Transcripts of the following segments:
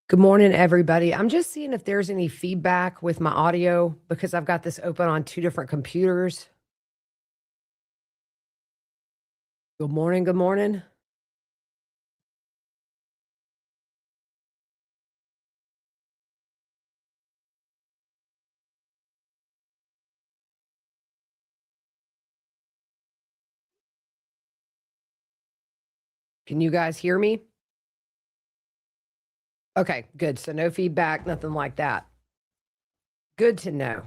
Good morning, everybody. I'm just seeing if there's any feedback with my audio because I've got this open on two different computers. Good morning. Good morning. Can you guys hear me? Okay, good. So no feedback, nothing like that. Good to know.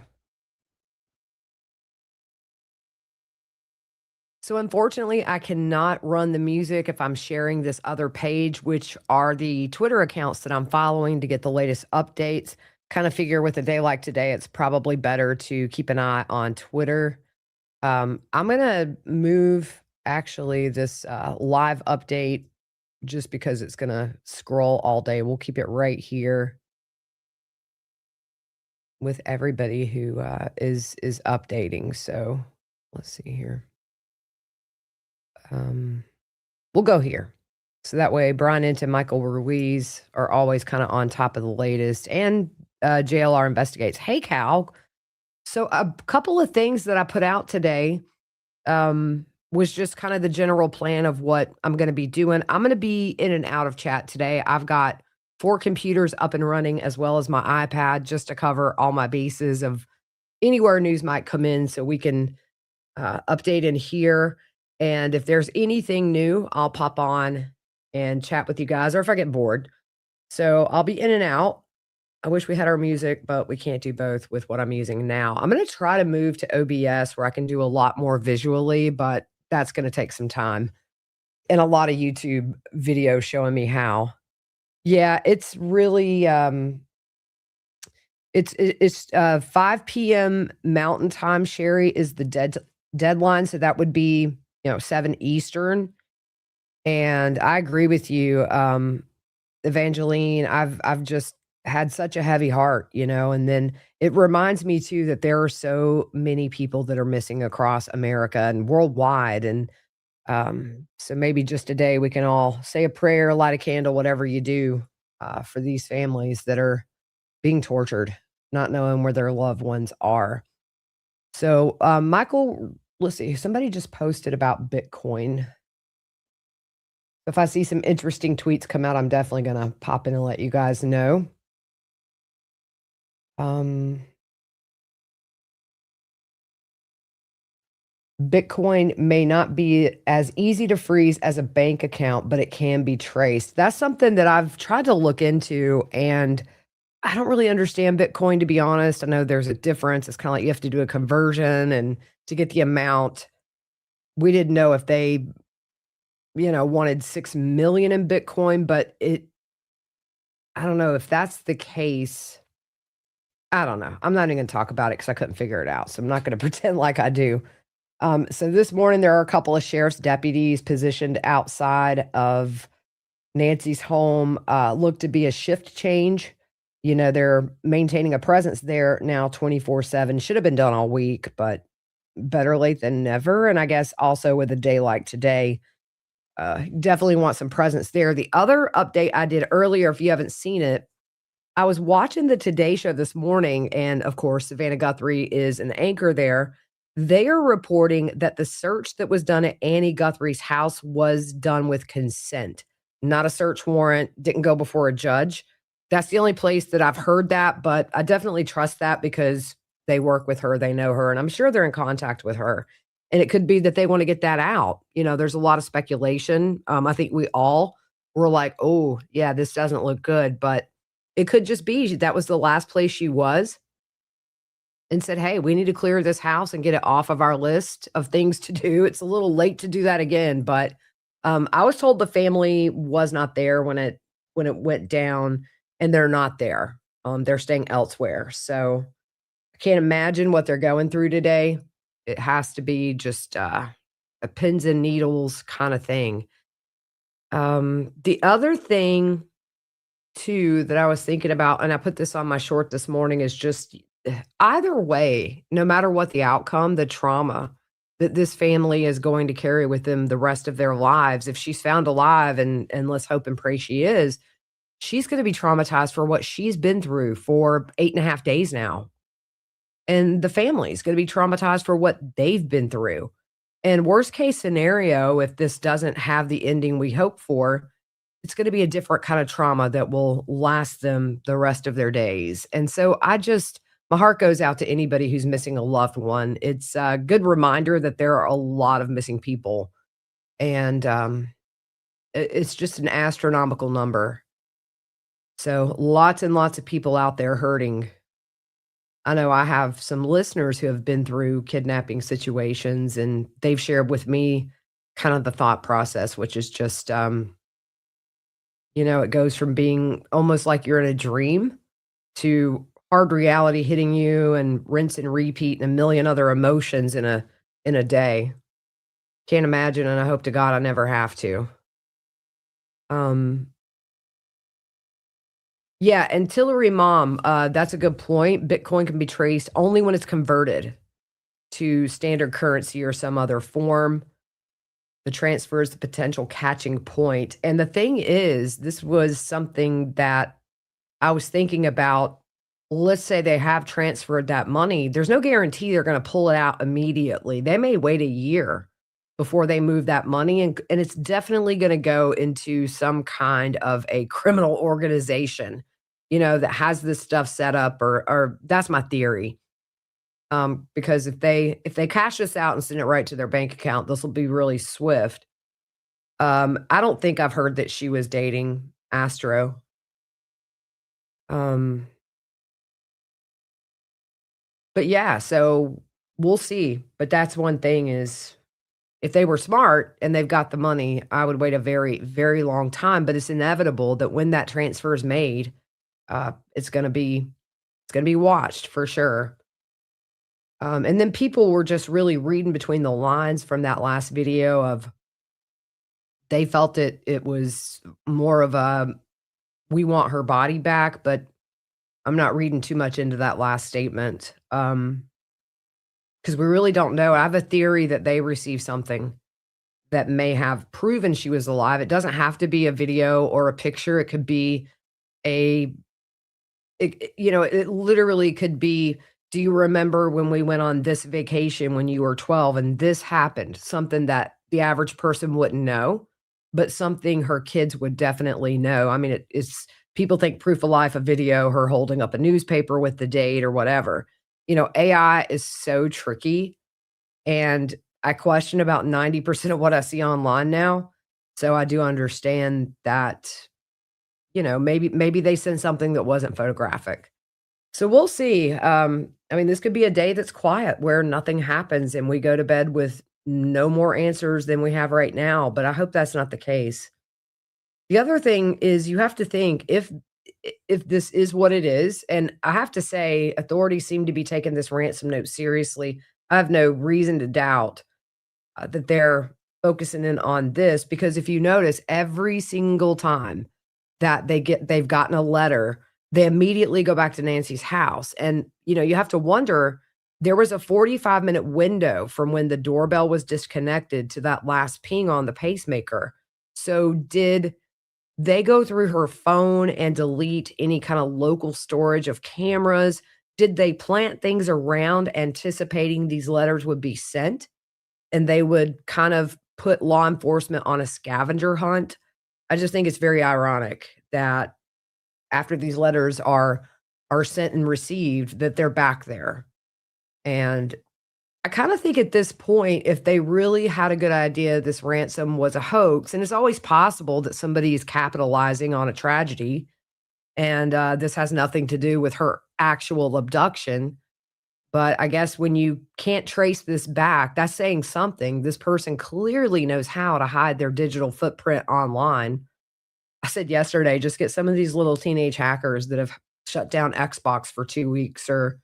So unfortunately, I cannot run the music if I'm sharing this other page, which are the Twitter accounts that I'm following to get the latest updates. Kind of figure with a day like today, it's probably better to keep an eye on Twitter. I'm gonna move actually this live update just because it's gonna scroll all day. We'll keep it right here with everybody who is updating. So let's see here. Um, we'll go here. So that way, Brian Entin and Michael Ruiz are always kind of on top of the latest, and JLR investigates. Hey, Cal. So a couple of things that I put out today was just kind of the general plan of what I'm going to be doing. I'm going to be in and out of chat today. I've got 4 computers up and running as well as my iPad just to cover all my bases of anywhere news might come in so we can update in here. And if there's anything new, I'll pop on and chat with you guys or if I get bored. So I'll be in and out. I wish we had our music, but we can't do both with what I'm using now. I'm going to try to move to OBS where I can do a lot more visually, but that's going to take some time and a lot of YouTube videos showing me how. Yeah, it's really it's 5 p.m. Mountain Time. Sherry is the deadline, so that would be 7 Eastern. And I agree with you, Evangeline. I've just had such a heavy heart, and then it reminds me too that there are so many people that are missing across America and worldwide. And so maybe just today we can all say a prayer, light a candle, whatever you do for these families that are being tortured, not knowing where their loved ones are. So, Michael, let's see, somebody just posted about Bitcoin. If I see some interesting tweets come out, I'm definitely going to pop in and let you guys know. Um, Bitcoin may not be as easy to freeze as a bank account, but it can be traced. That's something that I've tried to look into, and I don't really understand Bitcoin, to be honest. I know there's a difference. It's kind of like you have to do a conversion and to get the amount. We didn't know if they, wanted 6 million in Bitcoin, but I don't know if that's the case. I don't know. I'm not even gonna talk about it because I couldn't figure it out. So I'm not gonna pretend like I do. So this morning there are a couple of sheriff's deputies positioned outside of Nancy's home. Looked to be a shift change. They're maintaining a presence there now 24/7. Should have been done all week, but better late than never. And I guess also with a day like today, definitely want some presence there. The other update I did earlier, if you haven't seen it, I was watching the Today Show this morning, and of course, Savannah Guthrie is an anchor there. They are reporting that the search that was done at Annie Guthrie's house was done with consent, not a search warrant, didn't go before a judge. That's the only place that I've heard that, but I definitely trust that because they work with her, they know her, and I'm sure they're in contact with her. And it could be that they want to get that out. There's a lot of speculation. I think we all were like, oh, yeah, this doesn't look good, but it could just be that was the last place she was and said, "Hey, we need to clear this house and get it off of our list of things to do." It's a little late to do that again, but, I was told the family was not there when it went down, and they're not there. They're staying elsewhere, so I can't imagine what they're going through today. It has to be just, a pins and needles kinda thing. The other thing too that I was thinking about, and I put this on my short this morning, is just either way, no matter what the outcome, the trauma that this family is going to carry with them the rest of their lives. If she's found alive, and let's hope and pray she is, she's gonna be traumatized for what she's been through for 8.5 days now, and the family's gonna be traumatized for what they've been through. And worst case scenario, if this doesn't have the ending we hope for, it's gonna be a different kind of trauma that will last them the rest of their days. And so I just my heart goes out to anybody who's missing a loved one. It's a good reminder that there are a lot of missing people, and, it's just an astronomical number. So, lots and lots of people out there hurting. I know I have some listeners who have been through kidnapping situations, and they've shared with me kind of the thought process, which is just, it goes from being almost like you're in a dream to hard reality hitting you and rinse and repeat and a million other emotions in a day. Can't imagine, and I hope to God I never have to. Um, yeah, ancillary mom, that's a good point. Bitcoin can be traced only when it's converted to standard currency or some other form. The transfer is the potential catching point. And the thing is, this was something that I was thinking about. Let's say they have transferred that money. There's no guarantee they're going to pull it out immediately. They may wait a year before they move that money. And it's definitely going to go into some kind of a criminal organization, that has this stuff set up, or that's my theory. Because if they cash this out and send it right to their bank account, this will be really swift. I don't think I've heard that she was dating Astro. Um, but yeah, so we'll see. But that's one thing is if they were smart and they've got the money, I would wait a very, very long time. But it's inevitable that when that transfer is made, it's gonna be watched for sure. And then people were just really reading between the lines from that last video of they felt it was more of a, "We want her body back," but I'm not reading too much into that last statement, because we really don't know. I have a theory that they received something that may have proven she was alive. It doesn't have to be a video or a picture. It could be a it literally could be, "Do you remember when we went on this vacation when you were 12 and this happened?" Something that the average person wouldn't know, but something her kids would definitely know. I mean, it's people think proof of life, a video, her holding up a newspaper with the date or whatever. AI is so tricky, and I question about 90% of what I see online now. So I do understand that, maybe they sent something that wasn't photographic. So we'll see. I mean, this could be a day that's quiet where nothing happens and we go to bed with no more answers than we have right now, but I hope that's not the case. The other thing is you have to think if this is what it is, and I have to say authorities seem to be taking this ransom note seriously. I have no reason to doubt that they're focusing in on this because if you notice every single time that they've gotten a letter, they immediately go back to Nancy's house, and, you have to wonder, there was a 45-minute window from when the doorbell was disconnected to that last ping on the pacemaker. So, did they go through her phone and delete any kinda local storage of cameras? Did they plant things around anticipating these letters would be sent, and they would kind of put law enforcement on a scavenger hunt? I just think it's very ironic that after these letters are sent and received, that they're back there. And I kinda think at this point, if they really had a good idea this ransom was a hoax, and it's always possible that somebody is capitalizing on a tragedy, and, this has nothing to do with her actual abduction, but I guess when you can't trace this back, that's saying something. This person clearly knows how to hide their digital footprint online. I said yesterday, just get some of these little teenage hackers that have shut down Xbox for 2 weeks or,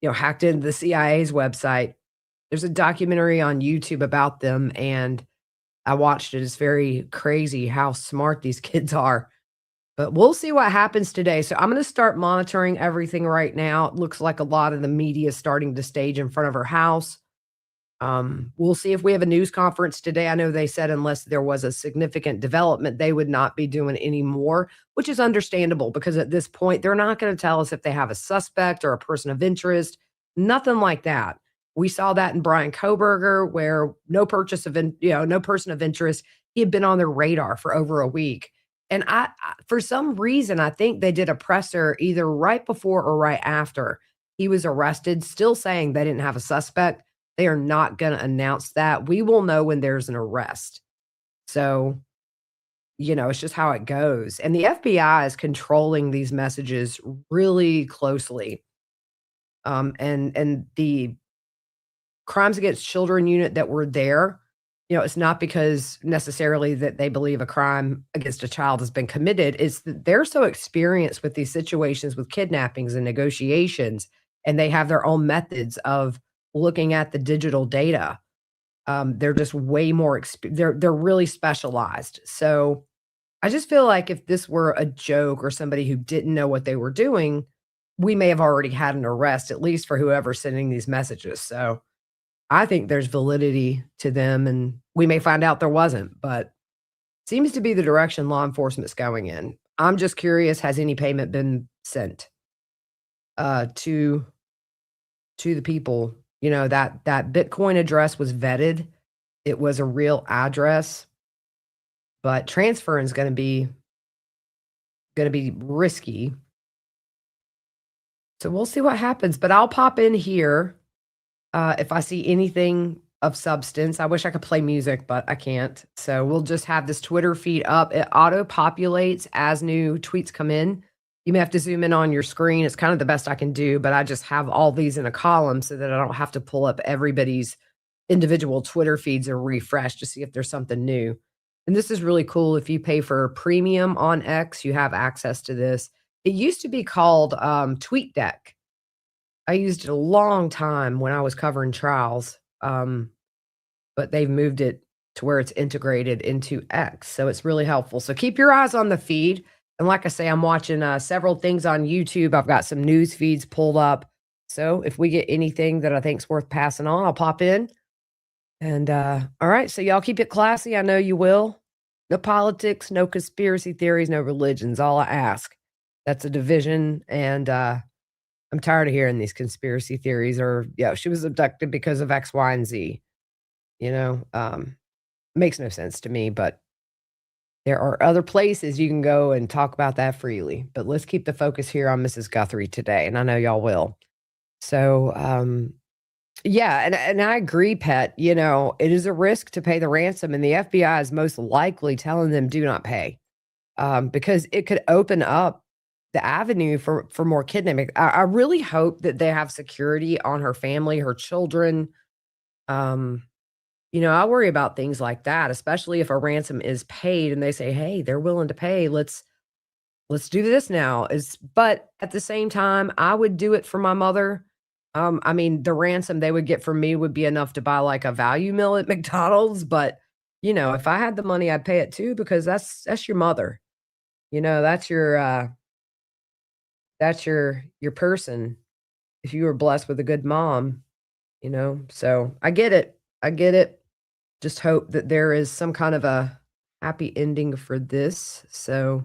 hacked into the CIA's website. There's a documentary on YouTube about them, and I watched it. It's very crazy how smart these kids are. But we'll see what happens today. So I'm gonna start monitoring everything right now. It looks like a lot of the media is starting to stage in front of her house. We'll see if we have a news conference today. I know they said unless there was a significant development, they would not be doing any more, which is understandable because at this point, they're not going to tell us if they have a suspect or a person of interest, nothing like that. We saw that in Brian Koberger, where no person of interest. He had been on their radar for over a week. And for some reason, I think they did a presser either right before or right after he was arrested, still saying they didn't have a suspect. They are not gonna announce that. We will know when there's an arrest. So, it's just how it goes, and the FBI is controlling these messages really closely, and the crimes against children unit that were there, it's not because necessarily that they believe a crime against a child has been committed, it's that they're so experienced with these situations with kidnappings and negotiations, and they have their own methods of looking at the digital data. They're just way more they're really specialized. So, I just feel like if this were a joke or somebody who didn't know what they were doing, we may have already had an arrest, at least for whoever's sending these messages. So, I think there's validity to them, and we may find out there wasn't, but seems to be the direction law enforcement's going in. I'm just curious, has any payment been sent, to the people? That Bitcoin address was vetted. It was a real address, but transferring is gonna be risky. So we'll see what happens, but I'll pop in here, if I see anything of substance. I wish I could play music, but I can't. So we'll just have this Twitter feed up. It auto populates as new tweets come in. You may have to zoom in on your screen. It's kind of the best I can do, but I just have all these in a column so that I don't have to pull up everybody's individual Twitter feeds and refresh to see if there's something new. And this is really cool. If you pay for premium on X, you have access to this. It used to be called TweetDeck. I used it a long time when I was covering trials, but they've moved it to where it's integrated into X, so it's really helpful. So keep your eyes on the feed, and like I say, I'm watching, several things on YouTube. I've got some news feeds pulled up, so if we get anything that I think's worth passing on, I'll pop in, and, alright, so y'all keep it classy, I know you will. No politics, no conspiracy theories, no religions, all I ask. That's a division, and, I'm tired of hearing these conspiracy theories or, yeah, she was abducted because of X, Y, and Z, you know? Makes no sense to me, but there are other places you can go and talk about that freely. But let's keep the focus here on Mrs. Guthrie today, and I know y'all will. So, yeah, and I agree, Pet. It is a risk to pay the ransom, and the FBI is most likely telling them do not pay, because it could open up the avenue for more kidnapping. I really hope that they have security on her family, her children. Um, I worry about things like that, especially if a ransom is paid and they say, "Hey, they're willing to pay. Let's do this now." But at the same time, I would do it for my mother. I mean, the ransom they would get from me would be enough to buy like a value meal at McDonald's, but if I had the money, I'd pay it too because that's your mother. That's your person. If you were blessed with a good mom, So I get it. I get it. Just hope that there is some kind of a happy ending for this. So,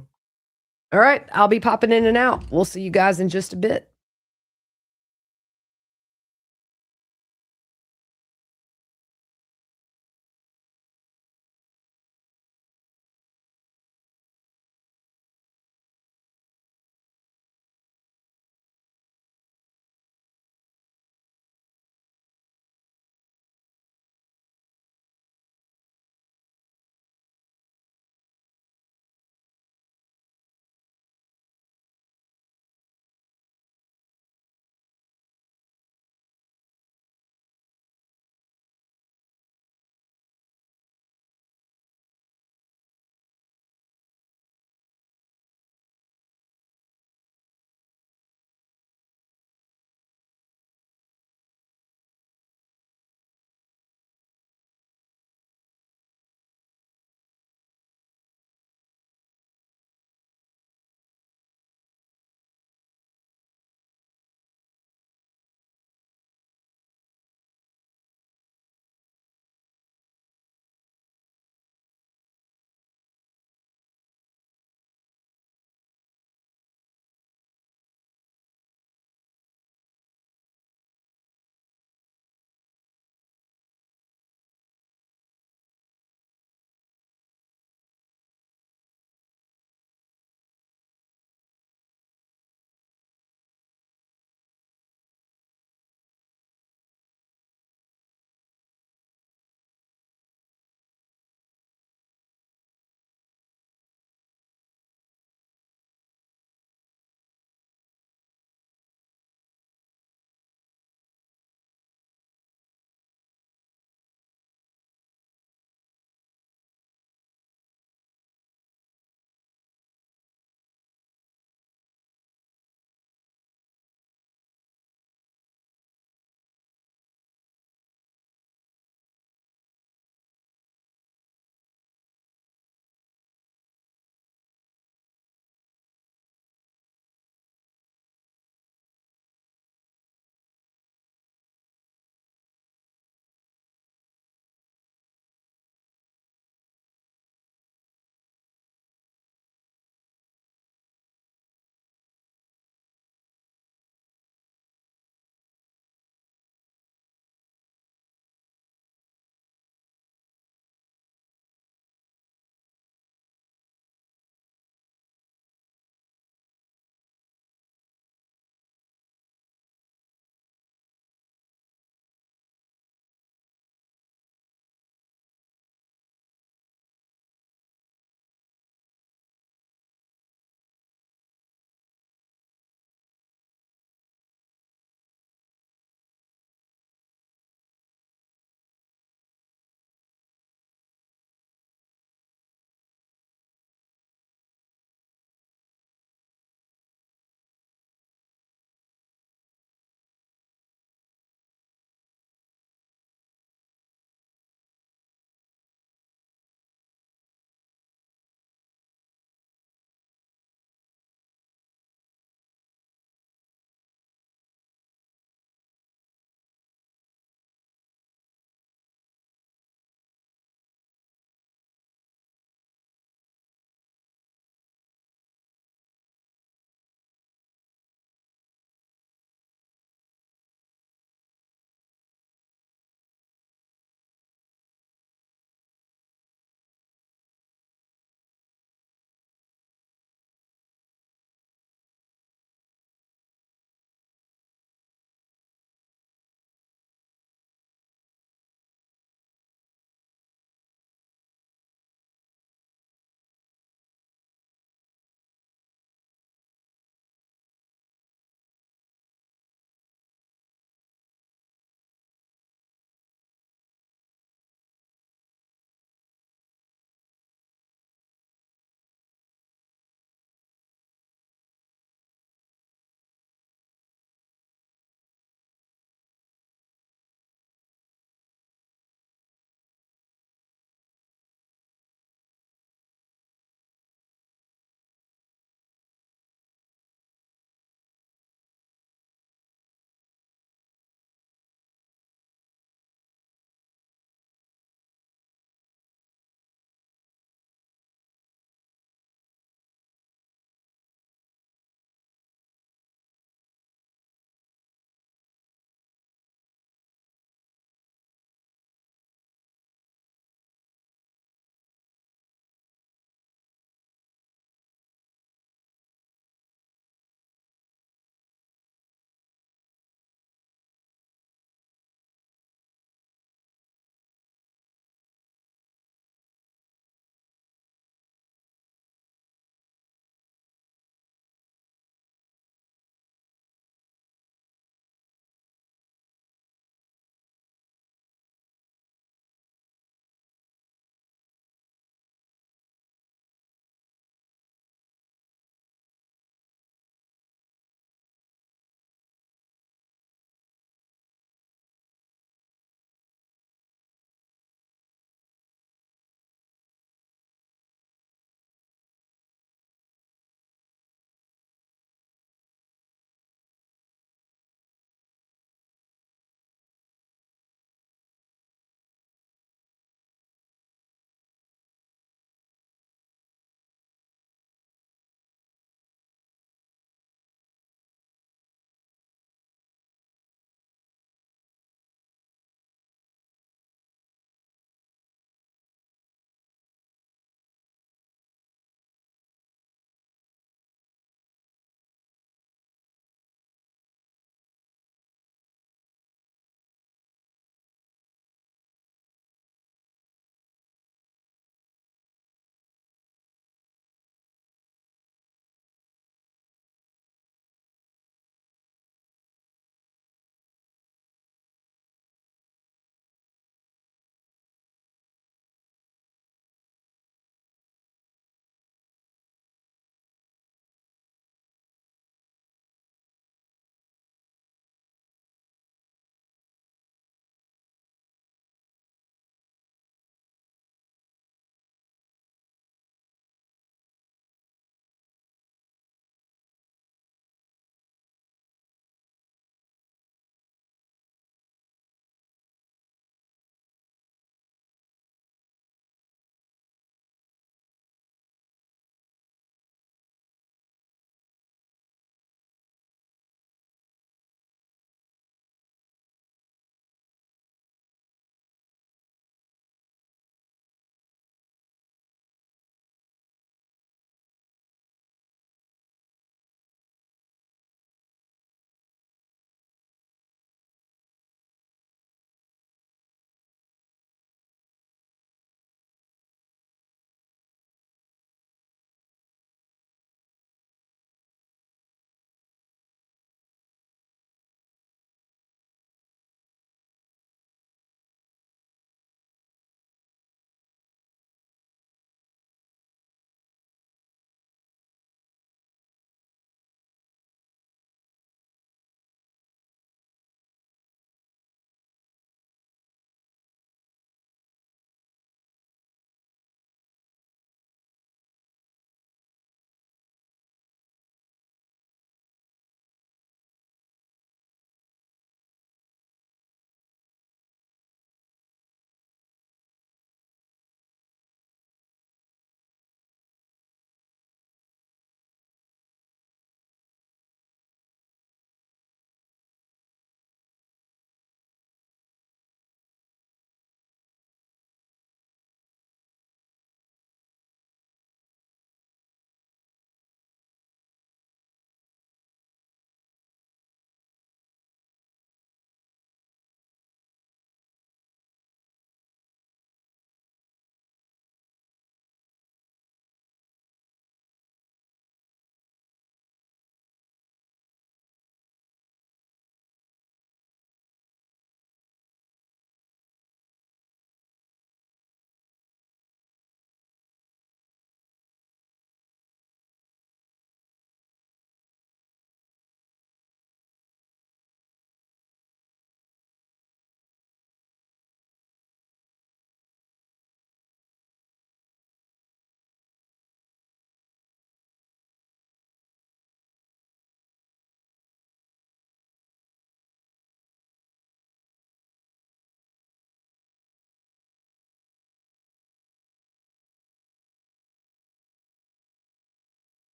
all right, I'll be popping in and out. We'll see you guys in just a bit.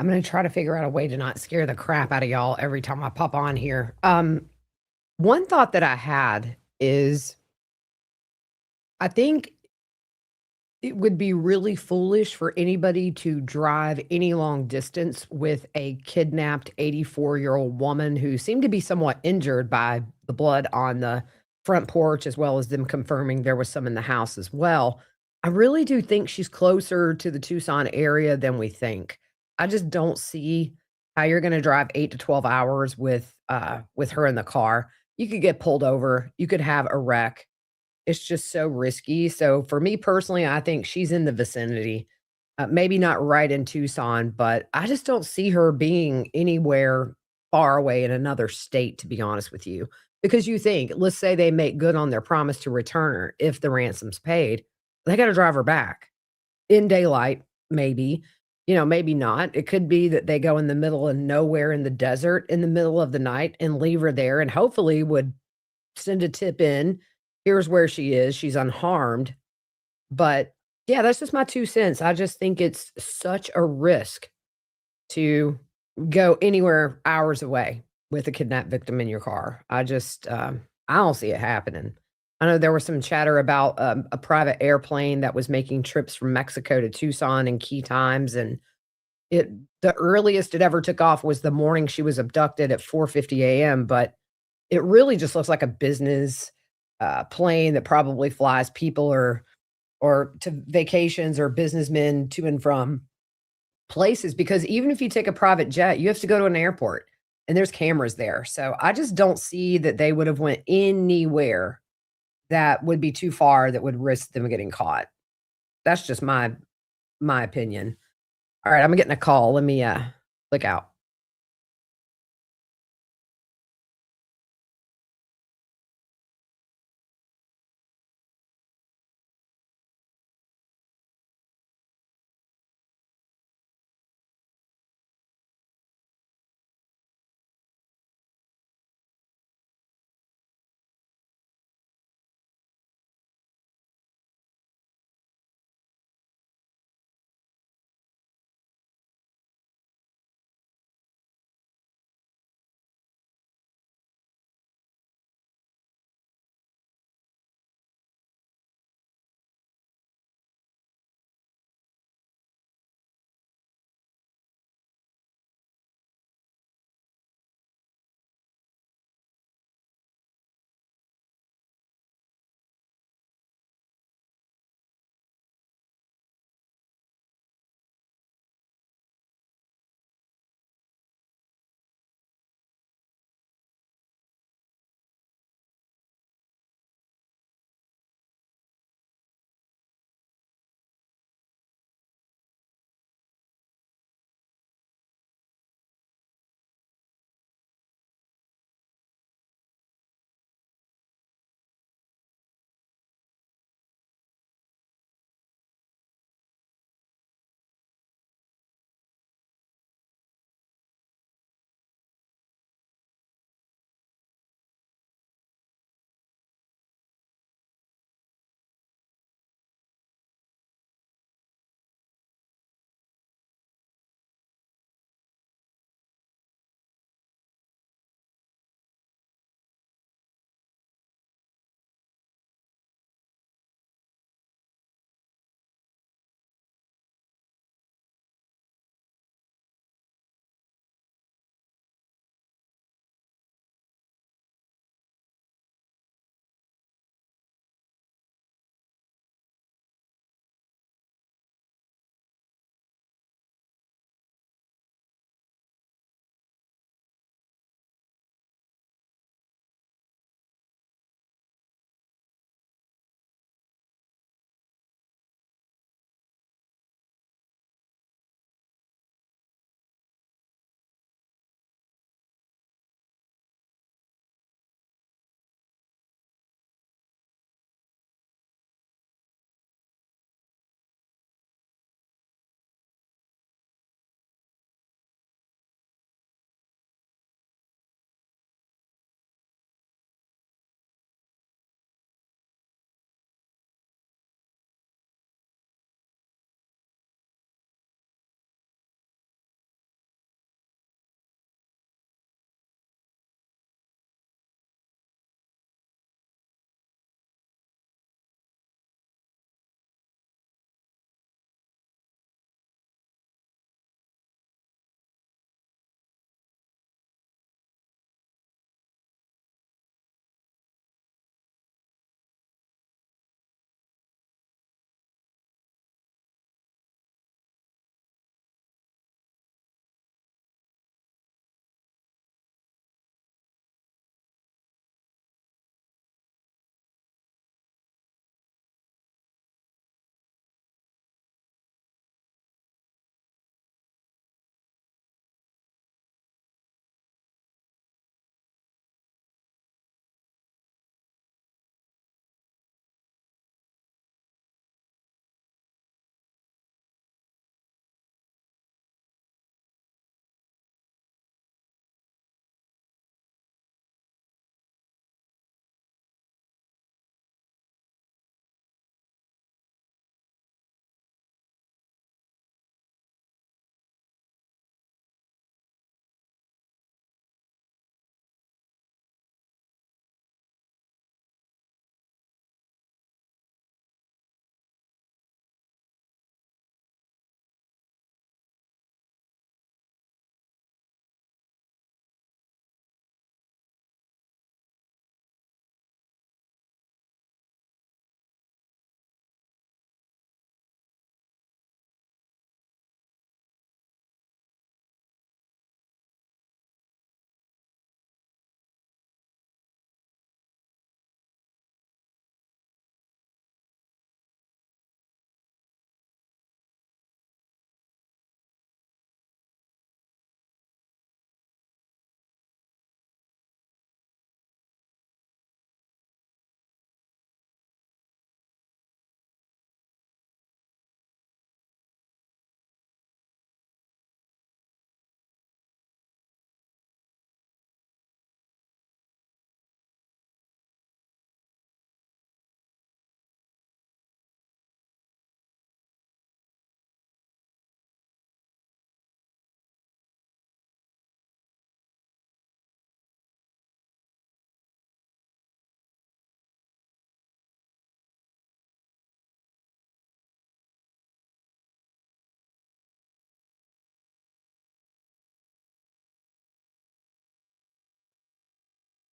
I'm gonna try to figure out a way to not scare the crap out of y'all every time I pop on here. One thought that I had is I think it would be really foolish for anybody to drive any long distance with a kidnapped 84-year-old woman who seemed to be somewhat injured by the blood on the front porch, as well as them confirming there was some in the house as well. I really do think she's closer to the Tucson area than we think. I just don't see how you're gonna drive 8 to 12 hours with her in the car. You could get pulled over, you could have a wreck. It's just so risky. So for me personally, I think she's in the vicinity. Maybe not right in Tucson, but I just don't see her being anywhere far away in another state, to be honest with you. Because you think, let's say they make good on their promise to return her if the ransom's paid, they got to drive her back in daylight, maybe, maybe not. It could be that they go in the middle of nowhere in the desert in the middle of the night and leave her there and hopefully would send a tip in. Here's where she is. She's unharmed. But yeah, that's just my 2 cents. I just think it's such a risk to go anywhere hours away with a kidnapped victim in your car. I don't see it happening. I know there was some chatter about a private airplane that was making trips from Mexico to Tucson in key times, and it the earliest it ever took off was the morning she was abducted at 4:50 AM. But it really just looks like a business, plane that probably flies people or to vacations or businessmen to and from places, because even if you take a private jet, you have to go to an airport, and there's cameras there. So I just don't see that they would have went anywhere that would be too far that would risk them getting caught. That's just my opinion. Alright, I'm getting a call. Let me, look out.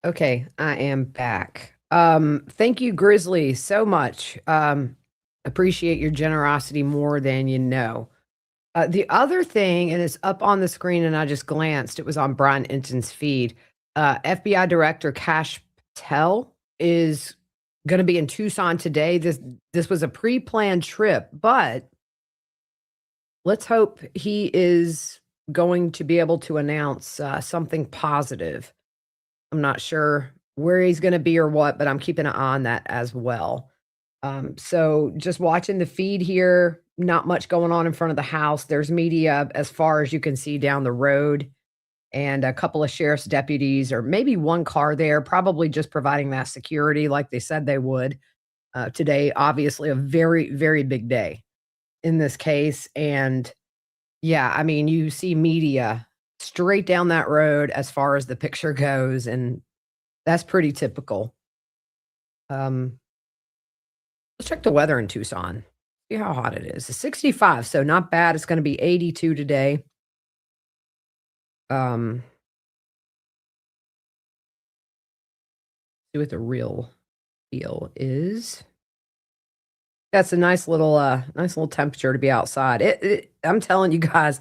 Okay, I am back. Thank you, Grizzly, so much. Appreciate your generosity more than you know. The other thing, and it's up on the screen, and I just glanced, it was on Brian Entin's feed. FBI Director Kash Patel is going to be in Tucson today. This was a pre-planned trip, but let's hope he is going to be able to announce something positive. I'm not sure where he's gonna be or what, but I'm keeping an eye on that as well. So just watching the feed here, not much going on in front of the house. There's media as far as you can see down the road, and a couple of sheriff's deputies, or maybe one car there, probably just providing that security like they said they would. Today, obviously, a very, very big day in this case. And yeah, I mean, you see media straight down that road as far as the picture goes, and that's pretty typical. Um, let's check the weather in Tucson. See how hot it is. It's 65, so not bad. It's gonna be 82 today. Um, see what the real feel is. That's a nice little temperature to be outside. I'm telling you guys,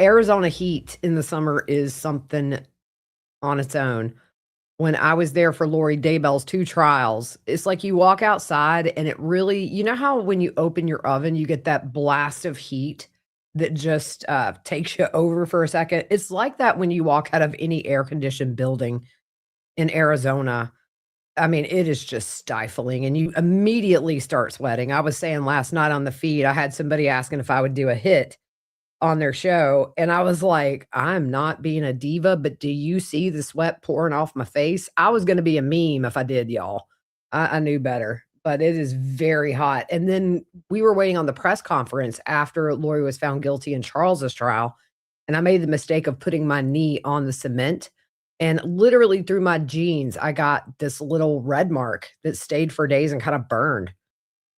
Arizona heat in the summer is something on its own. When I was there for Lori Daybell's 2 trials, it's like you walk outside and it really, you know how when you open your oven, you get that blast of heat that just, takes you over for a second? It's like that when you walk out of any air-conditioned building in Arizona. I mean, it is just stifling, and you immediately start sweating. I was saying last night on the feed, I had somebody asking if I would do a hit on their show, and I was like, "I'm not being a diva, but do you see the sweat pouring off my face?" I was gonna be a meme if I did, y'all. I knew better, but it is very hot. And then we were waiting on the press conference after Lori was found guilty in Charles's trial, and I made the mistake of putting my knee on the cement, and literally through my jeans, I got this little red mark that stayed for days and kinda burned.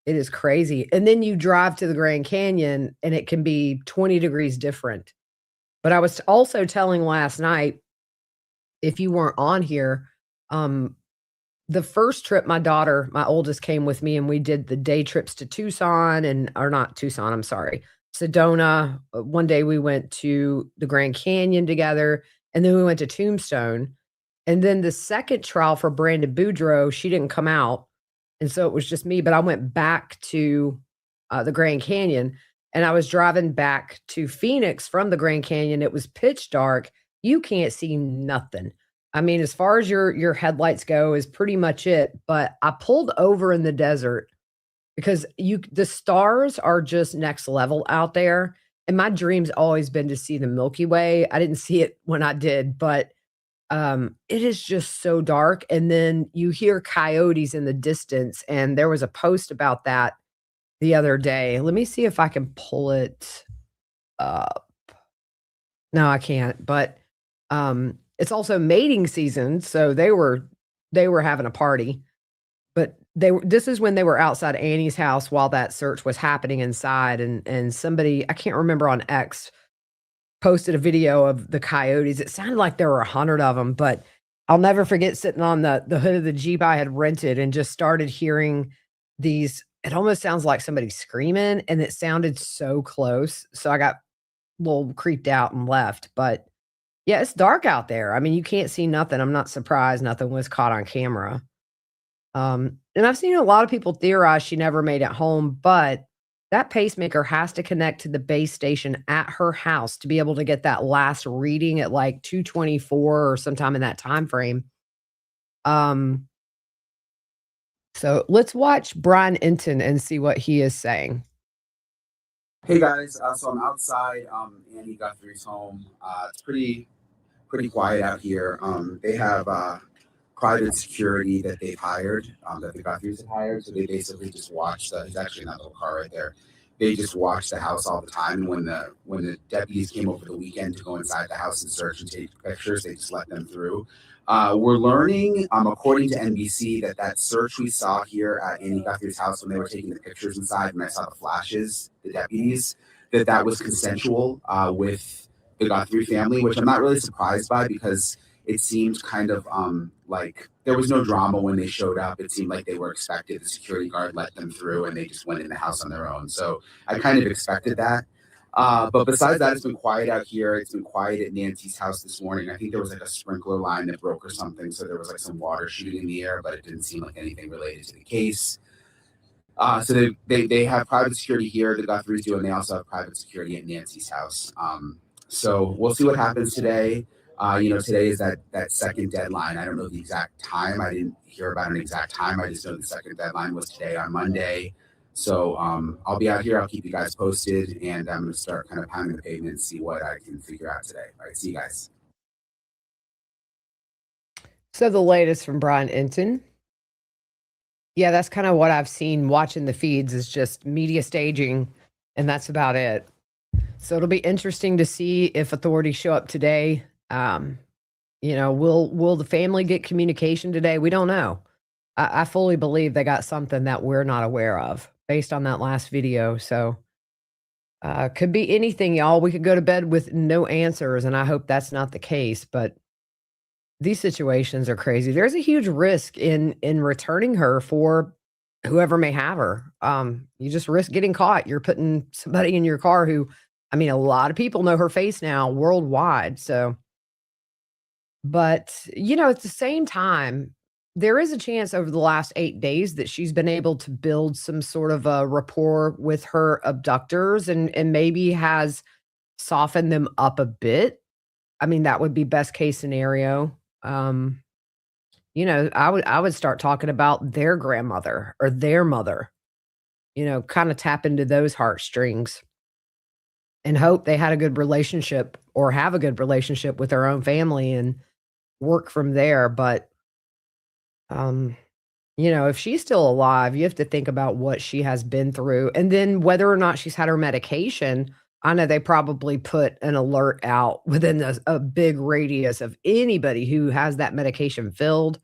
It is crazy, and then you drive to the Grand Canyon, and it can be 20 degrees different. But I was also telling last night, if you weren't on here, um, the first trip, my daughter, my oldest, came with me, and we did the day trips to Tucson, and or not Tucson, I'm sorry, Sedona. One day we went to the Grand Canyon together, and then we went to Tombstone, and then the second trial for Brandon Boudreaux, she didn't come out, and so it was just me, but I went back to, the Grand Canyon, and I was driving back to Phoenix from the Grand Canyon. It was pitch dark. You can't see nothing. I mean, as far as your headlights go is pretty much it, but I pulled over in the desert because you the stars are just next level out there, and my dream's always been to see the Milky Way. I didn't see it when I did, but it is just so dark, and then you hear coyotes in the distance, and there was a post about that the other day. Let me see if I can pull it up. No, I can't, but, it's also mating season, so they were having a party, but this is when they were outside Annie's house while that search was happening inside, and somebody, I can't remember, on X posted a video of the coyotes. It sounded like there were 100 of them, but I'll never forget sitting on the hood of the Jeep I had rented and just started hearing these, it almost sounds like somebody screaming, and it sounded so close, so I got a little creeped out and left. But yeah, it's dark out there. I mean, you can't see nothing. I'm not surprised nothing was caught on camera. And I've seen a lot of people theorize she never made it home, but that pacemaker has to connect to the base station at her house to be able to get that last reading at like 2:24 or sometime in that time frame. Um, so let's watch Brian Entin and see what he is saying. Hey guys, so I'm outside Andy Guthrie's home. It's pretty quiet out here. They have private security that they've hired, that the Guthries have hired. So they basically just watch the. There's actually another little car right there. They just watch the house all the time. And when the deputies came over the weekend to go inside the house and search and take pictures, they just let them through. We're learning, according to NBC, that search we saw here at Andy Guthrie's house when they were taking the pictures inside, and I saw the flashes, the deputies, that was consensual with the Guthrie family, which I'm not really surprised by because it seemed kind of like there was no drama when they showed up. It seemed like they were expected. The security guard let them through, and they just went in the house on their own. So I kind of expected that. But besides that, it's been quiet out here. It's been quiet at Nancy's house this morning. I think there was like a sprinkler line that broke or something, so there was like some water shooting in the air, but it didn't seem like anything related to the case. So they have private security here. The Guthries do, and they also have private security at Nancy's house. So we'll see what happens today. Today is that second deadline. I don't know the exact time. I didn't hear about an exact time. I just know the second deadline was today on Monday. So I'll be out here. I'll keep you guys posted, and I'm going to start kind of pounding the pavement and see what I can figure out today. All right, see you guys. So the latest from Brian Entin. Yeah, that's kind of what I've seen watching the feeds is just media staging, and that's about it. So it'll be interesting to see if authorities show up today. Will the family get communication today? We don't know. I fully believe they got something that we're not aware of based on that last video. So could be anything, y'all. We could go to bed with no answers, and I hope that's not the case. But these situations are crazy. There's a huge risk in returning her for whoever may have her. You just risk getting caught. You're putting somebody in your car who, I mean, a lot of people know her face now worldwide. So, but at the same time, there is a chance over the last 8 days that she's been able to build some sort of a rapport with her abductors and maybe has softened them up a bit. I mean, that would be best case scenario. I would start talking about their grandmother or their mother, kind of tap into those heartstrings and hope they had a good relationship or have a good relationship with their own family and work from there. But, if she's still alive, you have to think about what she has been through and then whether or not she's had her medication. I know they probably put an alert out within a big radius of anybody who has that medication filled,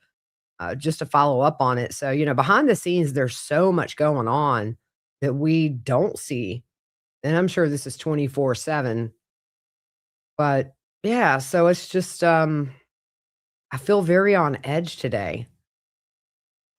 just to follow up on it. So, behind the scenes, there's so much going on that we don't see. And I'm sure this is 24/7. But yeah, so it's just I feel very on edge today.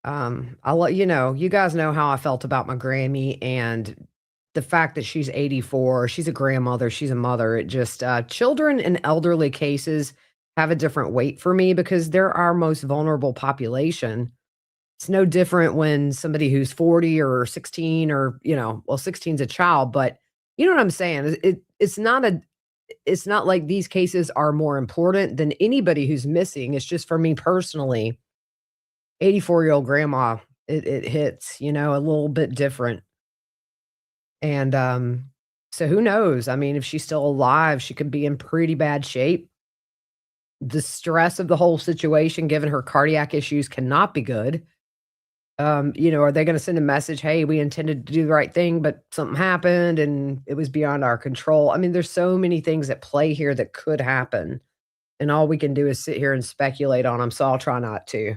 I'll let you guys know how I felt about my Grammy and the fact that she's 84, she's a grandmother, she's a mother. It just children and elderly cases have a different weight for me because they're our most vulnerable population. It's no different when somebody who's 40 or 16 or, 16 is a child, but you know what I'm saying? It's not like these cases are more important than anybody who's missing. It's just for me personally, 84-year-old grandma, it hits, a little bit different. And so who knows? I mean, if she's still alive, she could be in pretty bad shape. The stress of the whole situation, given her cardiac issues, cannot be good. Are they going to send a message? Hey, we intended to do the right thing, but something happened and it was beyond our control. I mean, there's so many things at play here that could happen. And all we can do is sit here and speculate on them. So I'll try not to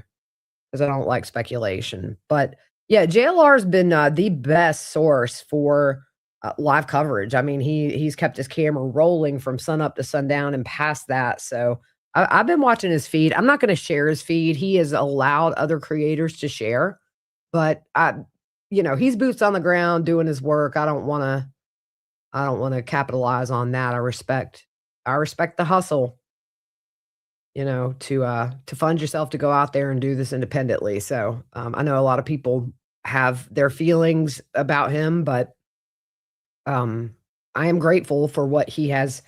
because I don't like speculation. But yeah, JLR's been the best source for live coverage. I mean, he's kept his camera rolling from sunup to sundown and past that. So I've been watching his feed. I'm not going to share his feed. He has allowed other creators to share, but he's boots on the ground doing his work. I don't want to capitalize on that. I respect the hustle, to fund yourself to go out there and do this independently. So I know a lot of people have their feelings about him, but I am grateful for what he has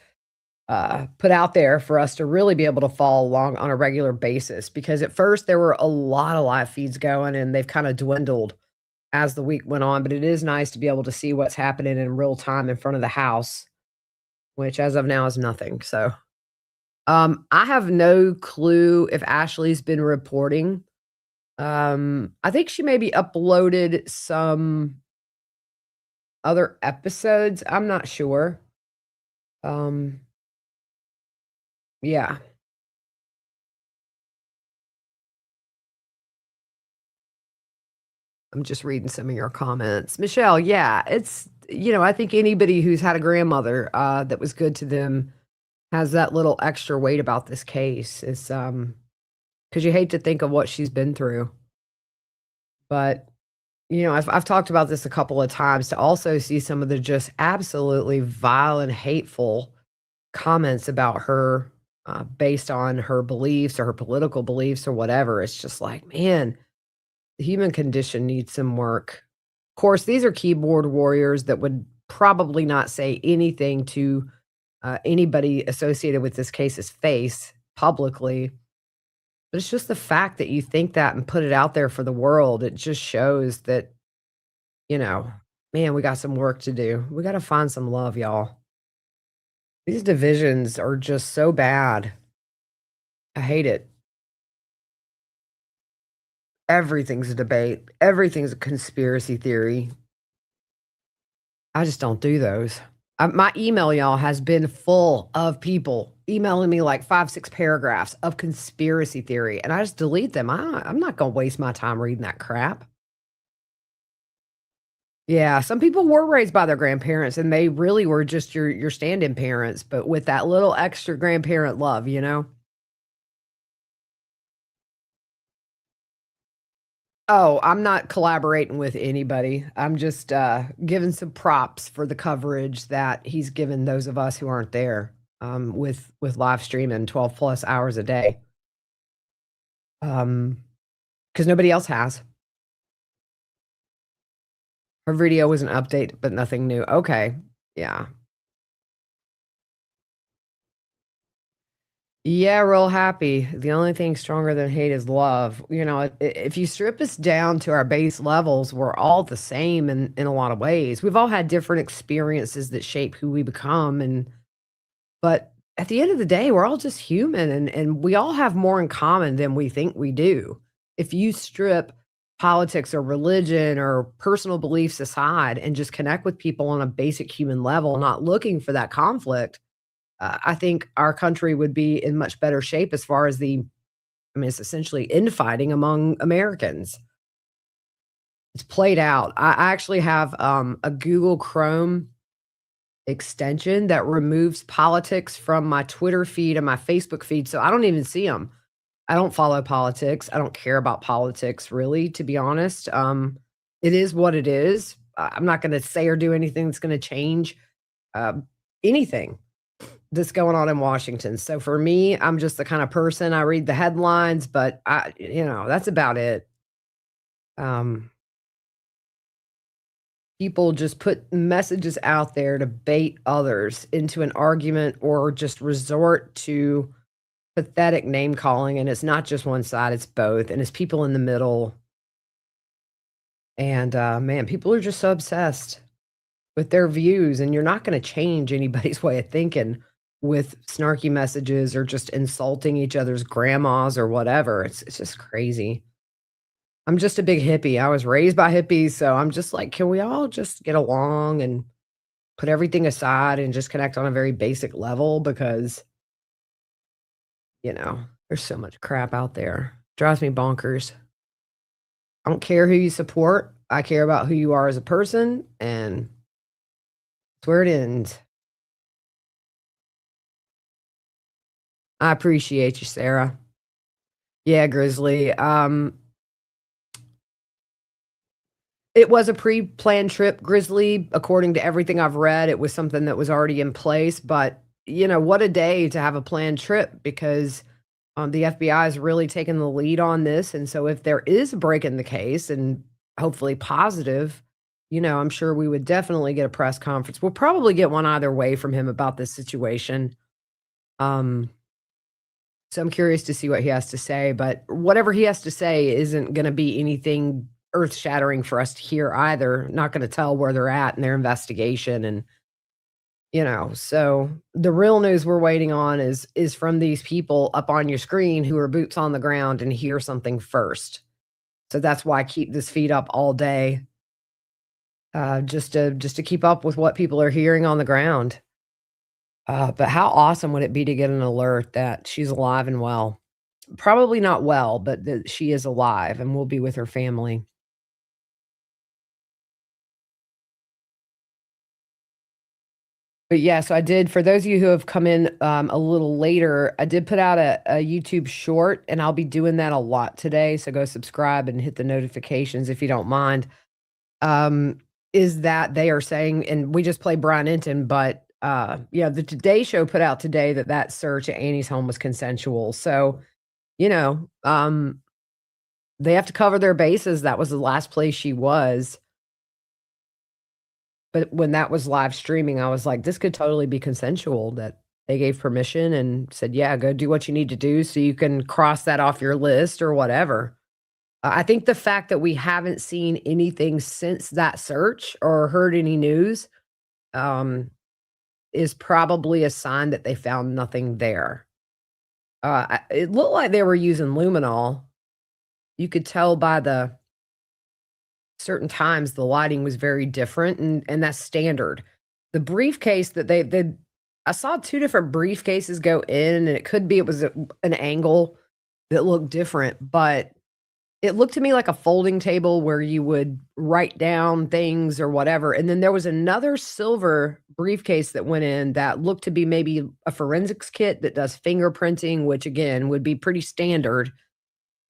put out there for us to really be able to follow along on a regular basis. Because at first there were a lot of live feeds going and they've kind of dwindled as the week went on, but it is nice to be able to see what's happening in real time in front of the house, which as of now is nothing. So I have no clue if Ashley's been reporting. I think she maybe uploaded some other episodes. I'm not sure. Yeah. I'm just reading some of your comments. Michelle, yeah, it's I think anybody who's had a grandmother that was good to them has that little extra weight about this case is, because you hate to think of what she's been through. But, I've talked about this a couple of times to also see some of the just absolutely vile and hateful comments about her, based on her beliefs or her political beliefs or whatever. It's just like, man, the human condition needs some work. Of course, these are keyboard warriors that would probably not say anything to anybody associated with this case's face publicly. But it's just the fact that you think that and put it out there for the world. It just shows that, you know, man, we got some work to do. We got to find some love, y'all. These divisions are just so bad. I hate it. Everything's a debate, everything's a conspiracy theory. I just don't do those. My email, y'all, has been full of people emailing me like 5, 6 paragraphs of conspiracy theory, and I just delete them. I'm not gonna waste my time reading that crap. Yeah, some people were raised by their grandparents, and they really were just your stand-in parents, but with that little extra grandparent love, you know? Oh, I'm not collaborating with anybody. I'm just, giving some props for the coverage that he's given those of us who aren't there, with live streaming 12 plus hours a day. Because nobody else has. Her video was an update, but nothing new. Okay. Yeah. Yeah, real happy. The only thing stronger than hate is love. If you strip us down to our base levels, we're all the same in a lot of ways. We've all had different experiences that shape who we become, but at the end of the day, we're all just human, and we all have more in common than we think we do. If you strip politics or religion or personal beliefs aside and just connect with people on a basic human level, not looking for that conflict, I think our country would be in much better shape as far as it's essentially infighting among Americans. It's played out. I actually have a Google Chrome extension that removes politics from my Twitter feed and my Facebook feed, so I don't even see them. I don't follow politics. I don't care about politics really, to be honest. It is what it is. I'm not going to say or do anything that's going to change uh, anything that's going on in Washington. So for me, I'm just the kind of person I read the headlines, but that's about it. Um, People just put messages out there to bait others into an argument or just resort to pathetic name calling. And it's not just one side, it's both. And it's people in the middle. And man, people are just so obsessed with their views, and you're not going to change anybody's way of thinking with snarky messages or just insulting each other's grandmas or whatever. It's just crazy. I'm just a big hippie. I was raised by hippies, so I'm just like, can we all just get along and put everything aside and just connect on a very basic level? Because, there's so much crap out there. Drives me bonkers. I don't care who you support. I care about who you are as a person, and that's where it ends. I appreciate you, Sarah. Yeah, Grizzly. It was a pre-planned trip, Grizzly. According to everything I've read, it was something that was already in place. But what a day to have a planned trip because the FBI is really taking the lead on this. And so, if there is a break in the case, and hopefully positive, I'm sure we would definitely get a press conference. We'll probably get one either way from him about this situation. Um, So I'm curious to see what he has to say, but whatever he has to say isn't gonna be anything earth-shattering for us to hear either. Not gonna tell where they're at in their investigation so the real news we're waiting on is from these people up on your screen who are boots on the ground and hear something first. So that's why I keep this feed up all day, just to keep up with what people are hearing on the ground. But how awesome would it be to get an alert that she's alive and well? Probably not well, but that she is alive and will be with her family. But yeah, so I did for those of you who have come in, a little later, I did put out a YouTube short, and I'll be doing that a lot today, so go subscribe and hit the notifications if you don't mind. Um, is that they are saying and we just played Brian Entin, but, yeah, the Today Show put out today that that search at Annie's home was consensual, so, you know, they have to cover their bases, that was the last place she was. But when that was live streaming, I was like, "This could totally be consensual," that they gave permission and said, "Yeah, go do what you need to do so you can cross that off your list," or whatever. I think the fact that we haven't seen anything since that search or heard any news, um, is probably a sign that they found nothing there. It looked like they were using luminol. You could tell by the certain times the lighting was very different, and that's standard. The briefcase that they I saw 2 different briefcases go in, and it could be it was an angle that looked different, but it looked to me like a folding table where you would write down things or whatever, and then there was another silver briefcase that went in that looked to be maybe a forensics kit that does fingerprinting, which again would be pretty standard.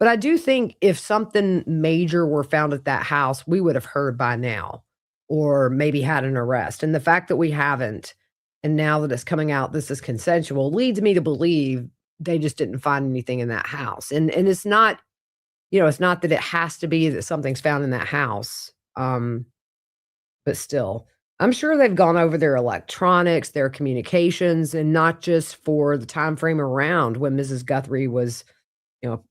But I do think if something major were found at that house, we would have heard by now or maybe had an arrest. And the fact that we haven't, and now that it's coming out this is consensual, leads me to believe they just didn't find anything in that house. And it's not, it's not that it has to be that something's found in that house. But still, I'm sure they've gone over their electronics, their communications, and not just for the time frame around when Mrs. Guthrie was, you know,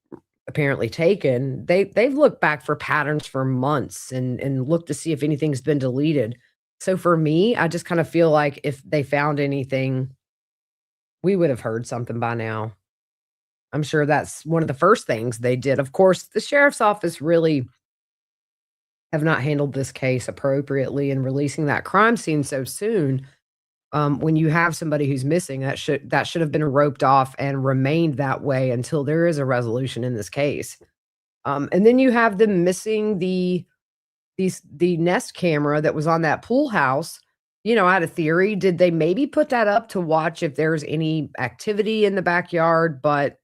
apparently taken. They've looked back for patterns for months and looked to see if anything's been deleted. So for me, I just kind of feel like if they found anything, we would have heard something by now. I'm sure that's one of the first things they did. Of course, the sheriff's office really have not handled this case appropriately in releasing that crime scene so soon. When you have somebody who's missing, that should have been roped off and remained that way until there is a resolution in this case. And then you have them missing the Nest camera that was on that pool house. I had a theory. Did they maybe put that up to watch if there's any activity in the backyard? But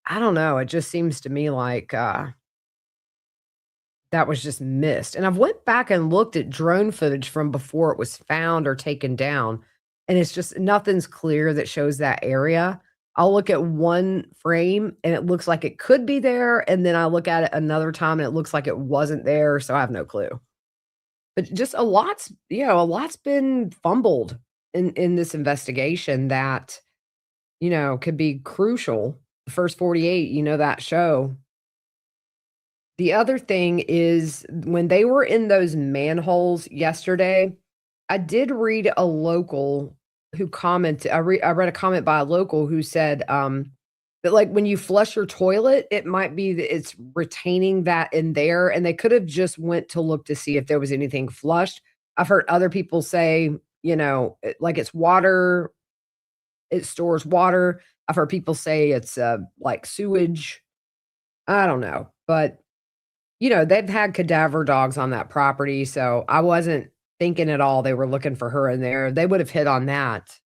I don't know. It just seems to me like that was just missed, and I've went back and looked at drone footage from before it was found or taken down, and it's just nothing's clear that shows that area. I'll look at one frame, and it looks like it could be there, and then I look at it another time, and it looks like it wasn't there, so I have no clue. But just a lot's been fumbled in this investigation that, could be crucial. The First 48, that show. The other thing is when they were in those manholes yesterday, I did read a local who commented. I read a comment by a local who said, that, like, when you flush your toilet, it might be that it's retaining that in there, and they could have just went to look to see if there was anything flushed. I've heard other people say, like, it's water, it stores water. I've heard people say it's, like, sewage. I don't know, but they've had cadaver dogs on that property, so I wasn't thinking at all they were looking for her in there. They would have hit on that,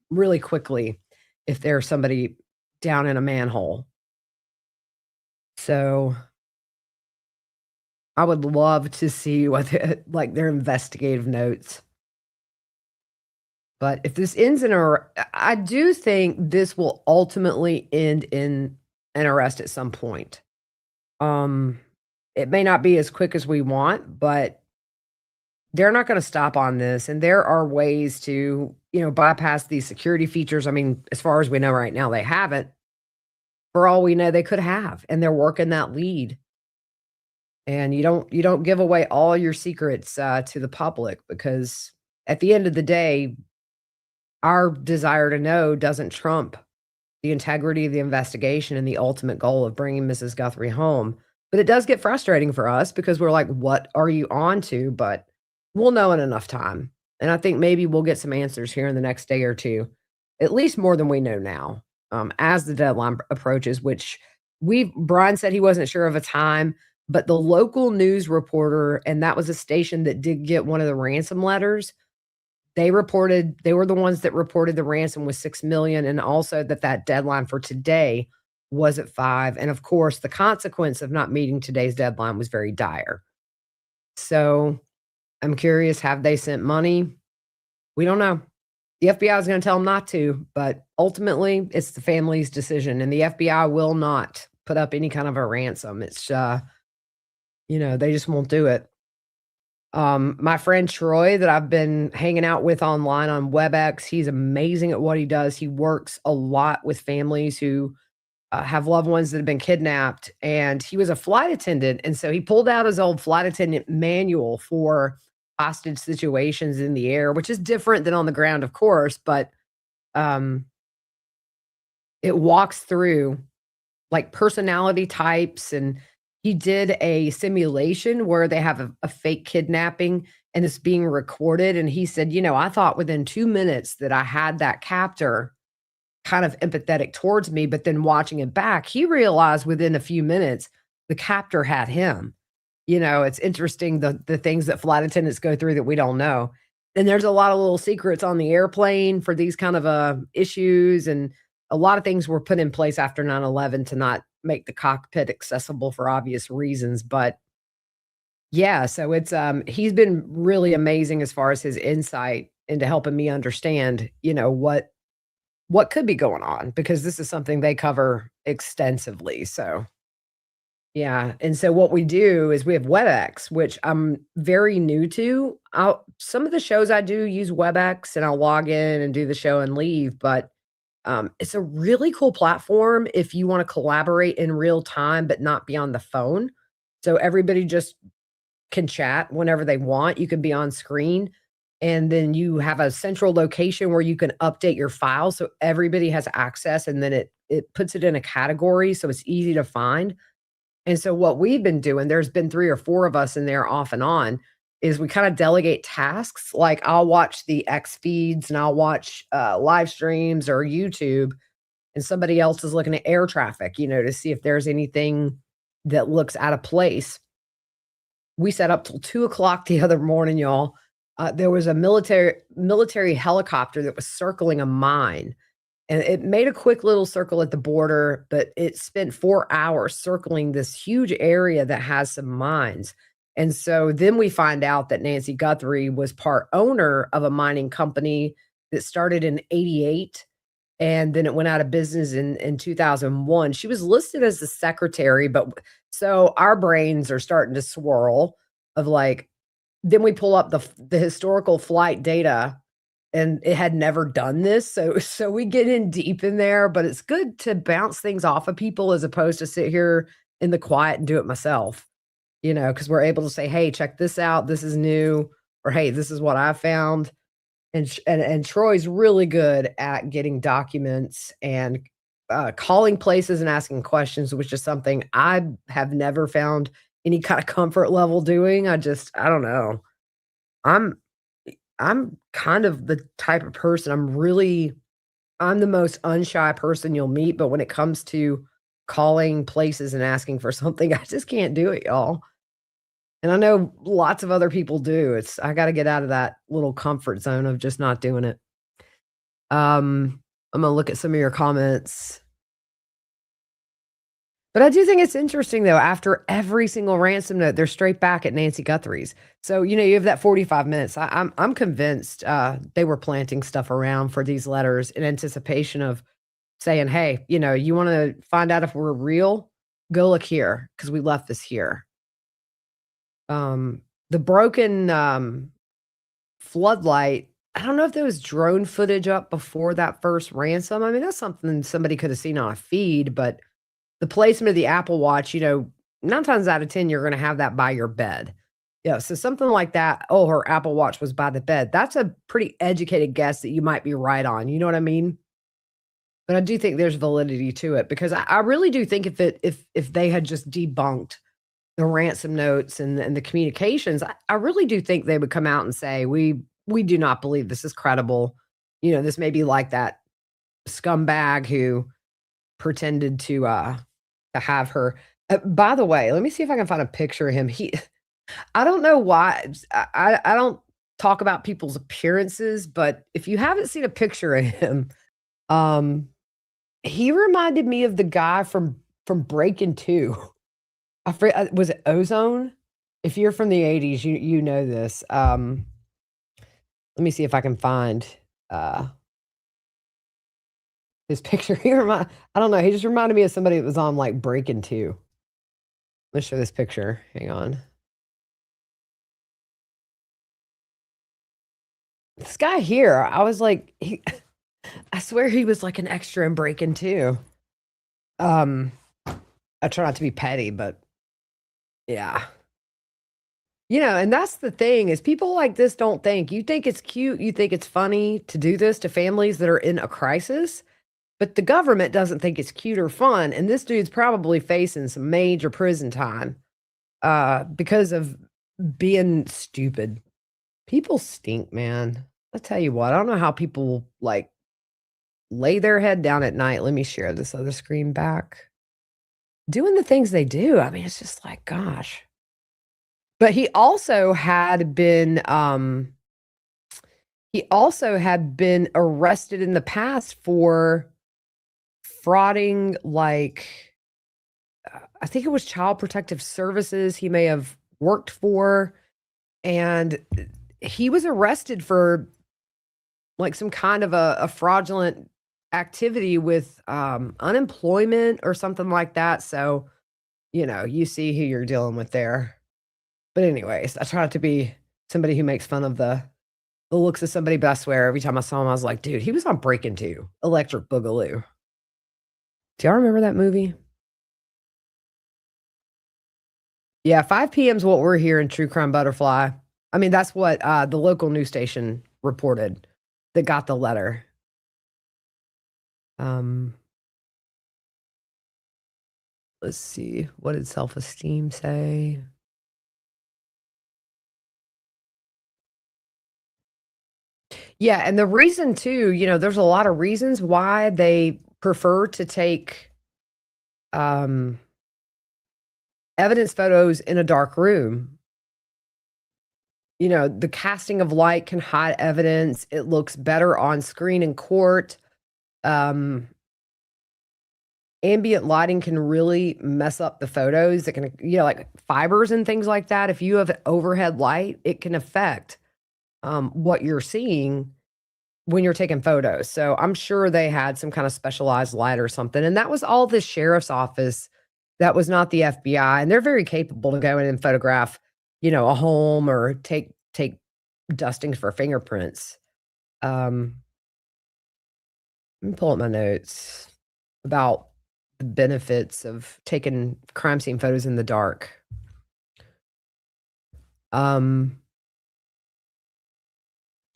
really quickly if there's somebody down in a manhole. So, I would love to see what like, their investigative notes. But if this ends in I do think this will ultimately end in an arrest at some point. Um It may not be as quick as we want, but they're not gonna stop on this, and there are ways to, bypass these security features. I mean, as far as we know right now, they haven't. For all we know, they could have, and they're working that lead. And you don't give away all your secrets, to the public because at the end of the day, our desire to know doesn't trump the integrity of the investigation and the ultimate goal of bringing Mrs. Guthrie home. But it does get frustrating for us because we're like, "What are you on to?" But we'll know in enough time, and I think maybe we'll get some answers here in the next day or 2, at least more than we know now, as the deadline approaches, which Brian said he wasn't sure of a time, but the local news reporter and that was a station that did get one of the ransom letters, They were the ones that reported the ransom was 6 million, and also that deadline for today was at 5, and of course, the consequence of not meeting today's deadline was very dire. So, I'm curious, have they sent money? We don't know. The FBI is gonna tell them not to, but ultimately, it's the family's decision, and the FBI will not put up any kind of a ransom. They just won't do it. My friend Troy that I've been hanging out with online on WebEx, he's amazing at what he does. He works a lot with families who have loved ones that have been kidnapped, and he was a flight attendant, and so he pulled out his old flight attendant manual for hostage situations in the air, which is different than on the ground, of course, but um, it walks through like personality types, and he did a simulation where they have a fake kidnapping and it's being recorded. And he said, I thought within 2 minutes that I had that captor kind of empathetic towards me, but then watching it back, he realized within a few minutes the captor had him. It's interesting the things that flight attendants go through that we don't know. And there's a lot of little secrets on the airplane for these kind of issues, and a lot of things were put in place after 9/11 to not make the cockpit accessible for obvious reasons. But yeah, so he's been really amazing as far as his insight into helping me understand, what could be going on, because this is something they cover extensively. So yeah, and so what we do is we have WebEx, which I'm very new to. Some of the shows I do use WebEx, and I'll log in and do the show and leave, but it's a really cool platform if you wanna collaborate in real time, but not be on the phone. So everybody just can chat whenever they want. You can be on screen, and then you have a central location where you can update your file so everybody has access, and then it puts it in a category so it's easy to find. And so what we've been doing, there's been 3 or 4 of us in there off and on, is we kinda delegate tasks. Like, I'll watch the X feeds and I'll watch, live streams or YouTube, and somebody else is looking at air traffic, to see if there's anything that looks out of place. We sat up till 2 o'clock the other morning, y'all. There was a military helicopter that was circling a mine, and it made a quick little circle at the border, but it spent 4 hours circling this huge area that has some mines. And so then we find out that Nancy Guthrie was part owner of a mining company that started in '88, and then it went out of business in 2001. She was listed as the secretary, but so our brains are starting to swirl of like, then we pull up the historical flight data, and it had never done this, so we get in deep in there, but it's good to bounce things off of people as opposed to sit here in the quiet and do it myself, because we're able to say, "Hey, check this out, this is new," or, "Hey, this is what I found." And Troy's really good at getting documents and, calling places and asking questions, which is something I have never found any kinda comfort level doing. I don't know. I'm I'm kind of the type of person, I'm the most unshy person you'll meet, but when it comes to calling places and asking for something, I just can't do it, y'all. And I know lots of other people do. I gotta get out of that little comfort zone of just not doing it. I'm gonna look at some of your comments. But I do think it's interesting though, after every single ransom note, they're straight back at Nancy Guthrie's. So, you have that 45 minutes. I'm convinced they were planting stuff around for these letters in anticipation of saying, "Hey, you want to find out if we're real? Go look here because we left this here." The broken floodlight. I don't know if there was drone footage up before that first ransom. I mean, that's something somebody could have seen on a feed, but the placement of the Apple Watch, 9 times out of 10, you're gonna have that by your bed. Yeah, so something like that, "Oh, her Apple Watch was by the bed." That's a pretty educated guess that you might be right on, you know what I mean? But I do think there's validity to it because I really do think if they had just debunked the ransom notes and the communications, I really do think they would come out and say, "We do not believe this is credible." This may be like that scumbag who pretended to have her by the way, let me see if I can find a picture of him. I don't know why, I don't talk about people's appearances, but if you haven't seen a picture of him, um, he reminded me of the guy from Breaking 2. Was it Ozone? If you're from the '80s, you know this. Let me see if I can find, uh, his picture. I don't know, he just reminded me of somebody that was on, like, Breaking 2. Let's show this picture. Hang on. This guy here, I was like, I swear he was like an extra in Breaking 2. Um, I try not to be petty, but yeah. And that's the thing is people like this don't think. You think it's cute, you think it's funny to do this to families that are in a crisis, but the government doesn't think it's cute or fun, and this dude's probably facing some major prison time, because of being stupid. People stink, man. I tell you what, I don't know how people, like, lay their head down at night. Let me share this other screen back. Doing the things they do, I mean, it's just like, gosh. But he also had been arrested in the past for frauding, like, I think it was Child Protective Services he may have worked for, and he was arrested for, like, some kind of a fraudulent activity with, unemployment or something like that, so, you see who you're dealing with there. But anyways, I try not to be somebody who makes fun of the looks of somebody, but I swear every time I saw him, I was like, "Dude, he was on Breaking 2, Electric Boogaloo." Do y'all remember that movie? Yeah, 5 PM is what we're hearing, True Crime Butterfly. I mean, that's what, the local news station reported that got the letter. Um, let's see, what did self-esteem say? Yeah, and the reason too, there's a lot of reasons why they prefer to take, um, evidence photos in a dark room. The casting of light can hide evidence. It looks better on screen in court. Um, Ambient lighting can really mess up the photos. It can, like fibers and things like that. If you have overhead light, it can affect what you're seeing when you're taking photos. So I'm sure they had some kind of specialized light or something. And that was all the sheriff's office. That was not the FBI. And they're very capable to go in and photograph, a home or take dustings for fingerprints. Let me pull up my notes about the benefits of taking crime scene photos in the dark. Um,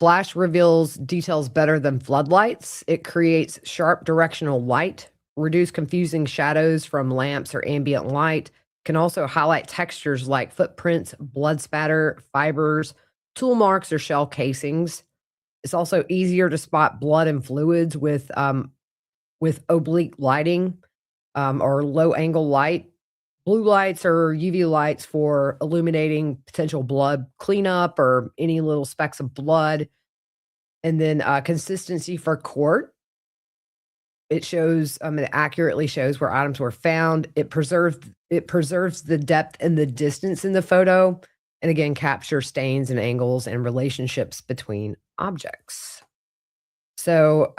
Flash reveals details better than floodlights. It creates sharp directional light, reduce confusing shadows from lamps or ambient light, can also highlight textures like footprints, blood spatter, fibers, tool marks, or shell casings. It's also easier to spot blood and fluids with oblique lighting, or low angle light. Blue lights or UV lights for illuminating potential blood cleanup or any little specks of blood. And then consistency for court. It accurately shows where items were found. It preserves the depth and the distance in the photo, and again captures stains and angles and relationships between objects. So,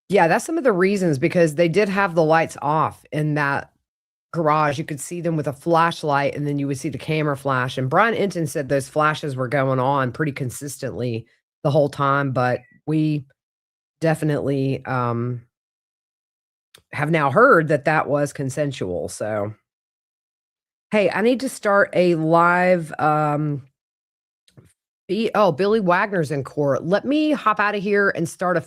yeah, that's some of the reasons because they did have the lights off in that garage. You could see them with a flashlight, and then you would see the camera flash, and Brian Entin said those flashes were going on pretty consistently the whole time, but we definitely, have now heard that that was consensual, so hey, I need to start a live, Billy Wagner's in court. Let me hop out of here and start a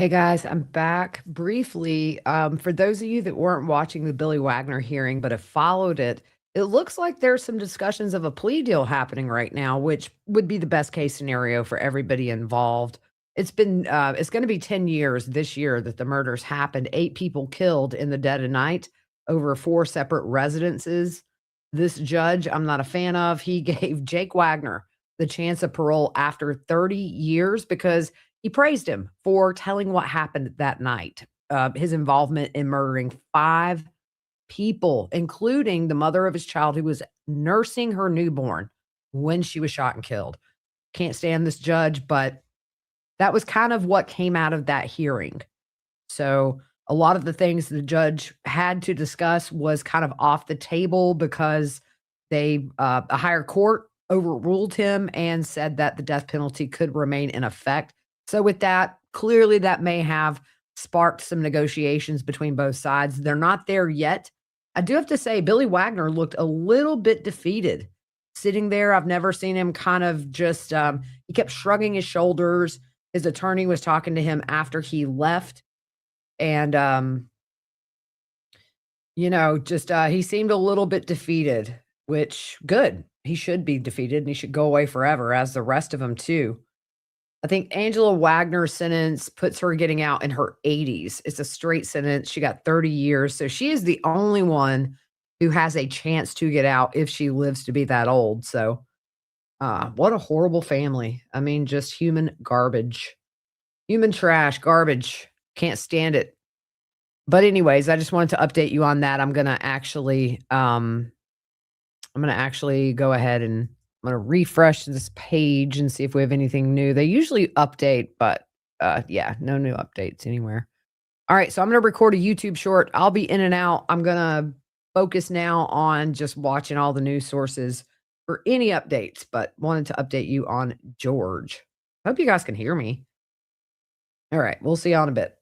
Hey guys, I'm back briefly. For those of you that weren't watching the Billy Wagner hearing but have followed it, it looks like there's some discussions of a plea deal happening right now, which would be the best case scenario for everybody involved. It's going to be 10 years this year that the murders happened. 8 people killed in the dead of night over 4 separate residences. This judge, I'm not a fan of, he gave Jake Wagner the chance of parole after 30 years because he praised him for telling what happened that night, his involvement in murdering 5 people, including the mother of his child who was nursing her newborn when she was shot and killed. Can't stand this judge, but that was kind of what came out of that hearing. So, a lot of the things the judge had to discuss was kind of off the table because a higher court overruled him and said that the death penalty could remain in effect. So, with that, clearly that may have sparked some negotiations between both sides. They're not there yet. I do have to say, Billy Wagner looked a little bit defeated sitting there. I've never seen him kind of just, he kept shrugging his shoulders. His attorney was talking to him after he left and, just, he seemed a little bit defeated, which good. He should be defeated and he should go away forever, as the rest of them too. I think Angela Wagner's sentence puts her getting out in her 80s. It's a straight sentence. She got 30 years. So she is the only one who has a chance to get out if she lives to be that old. So, what a horrible family. I mean, just human garbage, human trash, garbage. Can't stand it. But anyways, I just wanted to update you on that. I'm gonna actually go ahead and I'm gonna refresh this page and see if we have anything new. They usually update, but yeah, no new updates anywhere. All right, so I'm gonna record a YouTube short. I'll be in and out. I'm gonna focus now on just watching all the news sources for any updates, but wanted to update you on George. Hope you guys can hear me. All right, we'll see y'all in a bit.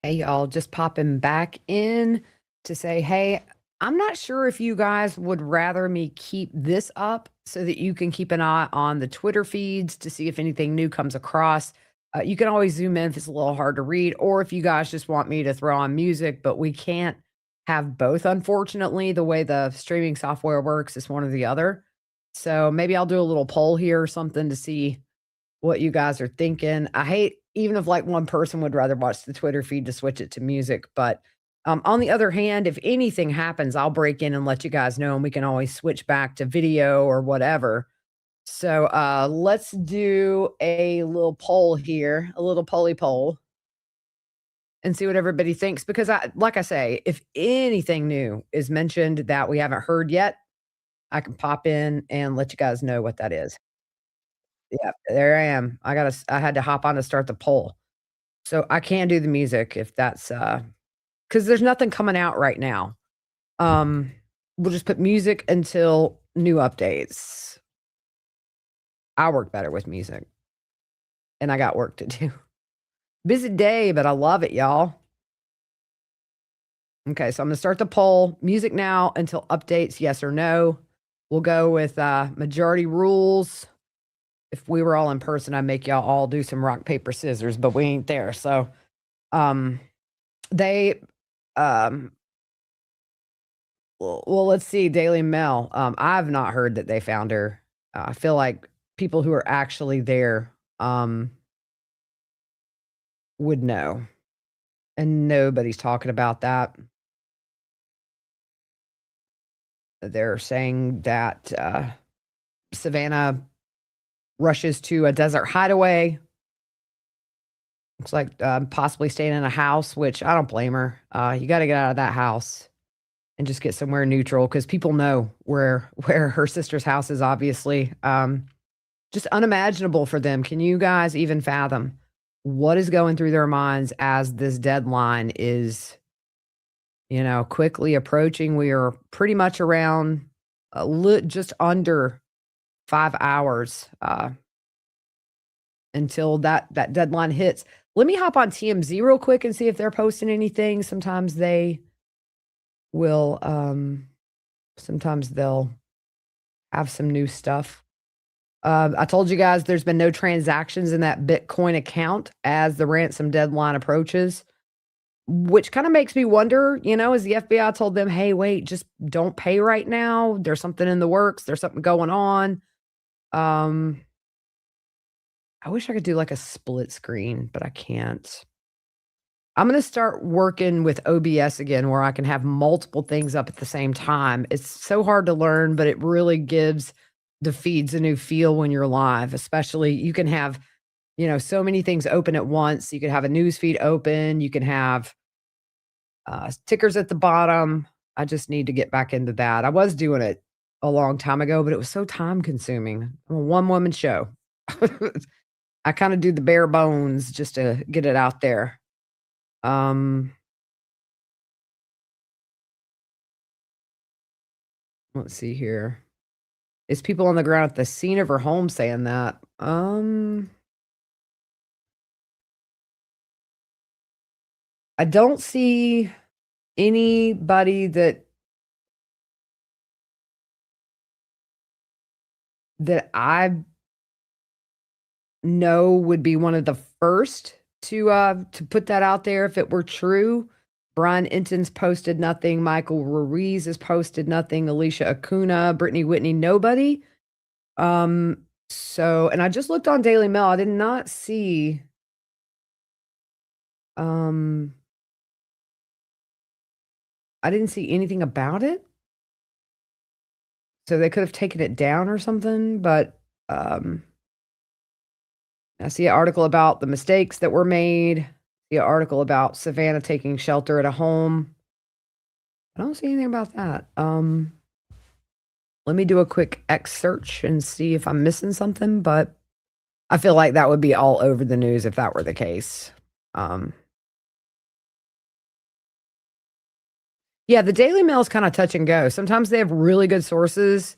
Hey, y'all, just popping back in to say, hey, I'm not sure if you guys would rather me keep this up so that you can keep an eye on the Twitter feeds to see if anything new comes across. You can always zoom in if it's a little hard to read, or if you guys just want me to throw on music, but we can't have both, unfortunately. The way the streaming software works is one or the other. So maybe I'll do a little poll here or something to see what you guys are thinking. I hate even if like one person would rather watch the Twitter feed to switch it to music, but on the other hand, if anything happens, I'll break in and let you guys know, and we can always switch back to video or whatever. So let's do a little poll here, a little polly poll, and see what everybody thinks. Because like I say, if anything new is mentioned that we haven't heard yet, I can pop in and let you guys know what that is. Yeah, there I am. I had to hop on to start the poll. So I can do the music if that's, because there's nothing coming out right now. Um, we'll just put music until new updates. I work better with music, and I got work to do. Busy day, but I love it, y'all. Okay, so I'm gonna start the poll. Music now until updates, yes or no. We'll go with, majority rules. If we were all in person, I'd make y'all all do some rock, paper, scissors, but we ain't there. So, um, they, um well, let's see, Daily Mail. I've not heard that they found her. I feel like people who are actually there, would know, and nobody's talking about that. They're saying that, Savannah rushes to a desert hideaway. Looks like, possibly staying in a house, which I don't blame her. You gotta get out of that house and just get somewhere neutral because people know where her sister's house is, obviously. Just unimaginable for them. Can you guys even fathom what is going through their minds as this deadline is, quickly approaching? We are pretty much around just under 5 hours until that deadline hits. Let me hop on TMZ real quick and see if they're posting anything. Sometimes they will. Sometimes they'll have some new stuff. I told you guys there's been no transactions in that Bitcoin account as the ransom deadline approaches, which kind of makes me wonder, as the FBI told them, hey, wait, just don't pay right now. There's something in the works. There's something going on. Um, I wish I could do like a split screen, but I can't. I'm going to start working with OBS again where I can have multiple things up at the same time. It's so hard to learn, but it really gives the feeds a new feel when you're live, especially you can have, so many things open at once. You could have a news feed open, you can have tickers at the bottom. I just need to get back into that. I was doing it a long time ago, but it was so time consuming. I'm a one woman show. I kind of do the bare bones just to get it out there. Um, let's see here. Is people on the ground at the scene of her home saying that? I don't see anybody that I know would be one of the first to put that out there if it were true. Brian Entin's posted nothing. Michael Ruiz has posted nothing. Alicia Acuna, Brittany Whitney, nobody. So, and I just looked on Daily Mail. I did not see, um, I didn't see anything about it. So they could have taken it down or something, but, I see an article about the mistakes that were made. See an article about Savannah taking shelter at a home. I don't see anything about that. Let me do a quick X search and see if I'm missing something, but I feel like that would be all over the news if that were the case. Um, yeah, the Daily Mail is kind of touch and go. Sometimes they have really good sources,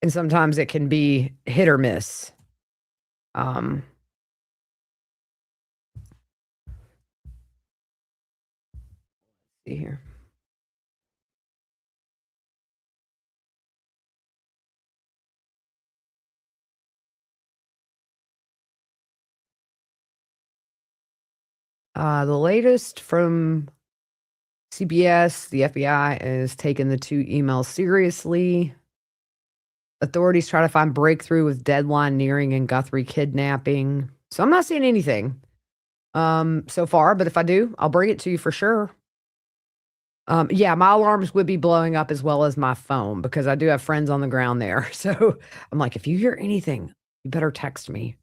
and sometimes it can be hit or miss. Um, See here. The latest from CBS, the FBI is taking the two emails seriously. Authorities try to find breakthrough with deadline nearing and Guthrie kidnapping. So I'm not seeing anything so far, but if I do, I'll bring it to you for sure. Yeah, my alarms would be blowing up as well as my phone because I do have friends on the ground there. So I'm like, if you hear anything, you better text me.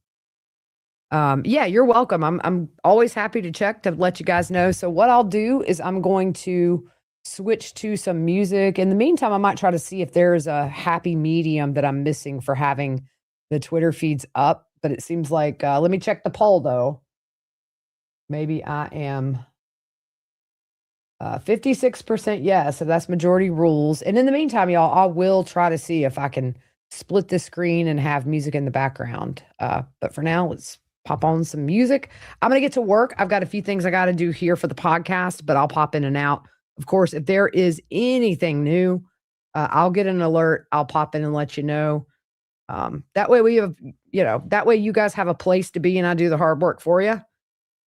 Yeah, you're welcome. I'm always happy to check to let you guys know. So what I'll do is I'm going to switch to some music. In the meantime, I might try to see if there's a happy medium that I'm missing for having the Twitter feeds up. But it seems like let me check the poll though. Maybe I am 56% yes, so that's majority rules. And in the meantime, y'all, I will try to see if I can split the screen and have music in the background. But for now, let's pop on some music. I'm gonna get to work. I've got a few things I got to do here for the podcast, but I'll pop in and out. Of course, if there is anything new, I'll get an alert. I'll pop in and let you know. That way we have, that way you guys have a place to be, and I do the hard work for you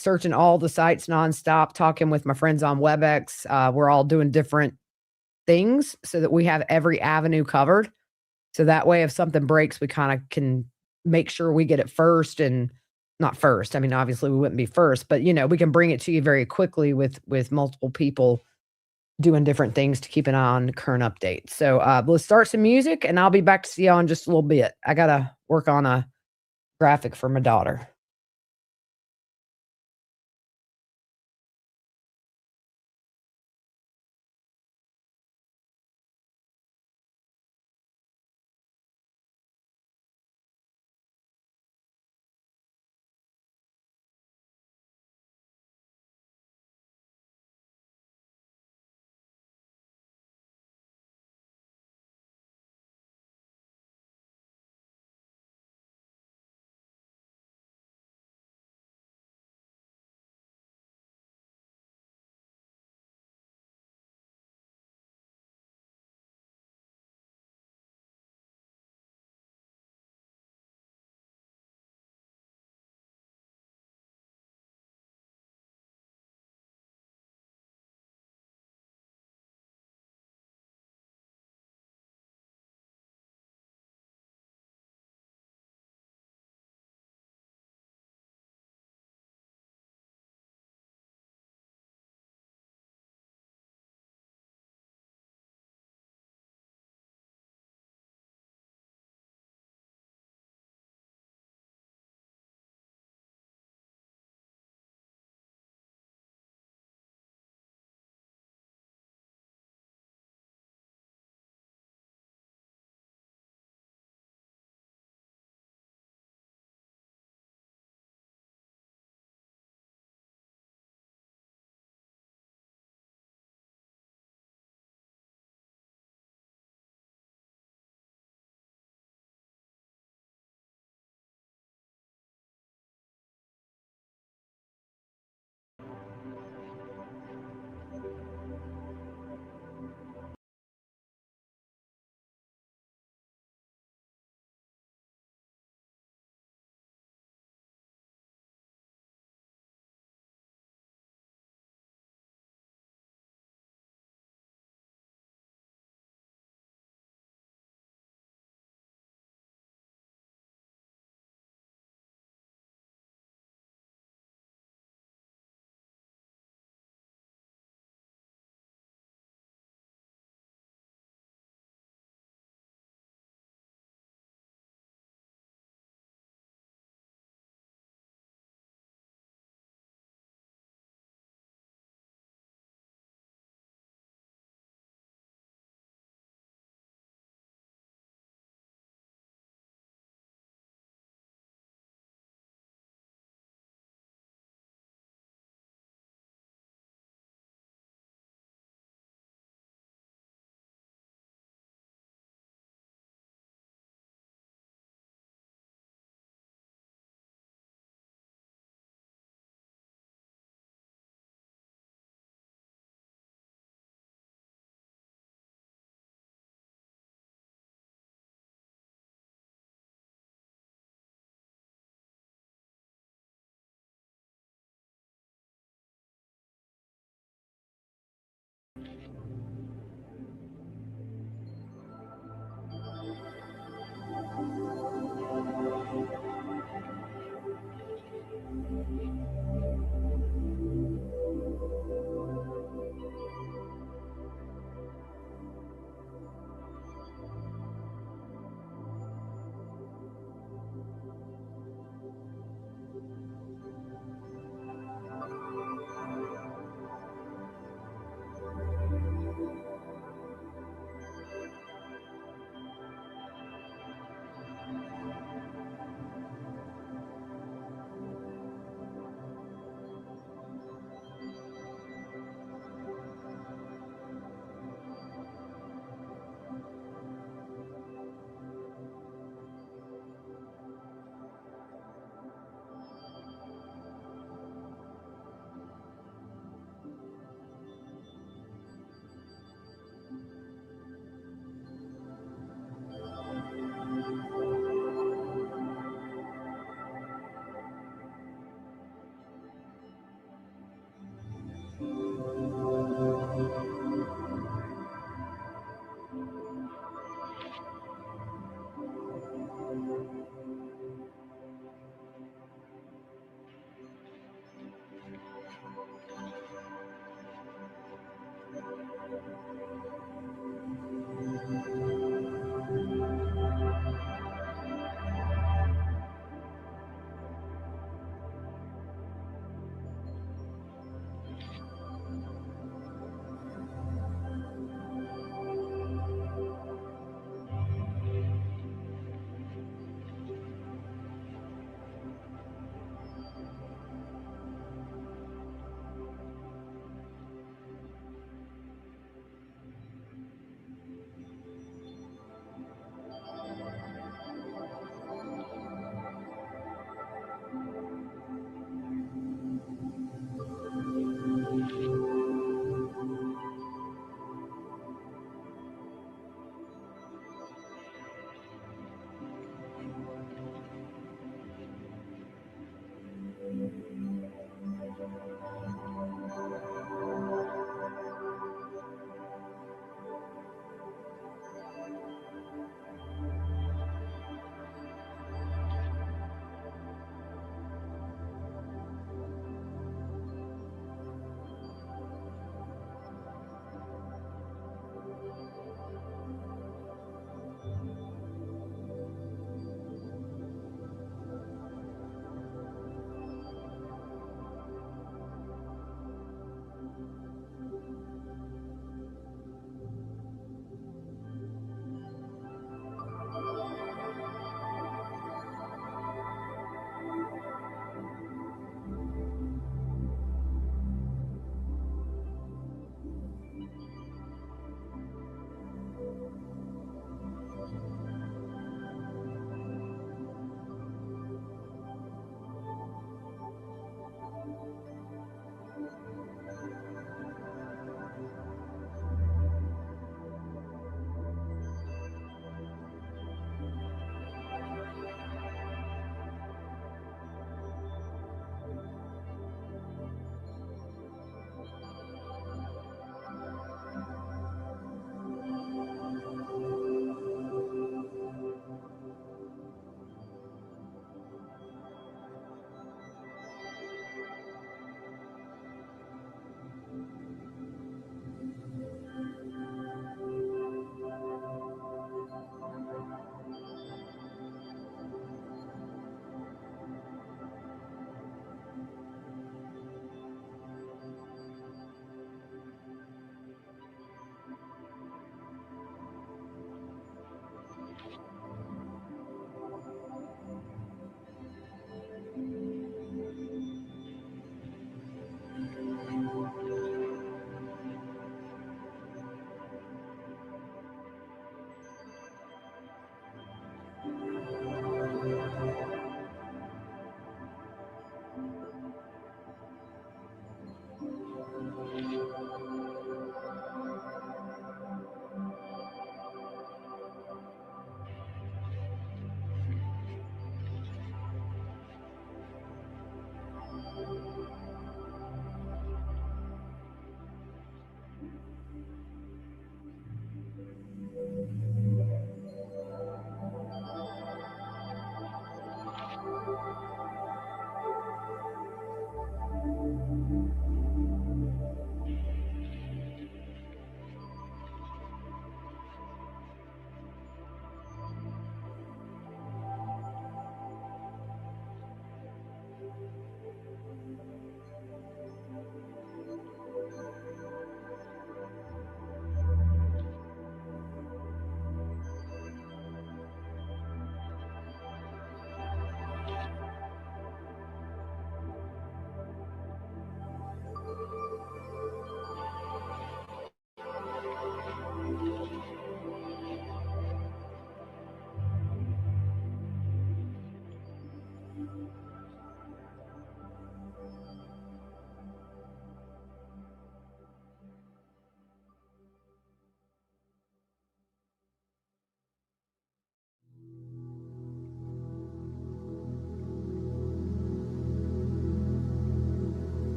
searching all the sites nonstop, talking with my friends on WebEx. We're all doing different things so that we have every avenue covered. So that way, if something breaks, we kind of can make sure we get it first and not first. I mean, obviously, we wouldn't be first, but we can bring it to you very quickly with multiple people doing different things to keep an eye on current updates. So let's start some music, and I'll be back to see y'all in just a little bit. I gotta work on a graphic for my daughter.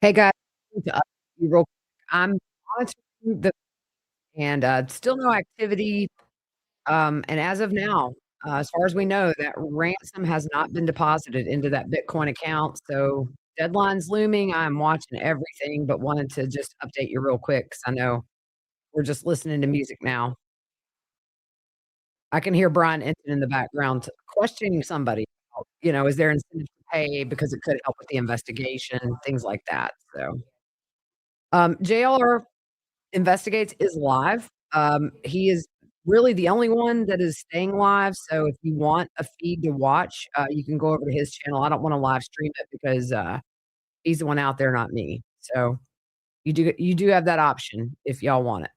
Hey guys, to update you real quick. I'm monitoring the and still no activity. And as of now, as far as we know, that ransom has not been deposited into that Bitcoin account. So deadline's looming. I'm watching everything, but wanted to just update you real quick because I know we're just listening to music now. I can hear Brian Entin in the background questioning somebody. Is there incentive to pay because it could help with the investigation, things like that. So, JLR Investigates is live. He is really the only one that is staying live, so if you want a feed to watch, you can go over to his channel. I don't wanna live stream it because, he's the one out there, not me. So, you do have that option if y'all want it.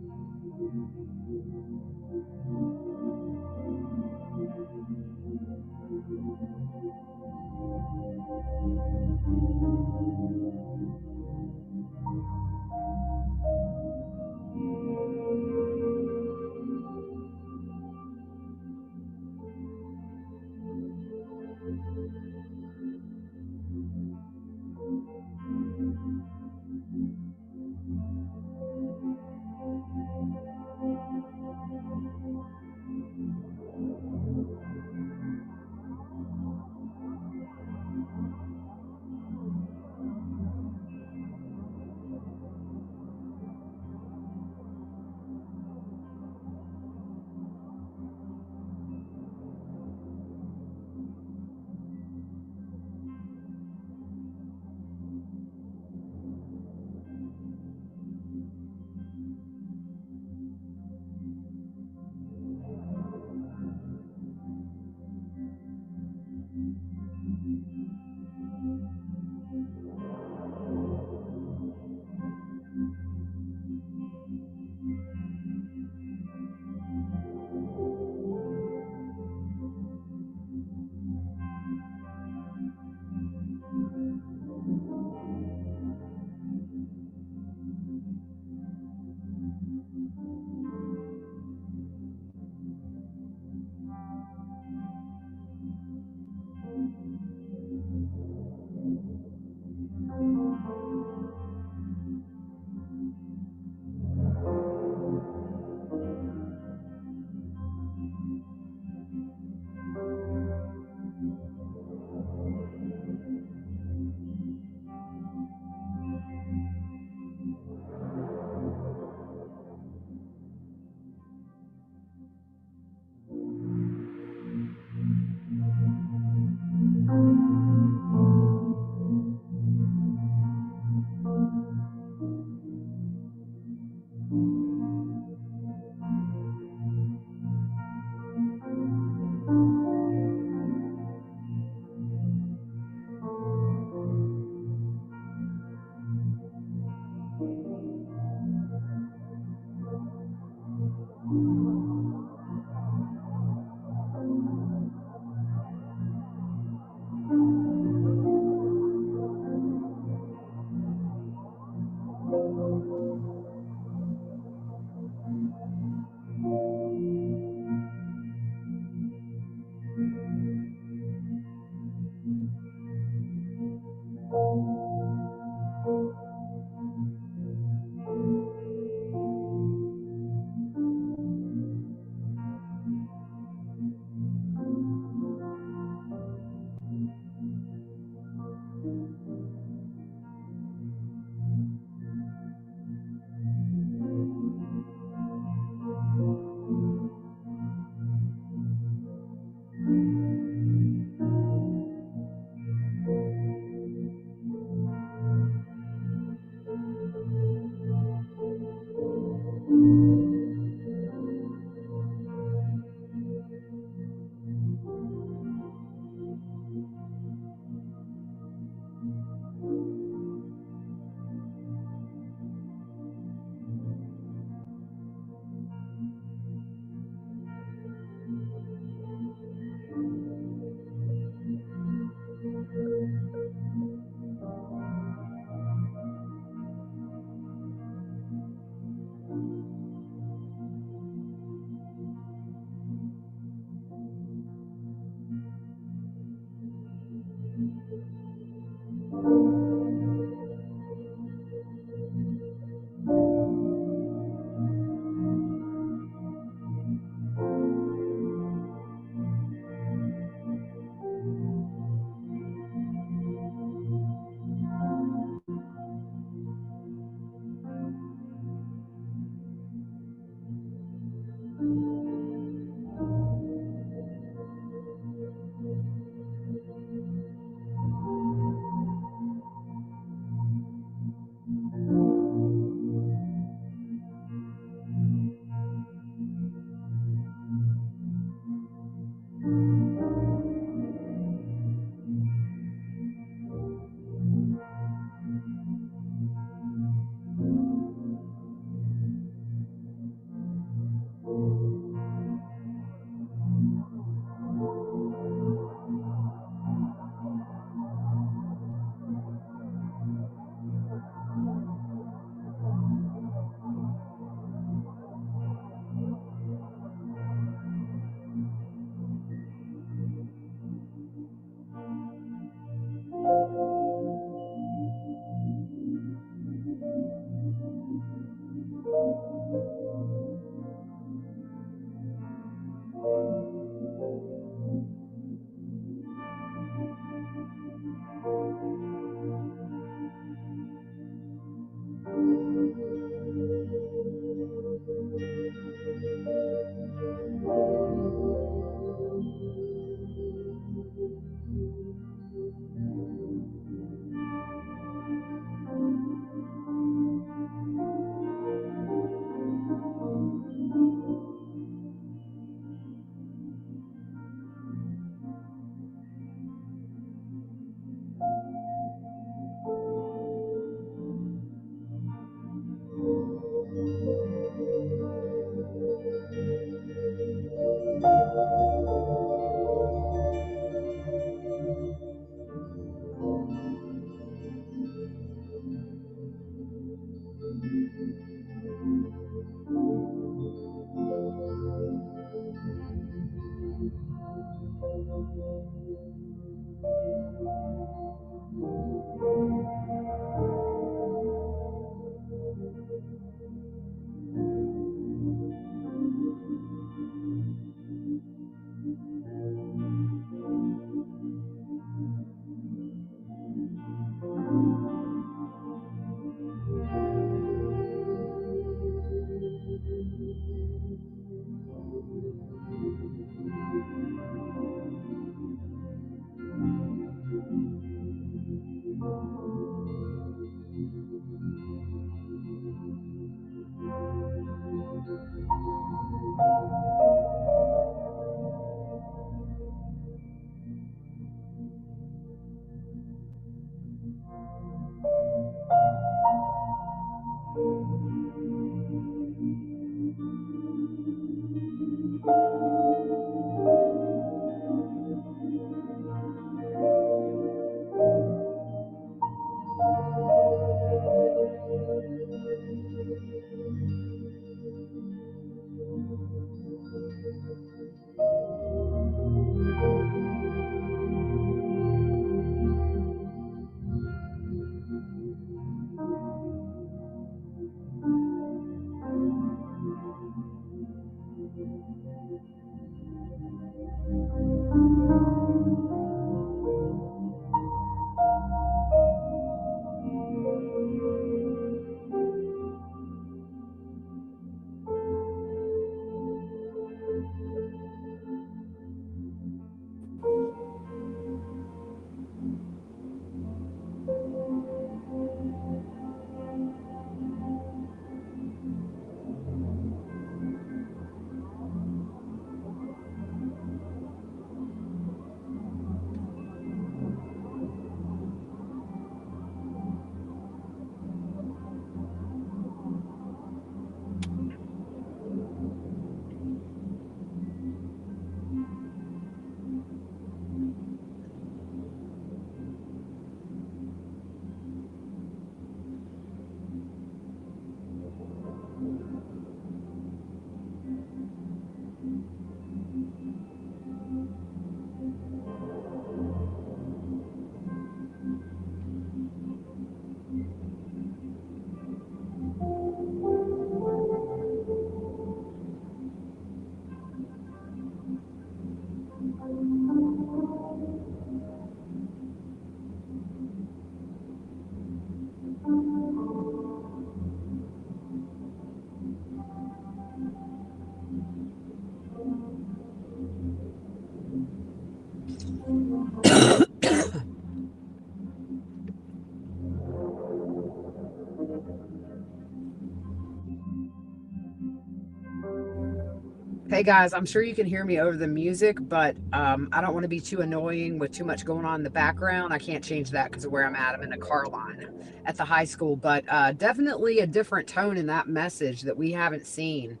Hey guys, I'm sure you can hear me over the music, but I don't want to be too annoying with too much going on in the background. I can't change that because of where I'm at. I'm in a car line at the high school, but definitely a different tone in that message that we haven't seen.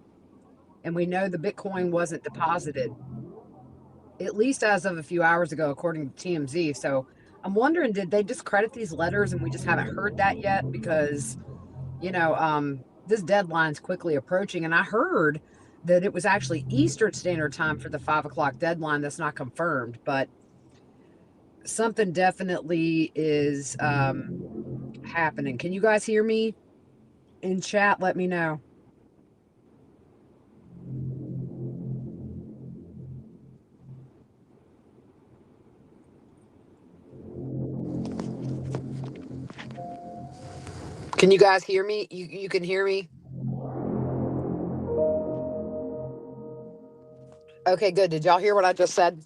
And we know the Bitcoin wasn't deposited, at least as of a few hours ago, according to TMZ. So I'm wondering, did they discredit these letters and we just haven't heard that yet? Because this deadline's quickly approaching, and I heard that it was actually Eastern Standard Time for the 5 o'clock deadline. That's not confirmed, but something definitely is happening. Can you guys hear me in chat? Let me know. Can you guys hear me? You can hear me? Okay, good. Did y'all hear what I just said?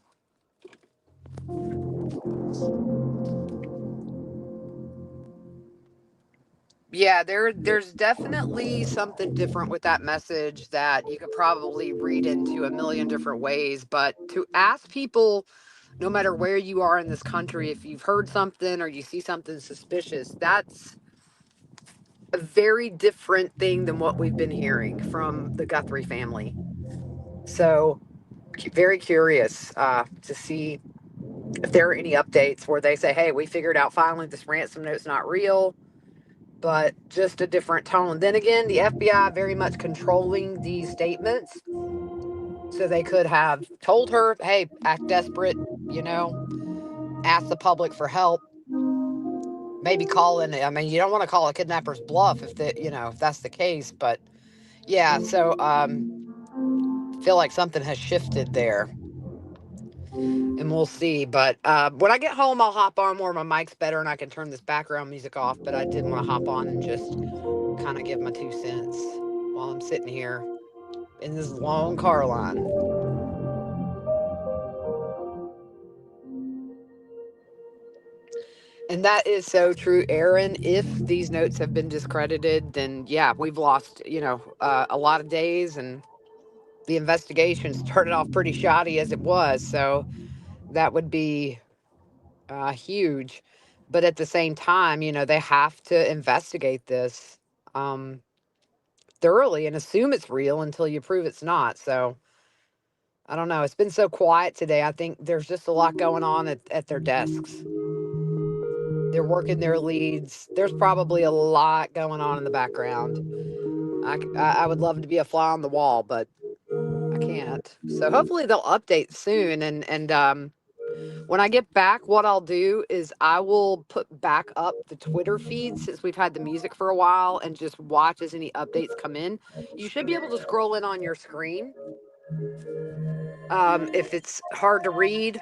Yeah, there's definitely something different with that message that you could probably read into a million different ways, but to ask people, no matter where you are in this country, if you've heard something or you see something suspicious, that's a very different thing than what we've been hearing from the Guthrie family. So, very curious to see if there are any updates where they say, hey, we figured out finally this ransom note's not real, but just a different tone. Then again, the FBI very much controlling these statements. So they could have told her, hey, act desperate, ask the public for help. Maybe call in. I mean, you don't want to call a kidnapper's bluff if that's the case. But yeah, so feel like something has shifted there, and we'll see. But when I get home, I'll hop on where my mic's better and I can turn this background music off. But I did want to hop on and just kind of give my 2 cents while I'm sitting here in this long car line. And that is so true, Aaron. If these notes have been discredited, then yeah, we've lost, a lot of days, and the investigation started off pretty shoddy as it was. So that would be huge. But at the same time, they have to investigate this um, thoroughly and assume it's real until you prove it's not. So I don't know. It's been so quiet today. I think there's just a lot going on at their desks. They're working their leads. There's probably a lot going on in the background. I would love to be a fly on the wall, but I can't. So hopefully they'll update soon. And when I get back, what I'll do is I will put back up the Twitter feed since we've had the music for a while and just watch as any updates come in. You should be able to scroll in on your screen if it's hard to read.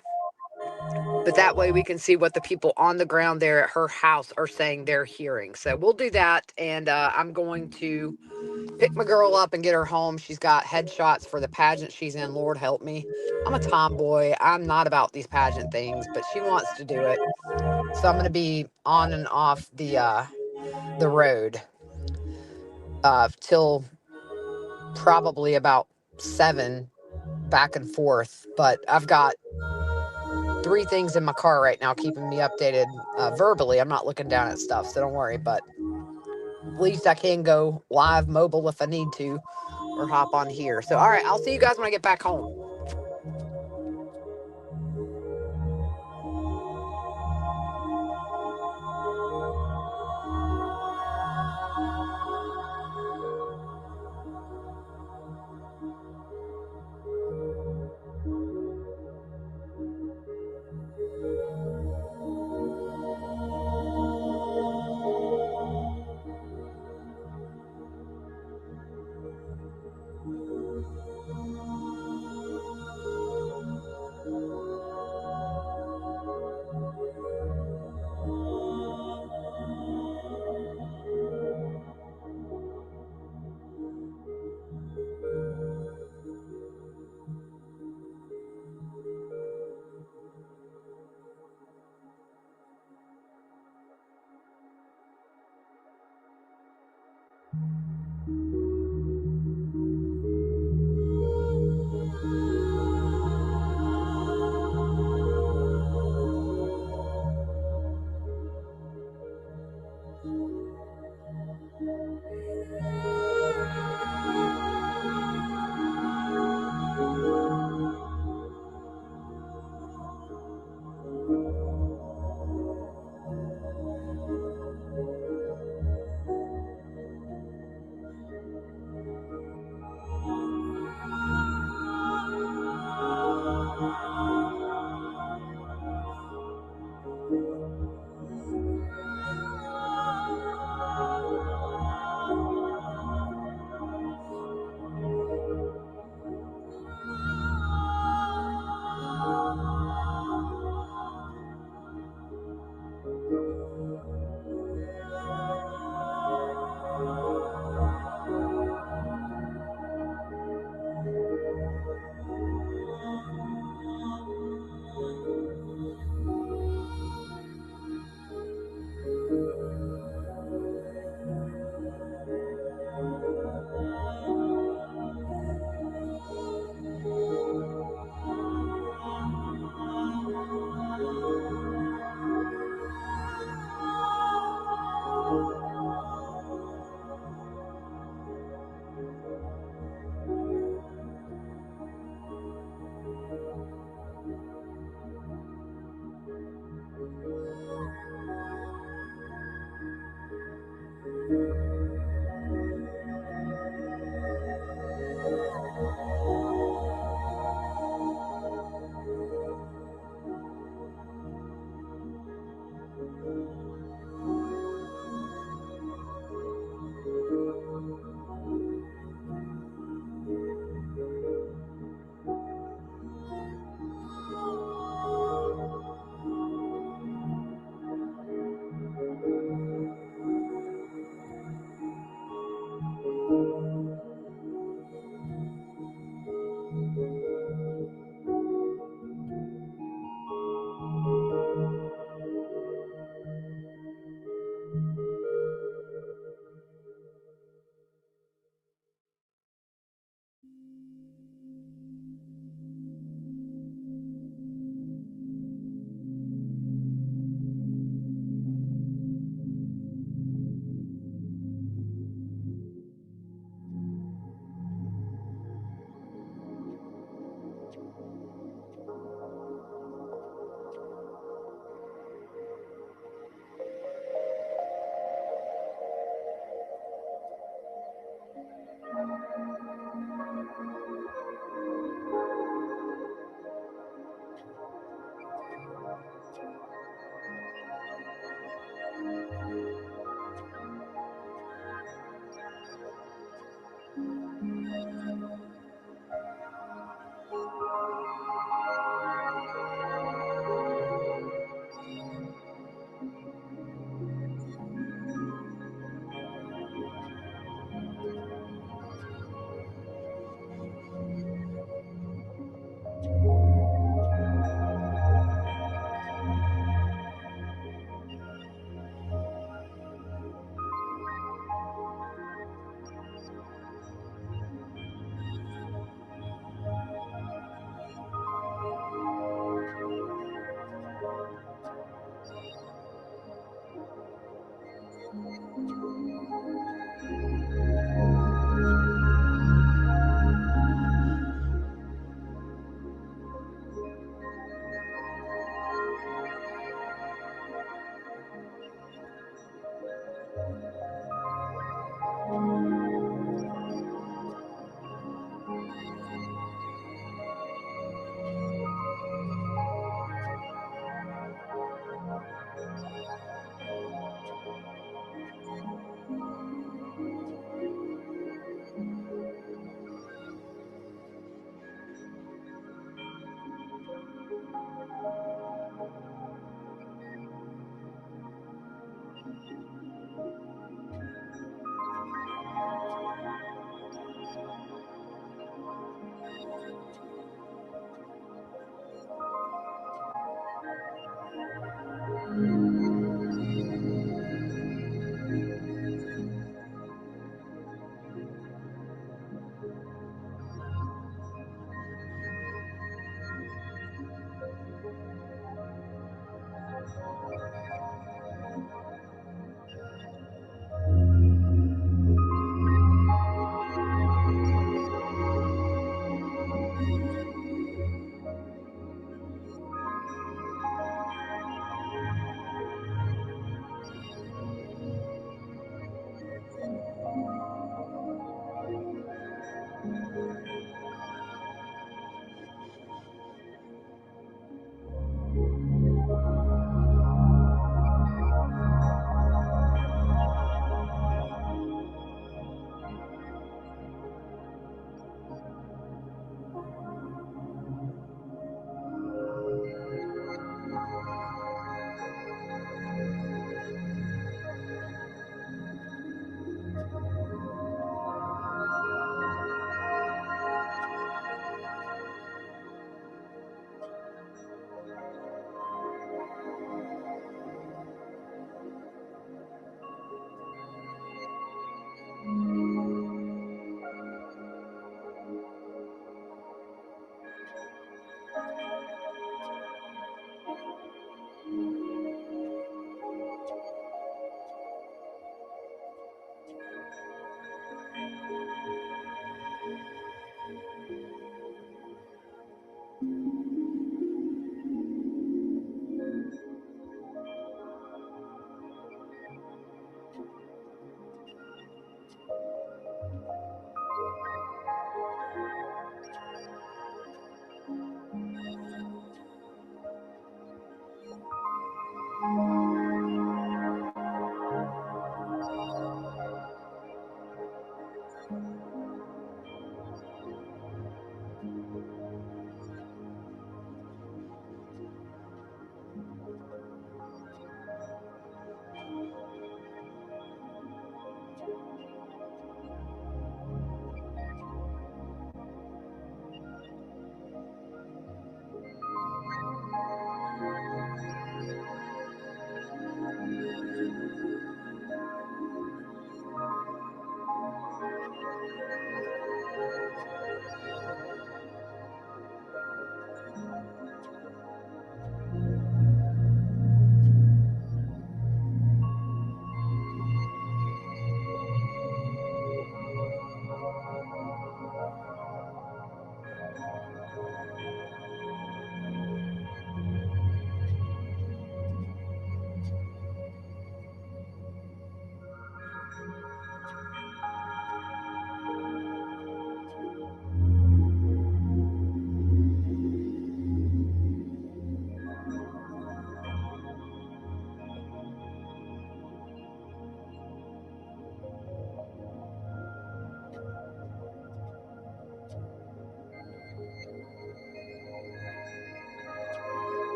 But that way we can see what the people on the ground there at her house are saying they're hearing. So we'll do that. And I'm going to pick my girl up and get her home. She's got headshots for the pageant she's in. Lord help me. I'm a tomboy. I'm not about these pageant things, but she wants to do it. So I'm going to be on and off the road till probably about 7 back and forth. But I've got 3 things in my car right now keeping me updated verbally. I'm not looking down at stuff, so don't worry. But at least I can go live mobile if I need to or hop on here. So, all right, I'll see you guys when I get back home.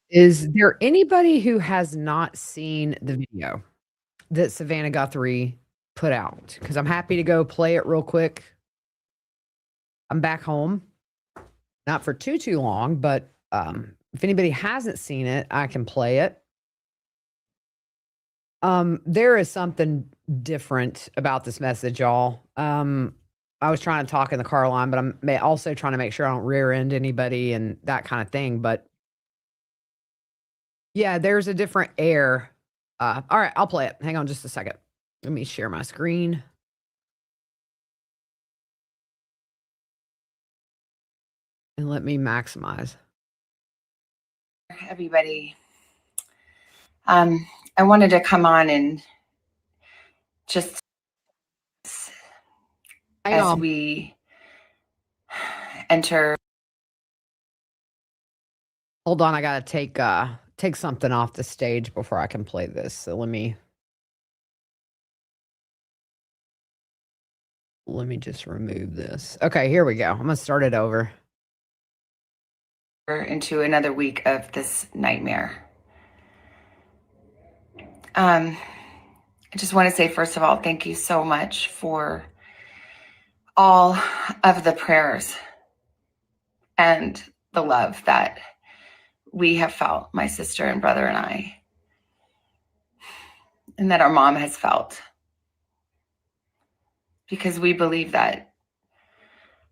Is there anybody who has not seen the video that Savannah Guthrie put out? Because I'm happy to go play it real quick. I'm back home, not for too long, but if anybody hasn't seen it, I can play it. There is something different about this message, y'all. I was trying to talk in the car line, but I'm also trying to make sure I don't rear end anybody and that kind of thing. But yeah, there's a different air. All right, I'll play it. Hang on just a second. Let me share my screen. And let me maximize. Everybody. I wanted to come on and just as we enter. Hold on, I gotta take something off the stage before I can play this. So let me just remove this. Okay, here we go. I'm gonna start it over. Into another week of this nightmare. I just want to say, first of all, thank you so much for all of the prayers and the love that we have felt, my sister and brother and I, and that our mom has felt. Because we believe that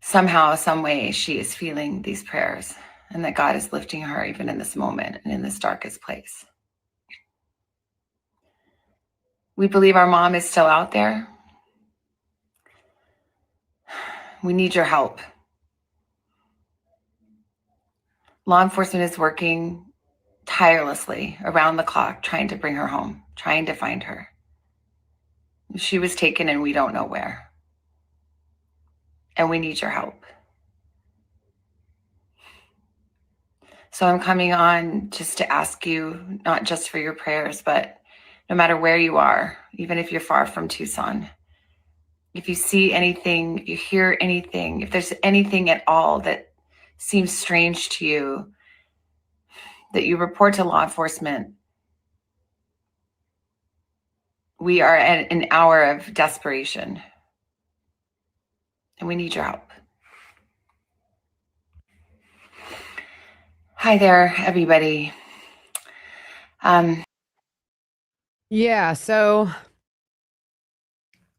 somehow, some way, she is feeling these prayers and that God is lifting her even in this moment and in this darkest place. We believe our mom is still out there. We need your help. Law enforcement is working tirelessly around the clock, trying to bring her home, trying to find her. She was taken and we don't know where. And we need your help. So I'm coming on just to ask you, not just for your prayers, but no matter where you are, even if you're far from Tucson, if you see anything, you hear anything, if there's anything at all that seems strange to you, that you report to law enforcement. We are at an hour of desperation and we need your help. Hi there, everybody. Yeah, so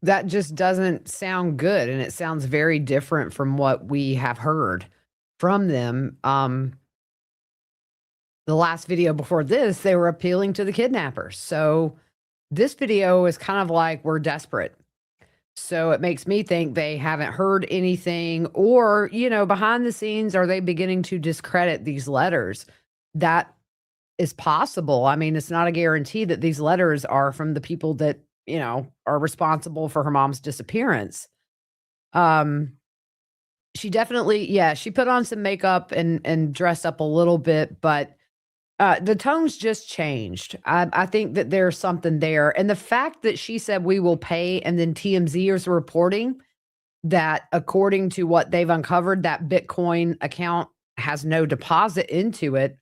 that just doesn't sound good, and it sounds very different from what we have heard from them. The last video before this, they were appealing to the kidnappers. So this video is kind of like, we're desperate. So it makes me think they haven't heard anything, or, behind the scenes, are they beginning to discredit these letters? That is possible. I mean, it's not a guarantee that these letters are from the people that, are responsible for her mom's disappearance. She definitely, yeah, she put on some makeup and dressed up a little bit, but the tone's just changed. I think that there's something there. And the fact that she said we will pay, and then TMZ is reporting that according to what they've uncovered, that Bitcoin account has no deposit into it.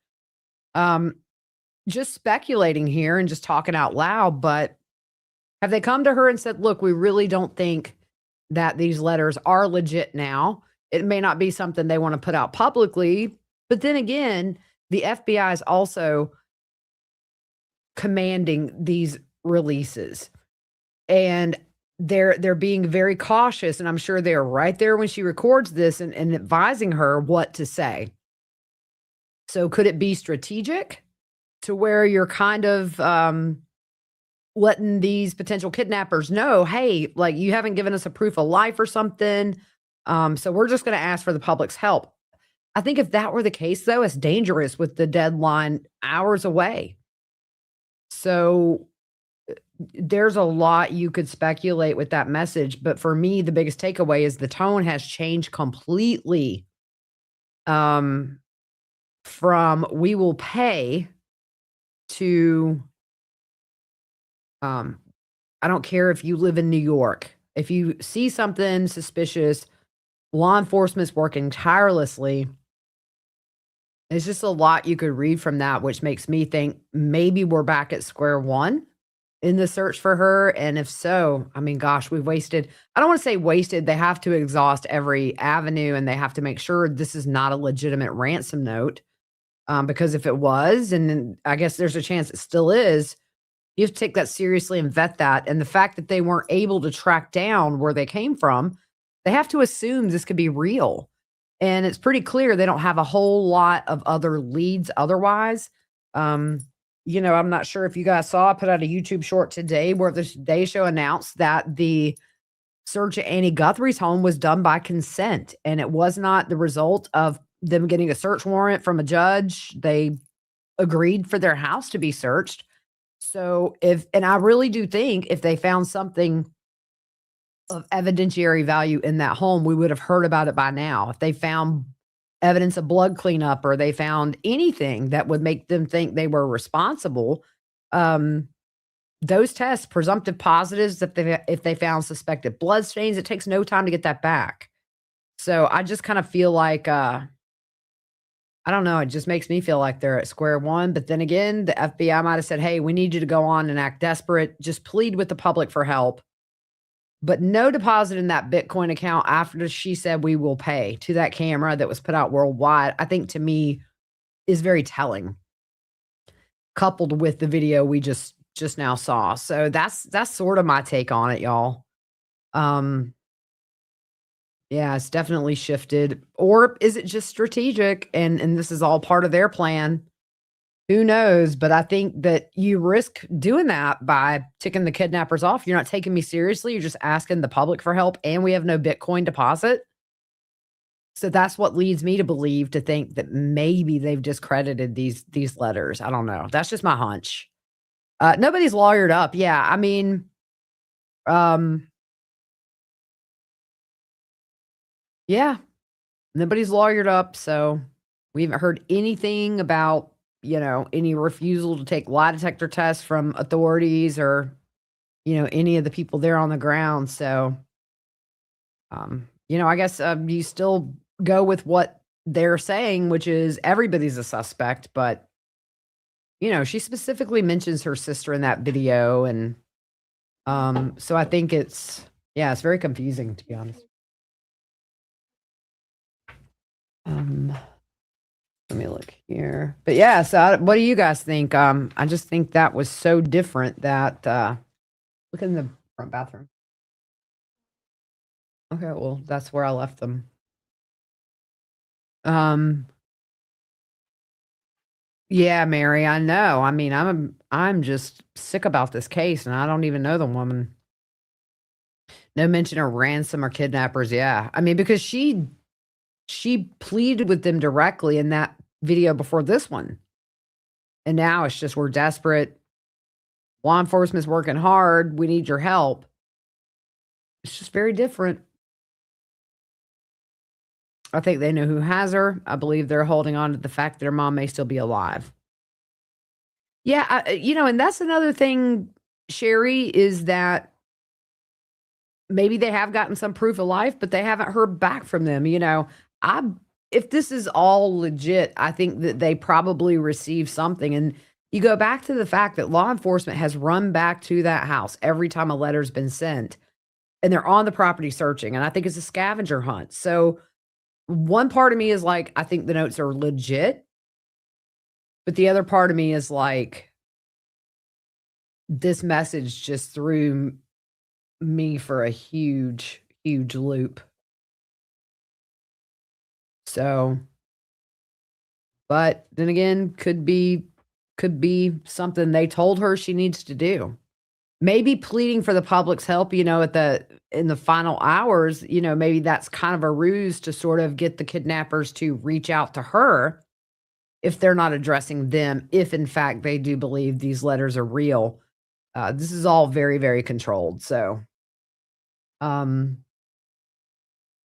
Just speculating here and just talking out loud, but have they come to her and said, look, we really don't think that these letters are legit now. It may not be something they want to put out publicly, but then again, the FBI is also commanding these releases, and they're being very cautious, and I'm sure they're right there when she records this and advising her what to say. So could it be strategic to where you're kind of letting these potential kidnappers know, hey, like, you haven't given us a proof of life or something, so we're just going to ask for the public's help? I think if that were the case, though, it's dangerous with the deadline hours away. So there's a lot you could speculate with that message. But for me, the biggest takeaway is the tone has changed completely, from we will pay to I don't care if you live in New York. If you see something suspicious, law enforcement's working tirelessly. It's just a lot you could read from that, which makes me think maybe we're back at square one in the search for her. And if so, I mean, gosh, we've wasted, I don't want to say wasted. They have to exhaust every avenue, and they have to make sure this is not a legitimate ransom note. Because if it was, and then I guess there's a chance it still is, you have to take that seriously and vet that. And the fact that they weren't able to track down where they came from, they have to assume this could be real. And it's pretty clear they don't have a whole lot of other leads otherwise. I'm not sure if you guys saw, I put out a YouTube short today where the Today Show announced that the search at Annie Guthrie's home was done by consent, and it was not the result of them getting a search warrant from a judge. They agreed for their house to be searched. So and I really do think if they found something of evidentiary value in that home, we would have heard about it by now. If they found evidence of blood cleanup, or they found anything that would make them think they were responsible, those tests, presumptive positives, if they found suspected blood stains, it takes no time to get that back. So I just kind of feel like, I don't know, it just makes me feel like they're at square one. But then again, the FBI might have said, hey, we need you to go on and act desperate. Just plead with the public for help. But no deposit in that Bitcoin account after she said we will pay to that camera that was put out worldwide, I think to me is very telling, coupled with the video we just now saw. So that's sort of my take on it, y'all. Yeah, it's definitely shifted. Or is it just strategic and this is all part of their plan? Who knows? But I think that you risk doing that by ticking the kidnappers off. You're not taking me seriously. You're just asking the public for help, and we have no Bitcoin deposit. So that's what leads me to think that maybe they've discredited these letters. I don't know. That's just my hunch. Nobody's lawyered up. Yeah, I mean, Um, yeah, nobody's lawyered up, so we haven't heard anything about, any refusal to take lie detector tests from authorities or, any of the people there on the ground. So, I guess you still go with what they're saying, which is everybody's a suspect. But, she specifically mentions her sister in that video. And so I think yeah, it's very confusing, to be honest. Um, Let me look here. But yeah, so what do you guys think? I just think that was so different that look in the front bathroom. Okay, well, that's where I left them. Um, yeah, Mary, I know. I mean, I'm just sick about this case and I don't even know the woman. No mention of ransom or kidnappers. Yeah. I mean, because she pleaded with them directly in that video before this one. And now it's just we're desperate. Law enforcement's working hard. We need your help. It's just very different. I think they know who has her. I believe they're holding on to the fact that her mom may still be alive. Yeah, and that's another thing, Sherry, is that maybe they have gotten some proof of life, but they haven't heard back from them. I if this is all legit, I think that they probably received something. And you go back to the fact that law enforcement has run back to that house every time a letter's been sent, and they're on the property searching. And I think it's a scavenger hunt. So one part of me is like, I think the notes are legit, but the other part of me is like, this message just threw me for a huge, huge loop. So, but then again, could be something they told her she needs to do. Maybe pleading for the public's help, in the final hours, maybe that's kind of a ruse to sort of get the kidnappers to reach out to her if they're not addressing them, if in fact they do believe these letters are real. This is all very, very controlled. So, um,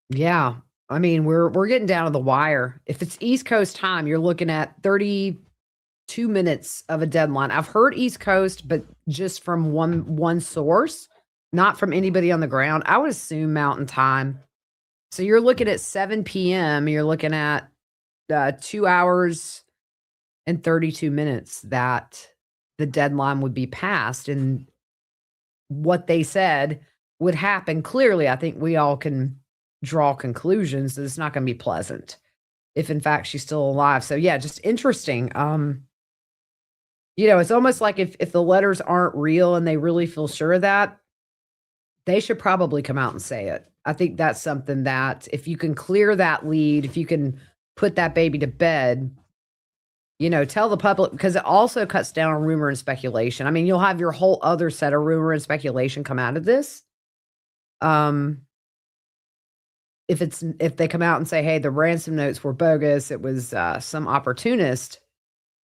yeah, I mean, we're getting down to the wire. If it's East Coast time, you're looking at 32 minutes of a deadline. I've heard East Coast, but just from one source, not from anybody on the ground. I would assume Mountain Time. So you're looking at 7 p.m. You're looking at 2 hours and 32 minutes that the deadline would be passed, and what they said would happen. Clearly, I think we all can draw conclusions that it's not going to be pleasant if in fact she's still alive. So yeah, just interesting. It's almost like if the letters aren't real and they really feel sure of that, they should probably come out and say it. I think that's something that if you can clear that lead, if you can put that baby to bed, tell the public, because it also cuts down on rumor and speculation. I mean, you'll have your whole other set of rumor and speculation come out of this. Um, if they come out and say, "Hey, the ransom notes were bogus. It was some opportunist,"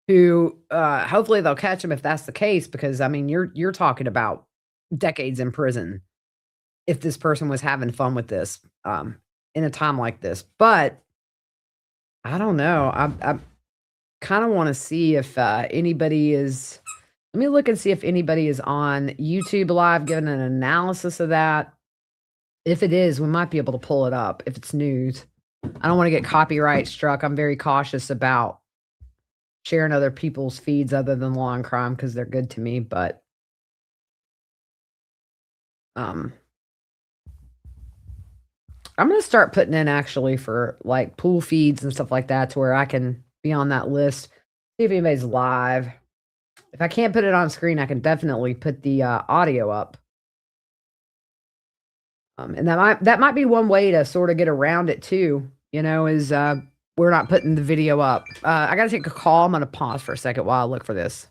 who hopefully they'll catch him if that's the case, because I mean, you're talking about decades in prison if this person was having fun with this in a time like this. But I don't know. I kind of want to see if anybody is. Let me look and see if anybody is on YouTube Live giving an analysis of that. If it is, we might be able to pull it up if it's news. I don't want to get copyright struck. I'm very cautious about sharing other people's feeds other than Law and Crime because they're good to me. But I'm going to start putting in actually for like pool feeds and stuff like that to where I can be on that list. See if anybody's live. If I can't put it on screen, I can definitely put the audio up. And that might be one way to sort of get around it too, is we're not putting the video up. I got to take a call. I'm going to pause for a second while I look for this.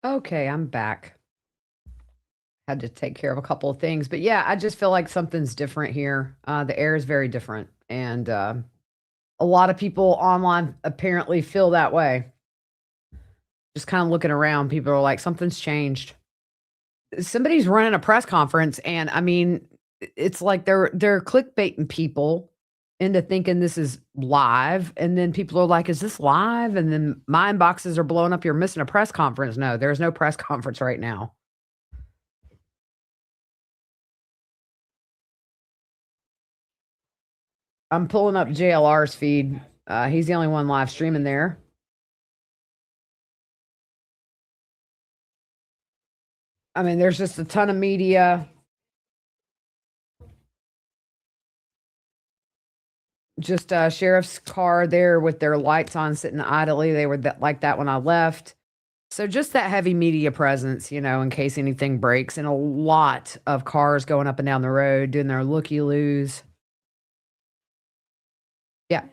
Okay, I'm back. Had to take care of a couple of things, but yeah, I just feel like something's different here. The air is very different, and a lot of people online apparently feel that way. Just kind of looking around, people are like, something's changed. Somebody's running a press conference, and I mean, it's like they're clickbaiting people into thinking this is live, and then people are like, "Is this live?" And then my inboxes are blowing up. You're missing a press conference. No, there's no press conference right now. I'm pulling up JLR's feed. He's the only one live streaming there. I mean, there's just a ton of media. Just a sheriff's car there with their lights on, sitting idly. They were like that when I left. So just that heavy media presence, in case anything breaks, and a lot of cars going up and down the road doing their looky loos. Yeah.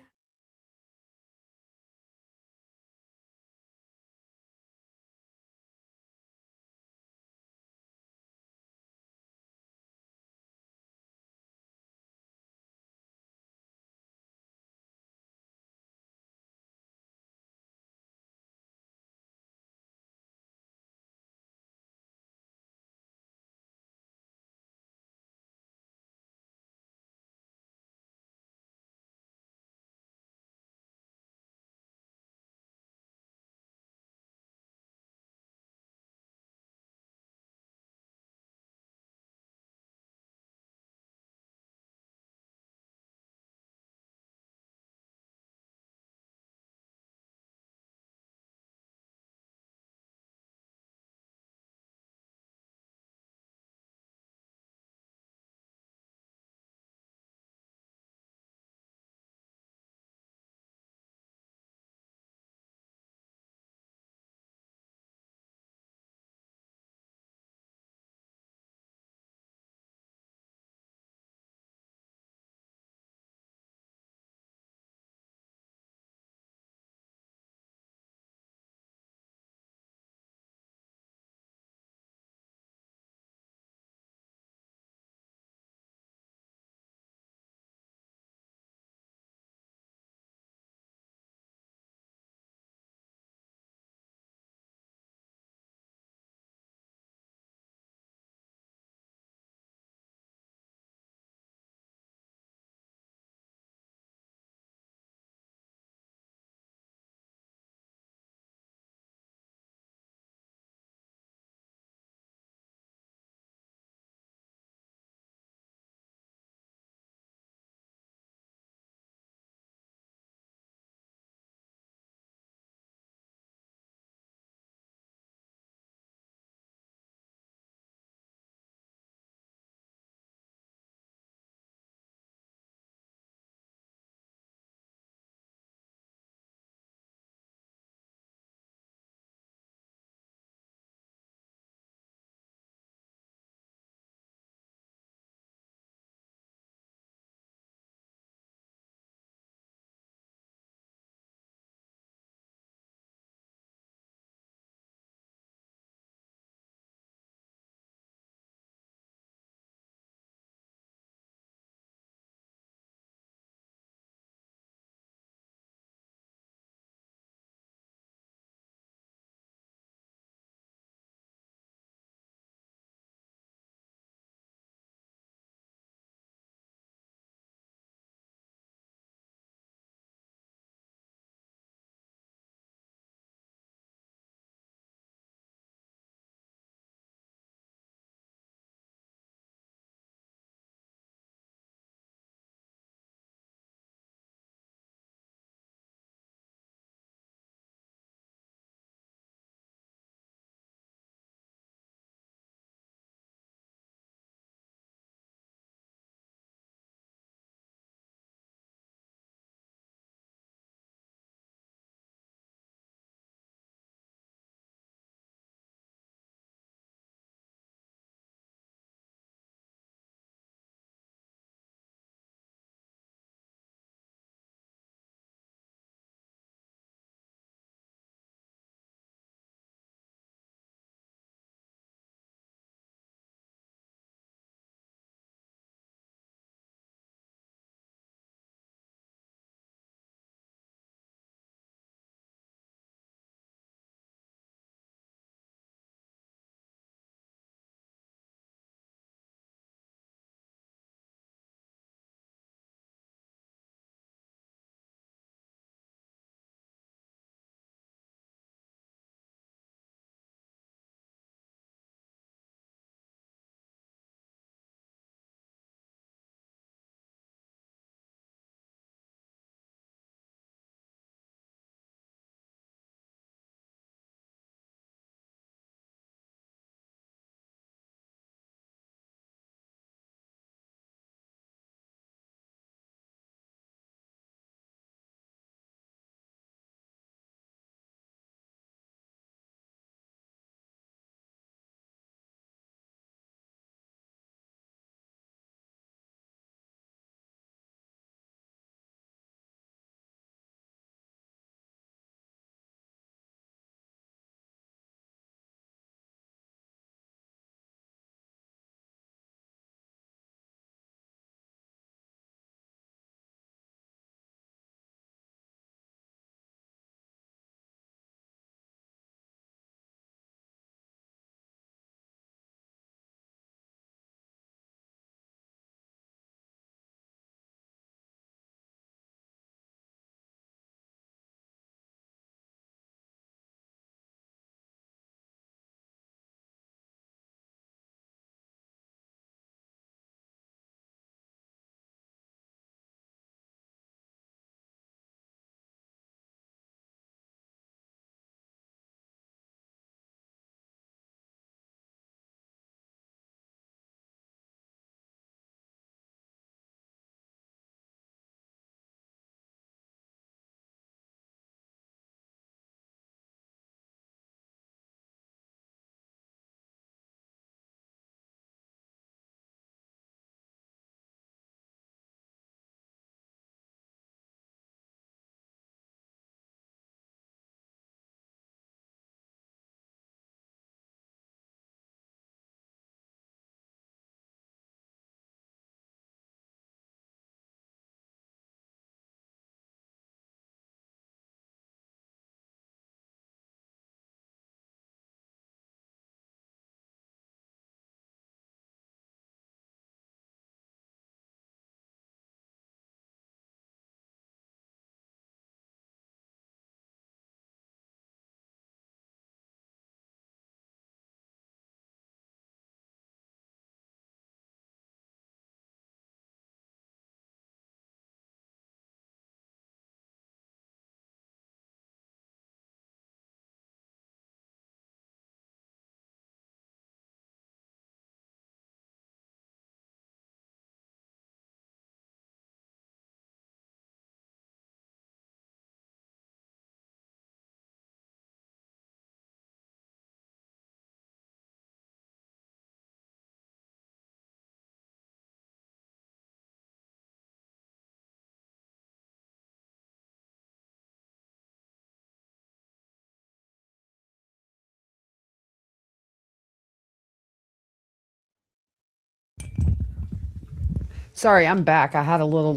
Sorry, I'm back. I had a little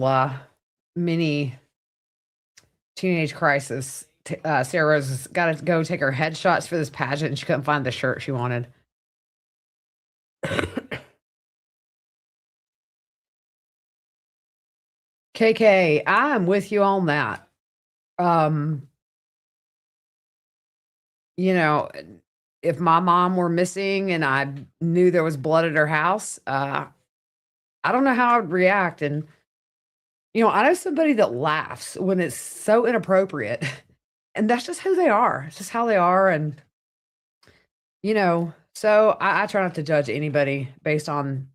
mini teenage crisis. Sarah Rose has got to go take her headshots for this pageant, and she couldn't find the shirt she wanted. KK, I'm with you on that. You know, if my mom were missing and I knew there was blood at her house, I don't know how I'd react. And I know somebody that laughs when it's so inappropriate, and that's just who they are. It's just how they are, and so I try not to judge anybody based on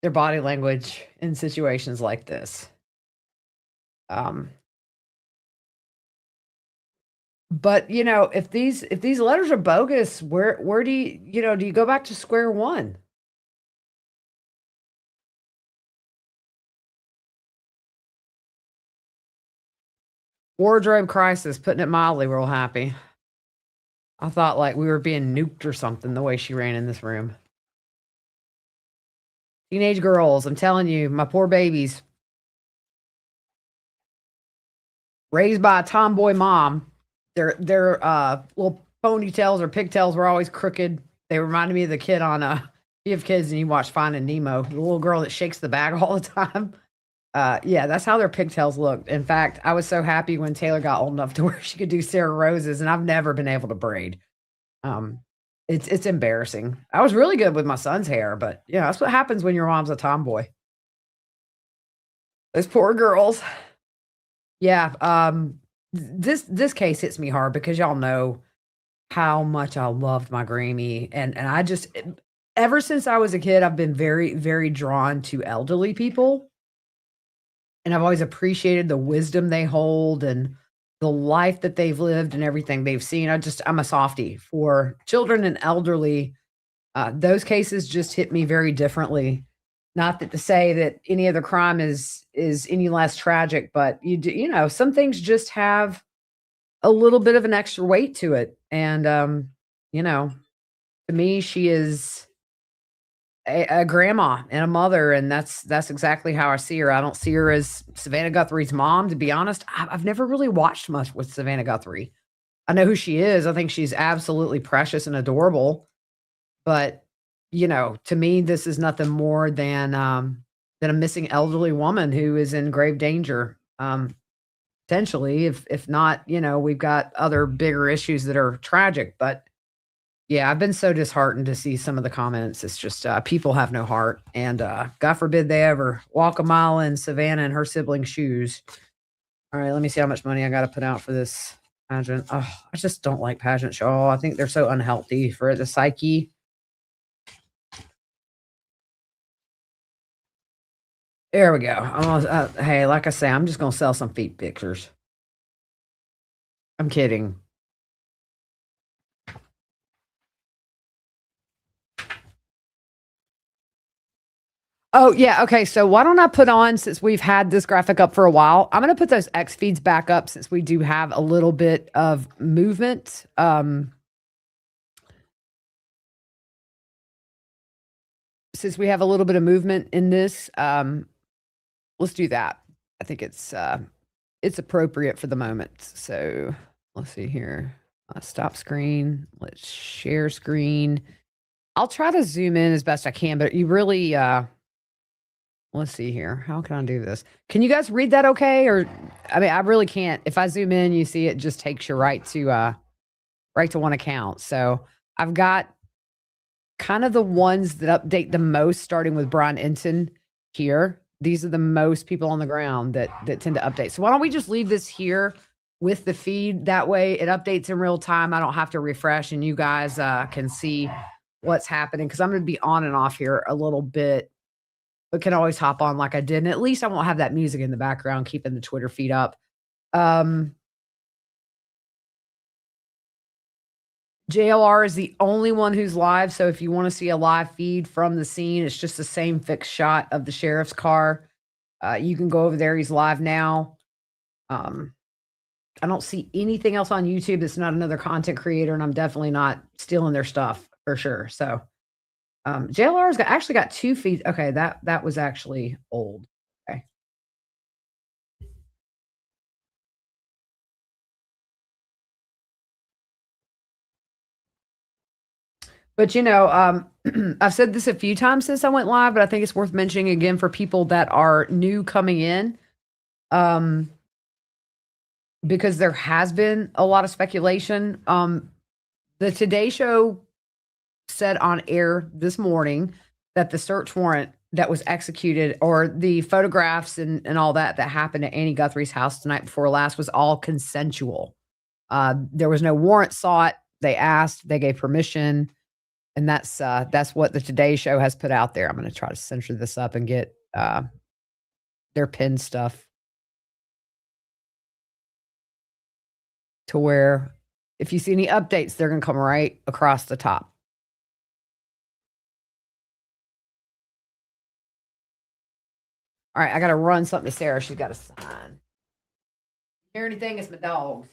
their body language in situations like this. Um, but if these letters are bogus, where do you go back to square one? Wardrobe crisis, putting it mildly, real happy. I thought like we were being nuked or something the way she ran in this room. Teenage girls, I'm telling you, my poor babies. Raised by a tomboy mom. Their little ponytails or pigtails were always crooked. They reminded me of the kid on you have kids and you watch Finding Nemo, the little girl that shakes the bag all the time. Yeah, that's how their pigtails looked. In fact, I was so happy when Taylor got old enough to where she could do Sarah Rose's, and I've never been able to braid. It's embarrassing. I was really good with my son's hair, but that's what happens when your mom's a tomboy. Those poor girls. Yeah, this case hits me hard because y'all know how much I loved my Grammy, and I just ever since I was a kid, I've been very, very drawn to elderly people. And I've always appreciated the wisdom they hold and the life that they've lived and everything they've seen. I'm a softie for children and elderly. Those cases just hit me very differently. Not that to say that any other crime is any less tragic, but some things just have a little bit of an extra weight to it. And to me, she is a grandma and a mother, and that's exactly how I see her. I don't see her as Savannah Guthrie's mom, to be honest. I've never really watched much with Savannah Guthrie. I know who she is. I think she's absolutely precious and adorable. But, to me, this is nothing more than a missing elderly woman who is in grave danger. Potentially, if not, we've got other bigger issues that are tragic. But yeah, I've been so disheartened to see some of the comments. It's just people have no heart, and God forbid they ever walk a mile in Savannah and her siblings' shoes. All right, let me see how much money I got to put out for this pageant. Oh, I just don't like pageants, y'all. I think they're so unhealthy for the psyche. There we go. Hey, like I say, I'm just gonna sell some feet pictures. I'm kidding. Oh, yeah, okay, so why don't I put on, since we've had this graphic up for a while, I'm gonna put those X feeds back up since we do have a little bit of movement. Since we have a little bit of movement in this, let's do that. I think it's appropriate for the moment. So let's see here. Stop screen. Let's share screen. I'll try to zoom in as best I can, but you really let's see here. How can I do this? Can you guys read that okay? Or I mean, I really can't. If I zoom in, you see it just takes you right to one account. So I've got kind of the ones that update the most, starting with Brian Entin here. These are the most people on the ground that tend to update. So why don't we just leave this here with the feed? That way it updates in real time. I don't have to refresh, and you guys can see what's happening, because I'm going to be on and off here a little bit, but can always hop on like I did. And at least I won't have that music in the background, keeping the Twitter feed up. JLR is the only one who's live. So if you want to see a live feed from the scene, it's just the same fixed shot of the sheriff's car. You can go over there. He's live now. I don't see anything else on YouTube. It's not another content creator, and I'm definitely not stealing their stuff for sure. So JLR's actually got 2 feet. Okay, that was actually old. Okay. But, I've said this a few times since I went live, but I think it's worth mentioning again for people that are new coming in, um, because there has been a lot of speculation. The Today Show said on air this morning that the search warrant that was executed or the photographs and all that happened at Annie Guthrie's house the night before last was all consensual. There was no warrant sought. They asked, they gave permission, and that's what the Today Show has put out there. I'm going to try to censor this up and get their pin stuff to where if you see any updates, they're going to come right across the top. All right, I got to run something to Sarah. She's got to sign. Hear anything? It's my dogs.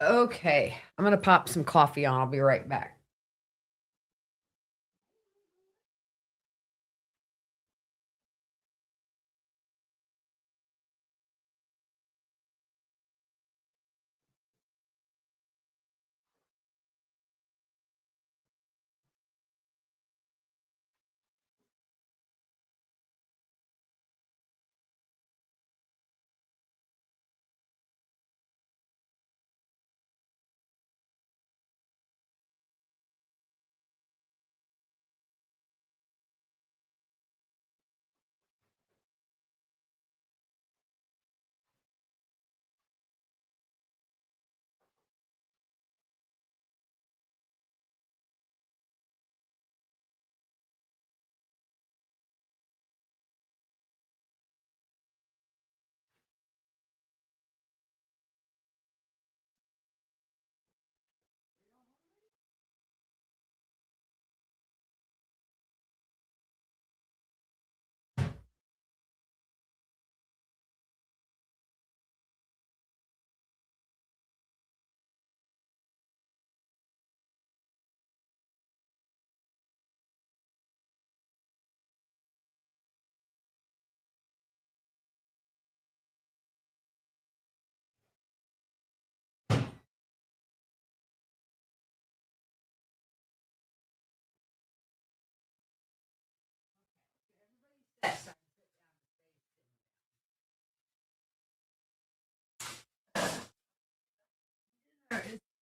Okay, I'm going to pop some coffee on. I'll be right back.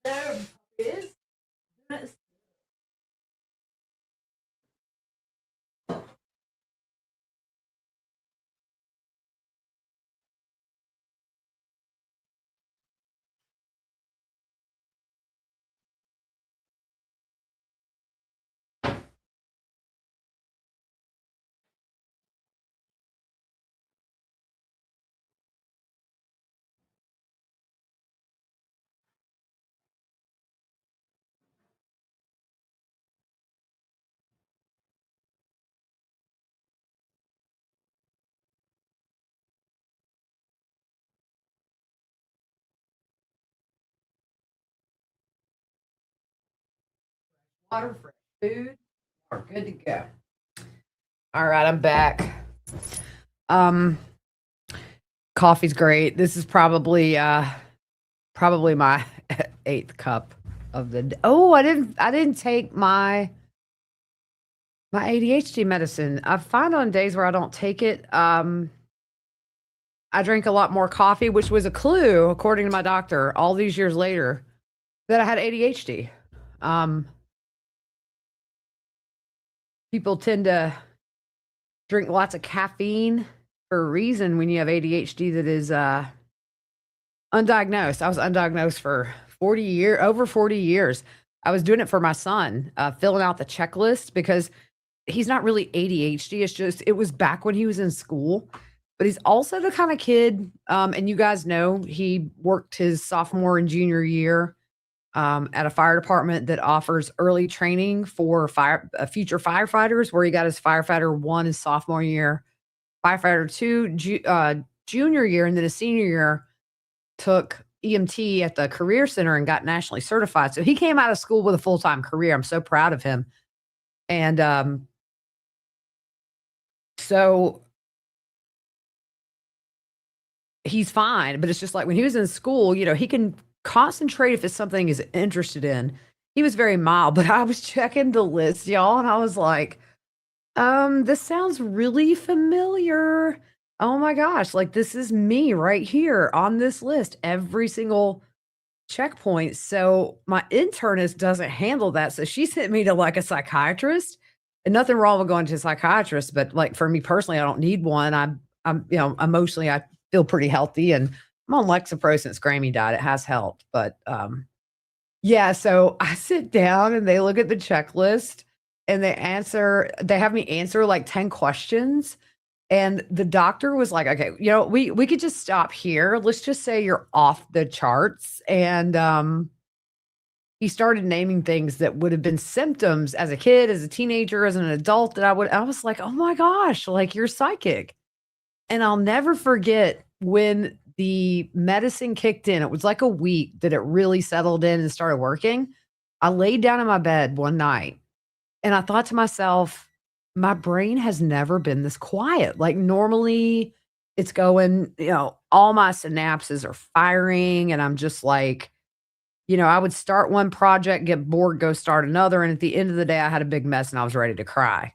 There is. water, fresh food. We're good to go. All right, I'm back. Coffee's great. This is probably my 8th cup of the day. Oh, I didn't take my ADHD medicine. I find on days where I don't take it, I drink a lot more coffee, which was a clue, according to my doctor, all these years later, that I had ADHD. People tend to drink lots of caffeine for a reason when you have ADHD that is undiagnosed. I was undiagnosed for over 40 years. I was doing it for my son, filling out the checklist because he's not really ADHD. It's just, it was back when he was in school, but he's also the kind of kid, and you guys know, he worked his sophomore and junior year at a fire department that offers early training for future firefighters, where he got his firefighter 1 his sophomore year, firefighter 2 junior year, and then his senior year took EMT at the career center and got nationally certified. So he came out of school with a full-time career. I'm so proud of him. And so he's fine, but it's just like when he was in school, he can concentrate if it's something he's interested in. He was very mild, but I was checking the list, y'all, and I was like, this sounds really familiar. Oh my gosh, like this is me right here on this list, every single checkpoint. So my internist doesn't handle that. So she sent me to like a psychiatrist, and nothing wrong with going to a psychiatrist, but like for me personally, I don't need one. I'm emotionally, I feel pretty healthy, and I'm on Lexapro since Grammy died. It has helped, but yeah. So I sit down and they look at the checklist and they have me answer like 10 questions. And the doctor was like, okay, we could just stop here. Let's just say you're off the charts. And he started naming things that would have been symptoms as a kid, as a teenager, as an adult that I was like, oh my gosh, like you're psychic. And I'll never forget when the medicine kicked in. It was like a week that it really settled in and started working. I laid down in my bed one night and I thought to myself, my brain has never been this quiet. Like normally it's going, all my synapses are firing and I'm just like, I would start one project, get bored, go start another. And at the end of the day, I had a big mess and I was ready to cry.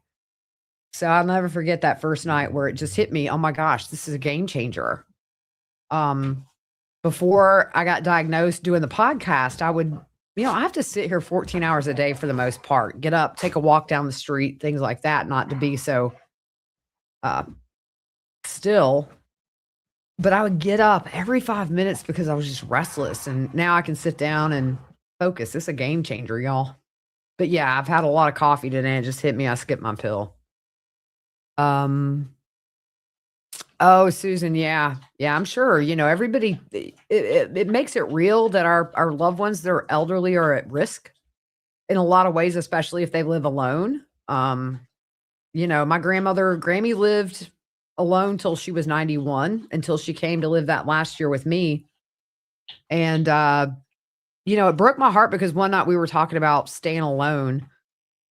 So I'll never forget that first night where it just hit me. Oh my gosh, this is a game changer. Before I got diagnosed doing the podcast, I would, I have to sit here 14 hours a day for the most part, get up, take a walk down the street, things like that, not to be so still. But I would get up every 5 minutes because I was just restless. And now I can sit down and focus. It's a game changer, y'all. But yeah, I've had a lot of coffee today. It just hit me. I skipped my pill. Oh, Susan, yeah. Yeah, I'm sure, everybody, it makes it real that our loved ones that are elderly are at risk in a lot of ways, especially if they live alone. My grandmother, Grammy, lived alone till she was 91, until she came to live that last year with me. And, it broke my heart because one night we were talking about staying alone.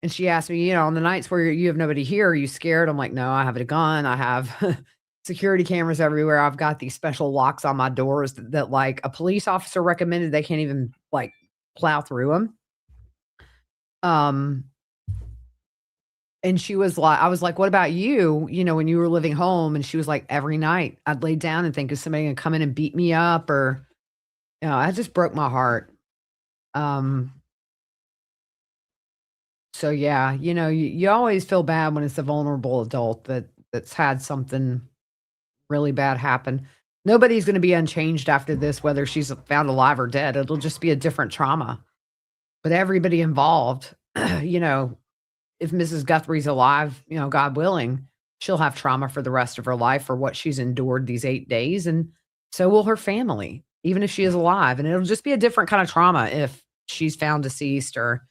And she asked me, on the nights where you have nobody here, are you scared? I'm like, no, I have a gun. I have security cameras everywhere. I've got these special locks on my doors that like a police officer recommended. They can't even like plow through them. And she was like, I was like, what about you? When you were living home? And she was like, every night I'd lay down and think, is somebody gonna come in and beat me up? Or, that just broke my heart. So yeah, you always feel bad when it's a vulnerable adult that's had something really bad happen. Nobody's going to be unchanged after this, whether she's found alive or dead. It'll just be a different trauma. But everybody involved, if Mrs. Guthrie's alive, God willing, she'll have trauma for the rest of her life for what she's endured these 8 days. And so will her family, even if she is alive. And it'll just be a different kind of trauma if she's found deceased, or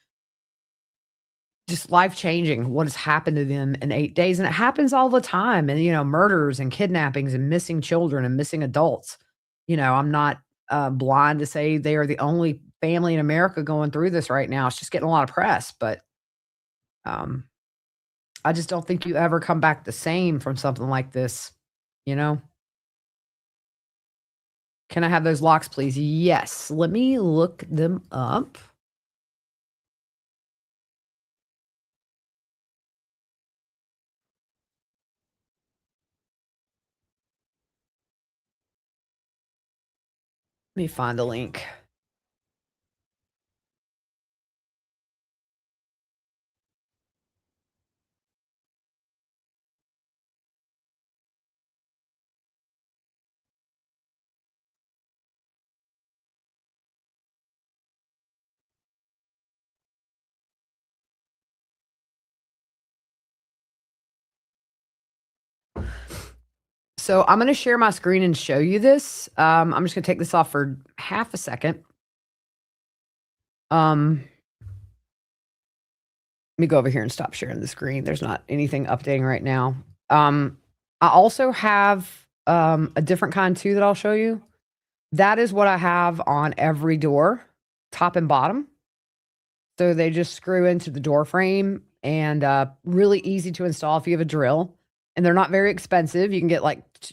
just life-changing what has happened to them in 8 days. And it happens all the time. And, murders and kidnappings and missing children and missing adults. I'm not blind to say they are the only family in America going through this right now. It's just getting a lot of press, but I just don't think you ever come back the same from something like this, you know? Can I have those locks, please? Yes. Let me look them up. Let me find the link. So I'm gonna share my screen and show you this. I'm just gonna take this off for half a second. Let me go over here and stop sharing the screen. There's not anything updating right now. I also have a different kind too that I'll show you. That is what I have on every door, top and bottom. So they just screw into the door frame and really easy to install if you have a drill. And they're not very expensive. You can get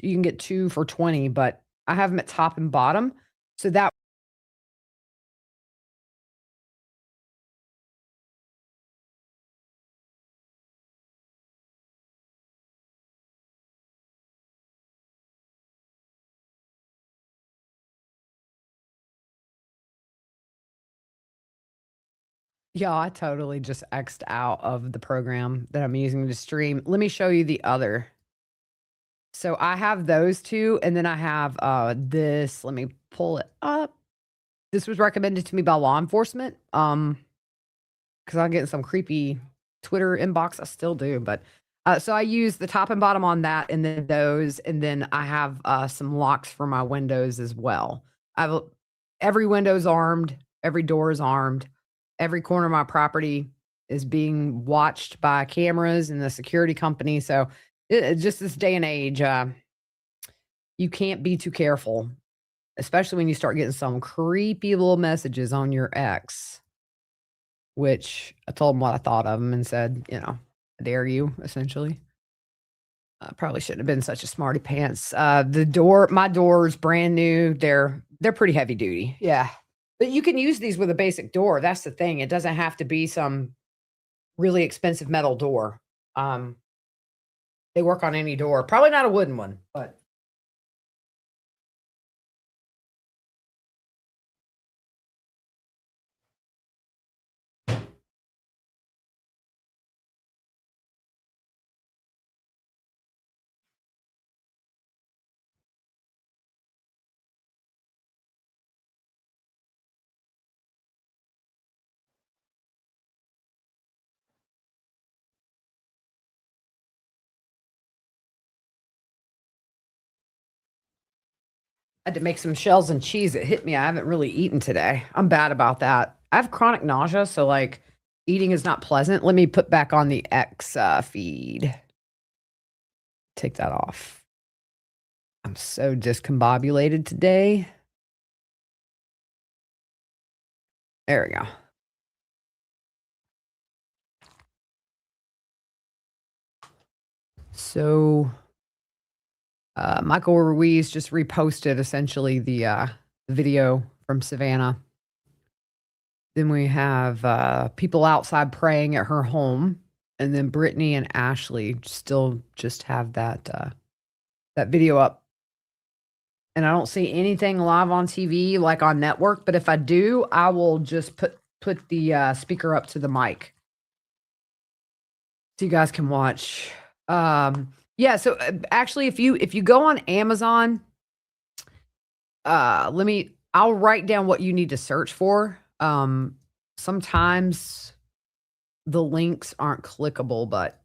you can get 2 for 20, but I have them at top and bottom. So that yeah, I totally just X'd out of the program that I'm using to stream. Let me show you the other. So I have those 2, and then I have, this. Let me pull it up. This was recommended to me by law enforcement, because I get some creepy Twitter inbox. I still do, but, so I use the top and bottom on that, and then those, and then I have, some locks for my windows as well. I've every window's armed, every door is armed, every corner of my property is being watched by cameras and the security company, so just this day and age, you can't be too careful, especially when you start getting some creepy little messages on your ex, which I told him what I thought of him and said, "I dare you," essentially. I probably shouldn't have been such a smarty pants. My door's brand new. They're pretty heavy duty. Yeah. But you can use these with a basic door. That's the thing. It doesn't have to be some really expensive metal door. Um, they work on any door. Probably not a wooden one, but I had to make some shells and cheese. It hit me. I haven't really eaten today. I'm bad about that. I have chronic nausea, so like eating is not pleasant. Let me put back on the X feed. Take that off. I'm so discombobulated today. There we go. So, Michael Ruiz just reposted essentially the video from Savannah. Then we have people outside praying at her home, and then Brittany and Ashley still just have that video up. And I don't see anything live on TV like on network, but if I do, I will just put the speaker up to the mic so you guys can watch. Yeah, so actually if you go on Amazon, I'll write down what you need to search for. Sometimes the links aren't clickable, but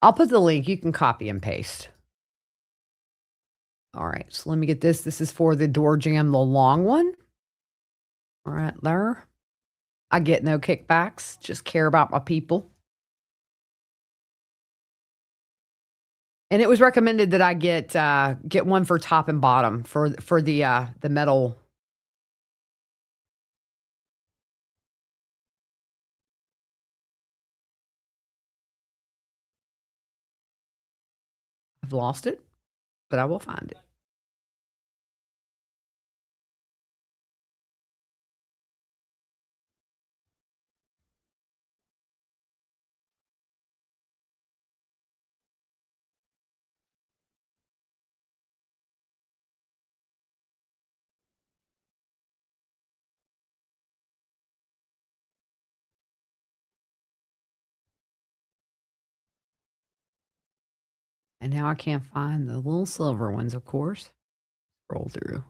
I'll put the link. You can copy and paste. All right, so let me get this. This is for the door jam, the long one. All right, there. I get no kickbacks, just care about my people. And it was recommended that I get one for top and bottom for the metal. I've lost it, but I will find it. And now I can't find the little silver ones, of course. Scroll through.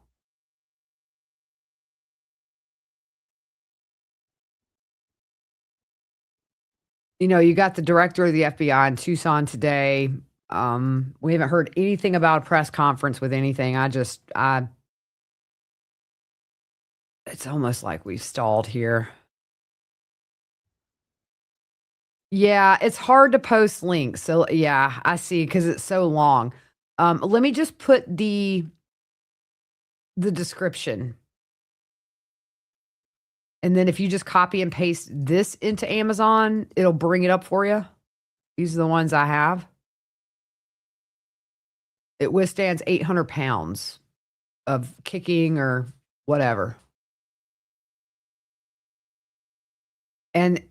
You got the director of the FBI in Tucson today. We haven't heard anything about a press conference with anything. It's almost like we've stalled here. Yeah, it's hard to post links. So yeah, I see because it's so long. Let me just put the description. And then if you just copy and paste this into Amazon, it'll bring it up for you. These are the ones I have. It withstands 800 pounds of kicking or whatever. And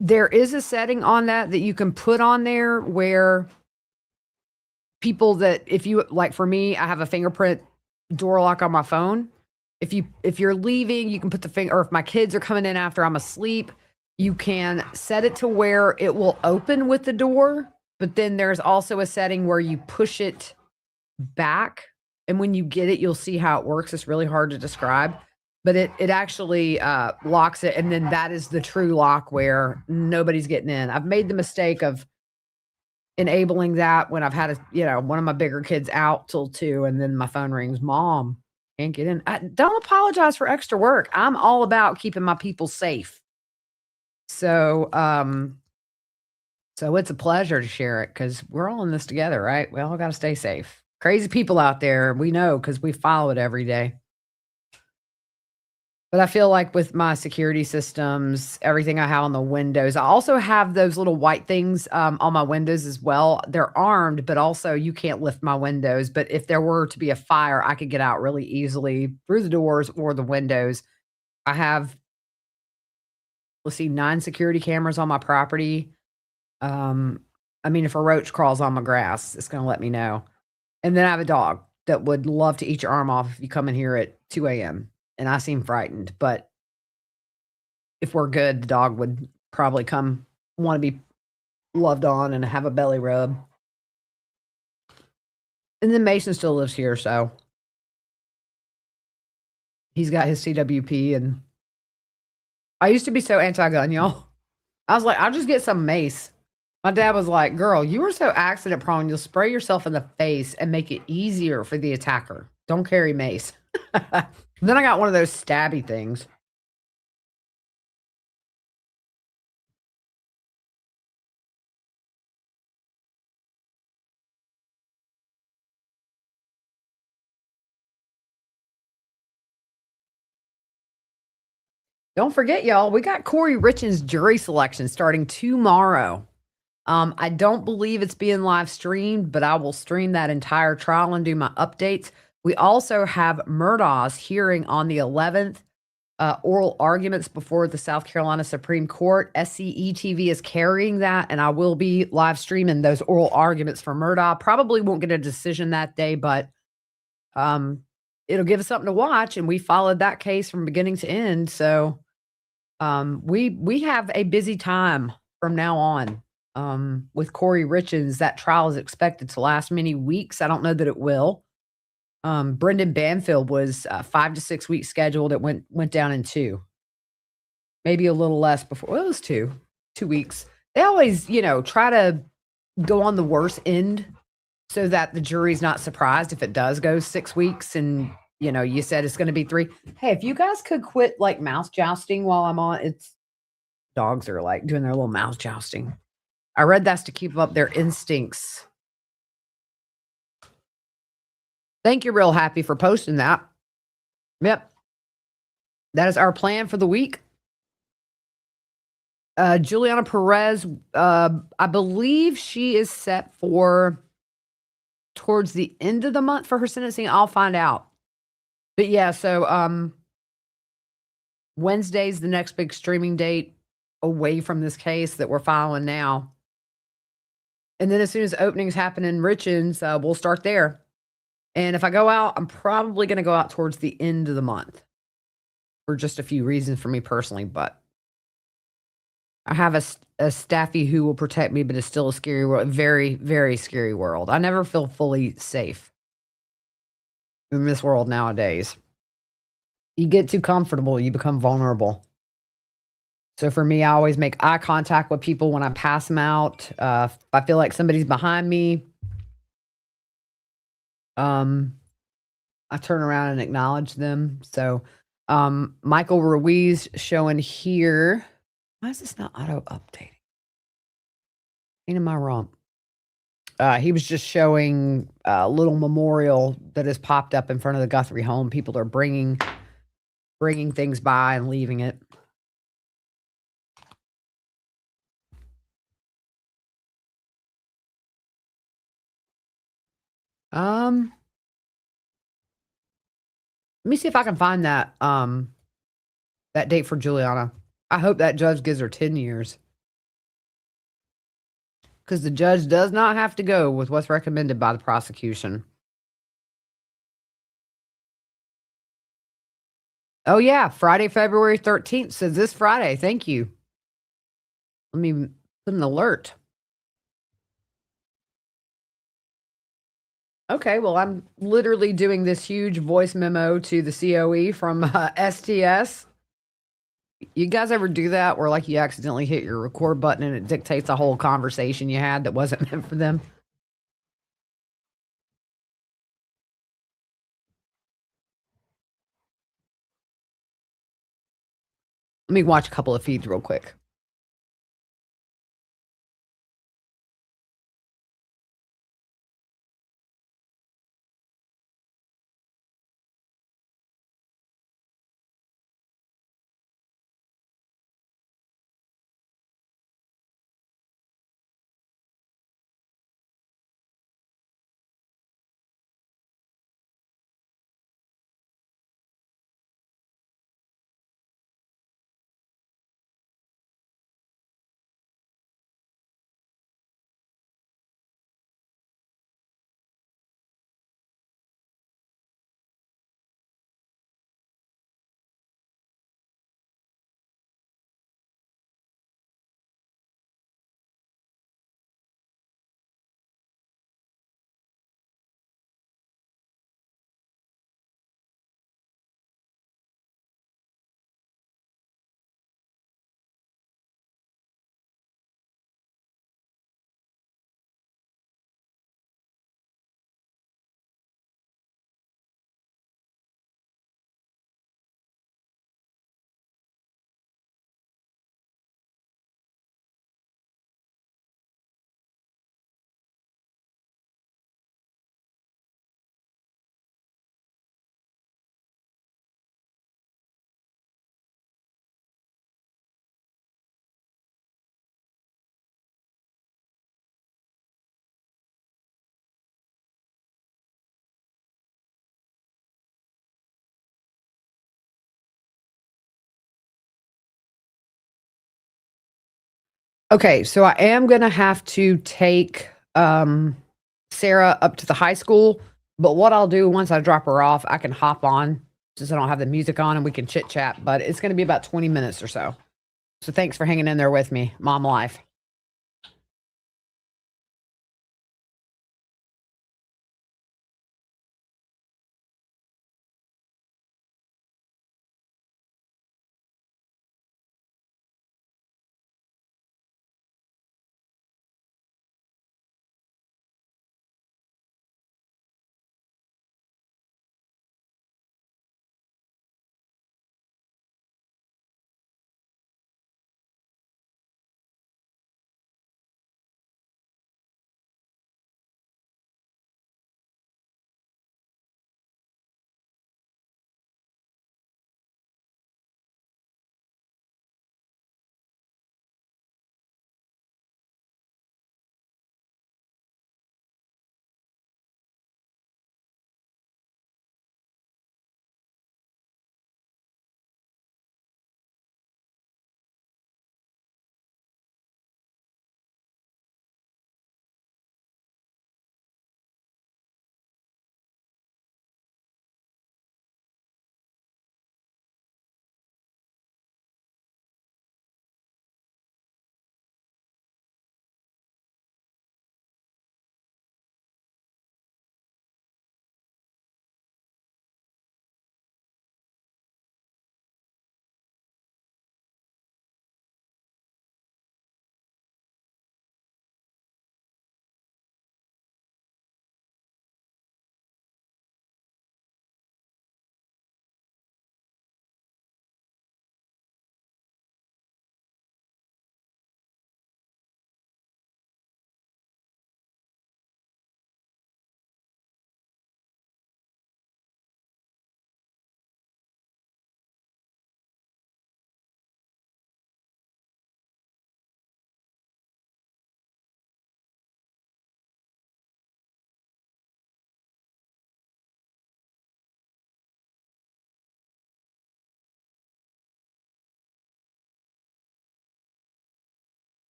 there is a setting on that you can put on there where people that if you like for me, I have a fingerprint door lock on my phone. If you're leaving, you can put the finger, or if my kids are coming in after I'm asleep, you can set it to where it will open with the door, but then there's also a setting where you push it back, and when you get it, you'll see how it works. It's really hard to describe, but it actually locks it, and then that is the true lock where nobody's getting in. I've made the mistake of enabling that when I've had one of my bigger kids out till 2, and then my phone rings, "Mom, can't get in." Don't apologize for extra work. I'm all about keeping my people safe. So, so it's a pleasure to share it because we're all in this together, right? We all got to stay safe. Crazy people out there, we know because we follow it every day. But I feel like with my security systems, everything I have on the windows, I also have those little white things on my windows as well. They're armed, but also you can't lift my windows. But if there were to be a fire, I could get out really easily through the doors or the windows. I have, let's see, 9 security cameras on my property. I mean, if a roach crawls on my grass, it's going to let me know. And then I have a dog that would love to eat your arm off if you come in here at 2 a.m. and I seem frightened, but if we're good, the dog would probably come want to be loved on and have a belly rub. And then Mason still lives here, so he's got his CWP. And I used to be so anti-gun, y'all. I was like, I'll just get some mace. My dad was like, "Girl, you are so accident prone. You'll spray yourself in the face and make it easier for the attacker. Don't carry mace." Then I got one of those stabby things. Don't forget, y'all, we got Corey Richens' jury selection starting tomorrow. I don't believe it's being live streamed, but I will stream that entire trial and do my updates. We also have Murdaugh's hearing on the 11th, oral arguments before the South Carolina Supreme Court. SCE TV is carrying that, and I will be live streaming those oral arguments for Murdaugh. Probably won't get a decision that day, but it'll give us something to watch, and we followed that case from beginning to end. So we have a busy time from now on. With Corey Richens, that trial is expected to last many weeks. I don't know that it will. Brendan Banfield was 5 to 6 weeks scheduled. It went down in 2, maybe a little less before. Well, it was 2 weeks. They always, try to go on the worst end so that the jury's not surprised if it does go 6 weeks. And you said it's going to be 3. Hey, if you guys could quit like mouse jousting while I'm on, it's dogs are like doing their little mouse jousting. I read that's to keep up their instincts. Thank you, Real Happy, for posting that. Yep. That is our plan for the week. Juliana Perez, I believe she is set for towards the end of the month for her sentencing. I'll find out. But yeah, so Wednesday's the next big streaming date away from this case that we're filing now. And then as soon as openings happen in Richlands, we'll start there. And if I go out, I'm probably going to go out towards the end of the month for just a few reasons for me personally. But I have a staffy who will protect me, but it's still a scary world, very, very scary world. I never feel fully safe in this world nowadays. You get too comfortable, you become vulnerable. So for me, I always make eye contact with people when I pass them out. If I feel like somebody's behind me, I turn around and acknowledge them. So Michael Ruiz showing here. Why is this not auto updating? Ain't in my rump. He was just showing a little memorial that has popped up in front of the Guthrie home. People are bringing things by and leaving it. Let me see if I can find that that date for Juliana. I hope that judge gives her 10 years. Because the judge does not have to go with what's recommended by the prosecution. Oh, yeah. Friday, February 13th says this Friday. Thank you. Let me put an alert. Okay, well, I'm literally doing this huge voice memo to the COE from STS. You guys ever do that where like you accidentally hit your record button and it dictates a whole conversation you had that wasn't meant for them? Let me watch a couple of feeds real quick. Okay, so I am gonna have to take Sarah up to the high school, but what I'll do once I drop her off, I can hop on since I don't have the music on and we can chit chat, but it's gonna be about 20 minutes or so. So thanks for hanging in there with me, Mom Life.